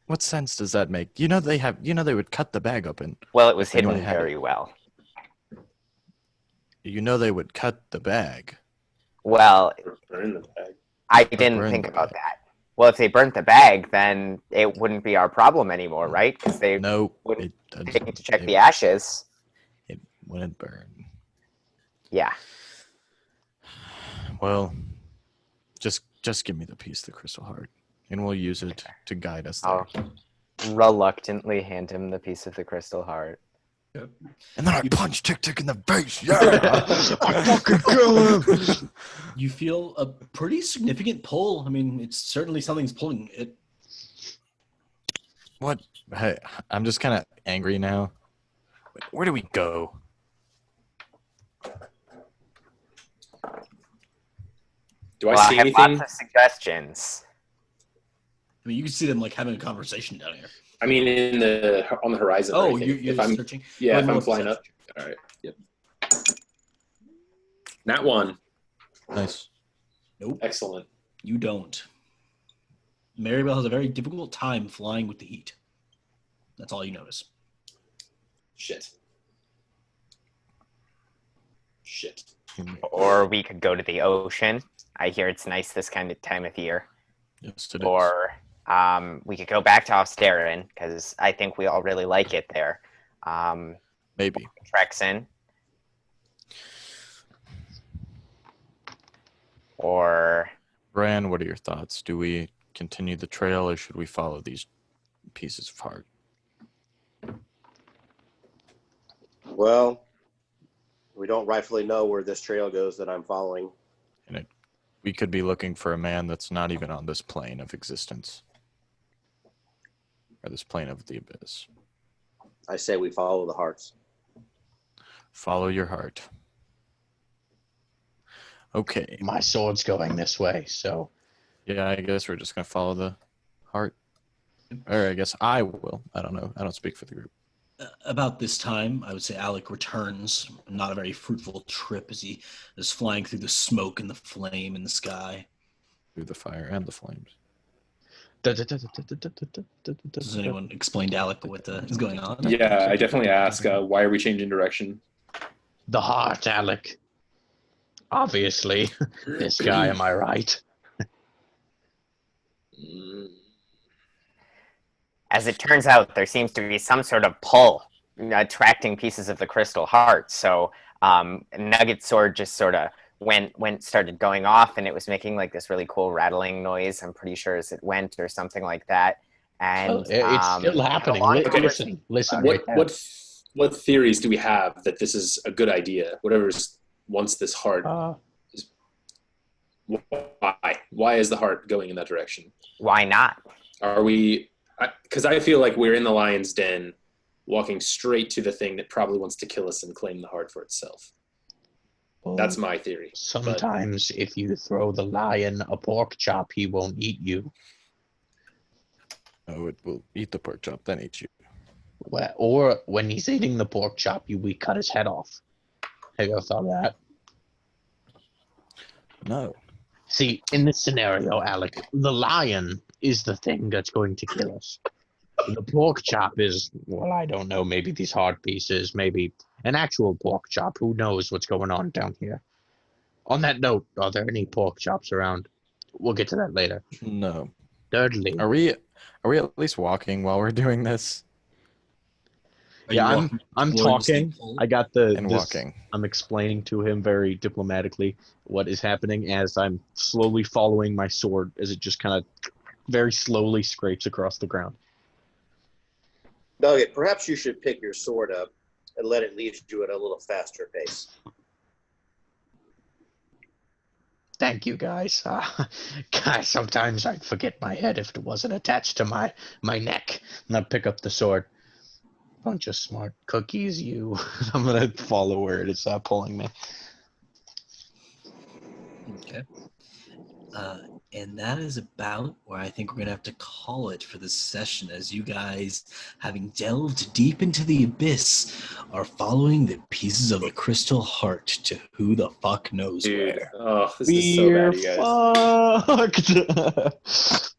What sense does that make? You know they have. You know they would cut the bag open. Well, it was If they knew I hidden had it. very well. You know they would cut the bag. Well, Burn the bag. I didn't burn think the about bag. that. Well, if they burnt the bag, then it wouldn't be our problem anymore, right? Because they No, wouldn't it take to check it, the ashes. it wouldn't burn. Yeah. Well, just give me the piece of the crystal heart, and we'll use it to guide us there. I'll reluctantly hand him the piece of the crystal heart. And then I punch Tick Tick in the face. Yeah, I fucking kill him. You feel a pretty significant pull. I mean, it's certainly something's pulling it. What? Hey, I'm just kind of angry now. Where do we go? Do I Well, see have anything? lots of suggestions. I mean, you can see them like having a conversation down here. I mean, on the horizon. or Oh, anything. you're if I'm searching? yeah, Go if ahead and I'm roll a flying up. perception. All right. Yep. Nat 1. Nice. Nope, Excellent. you don't. Maribel has a very difficult time flying with the heat. That's all you notice. Shit. Or we could go to the ocean. I hear it's nice this kind of time of year. Yes, it is. Or we could go back to Austerin, because I think we all really like it there. Maybe. Trexin. Or Bran, what are your thoughts? Do we continue the trail, or should we follow these pieces of heart? Well, we don't rightfully know where this trail goes that I'm following. We could be looking for a man that's not even on this plane of existence. Or this plane of the abyss. I say we follow the hearts. Follow your heart. Okay. My sword's going this way, so Yeah, I guess we're just going to follow the heart. Or I guess I will. I don't know. I don't speak for the group. About this time, I would say Alec returns. Not a very fruitful trip as he is flying through the smoke and the flame in the sky. Through the fire and the flames. Does anyone explain to Alec what is going on? Yeah, I definitely ask, why are we changing direction? the heart, Alec. Obviously, this guy. Am I right? as it turns out, there seems to be some sort of pull attracting pieces of the crystal heart. So Nugget's sword just sort of started going off, and it was making like this really cool rattling noise. I'm pretty sure as it went or something like that. And It's still happening. Listen. What theories do we have that this is a good idea? Whatever's once this heart is. Why is the heart going in that direction? Why not? Are we? Because I feel like we're in the lion's den, walking straight to the thing that probably wants to kill us and claim the heart for itself. That's my theory. Sometimes if you throw the lion a pork chop, he won't eat you. Oh, it will eat the pork chop, then eat you. Well, or when he's eating the pork chop, we cut his head off. Have you ever thought of that? No. See, in this scenario, Alec, the lion is the thing that's going to kill us. The pork chop is, well, I don't know, maybe these hard pieces, maybe an actual pork chop. Who knows what's going on down here? On that note, are there any pork chops around? We'll get to that later. No. Thirdly, Are we at least walking while we're doing this? Are I'm you talking. I got and walking. I'm explaining to him very diplomatically what is happening as I'm slowly following my sword as it just kind of very slowly scrapes across the ground. Nugget, perhaps you should pick your sword up and let it lead you at a little faster pace. thank you, guys. Guys, sometimes I'd forget my head if it wasn't attached to my neck. And I pick up the sword. Bunch of smart cookies, you. I'm gonna follow where it is pulling me. Okay. And that is about where I think we're going to have to call it for this session, as you guys, having delved deep into the abyss, are following the pieces of the crystal heart to who the fuck knows Dude, where. oh, this is so bad, you guys. Fucked.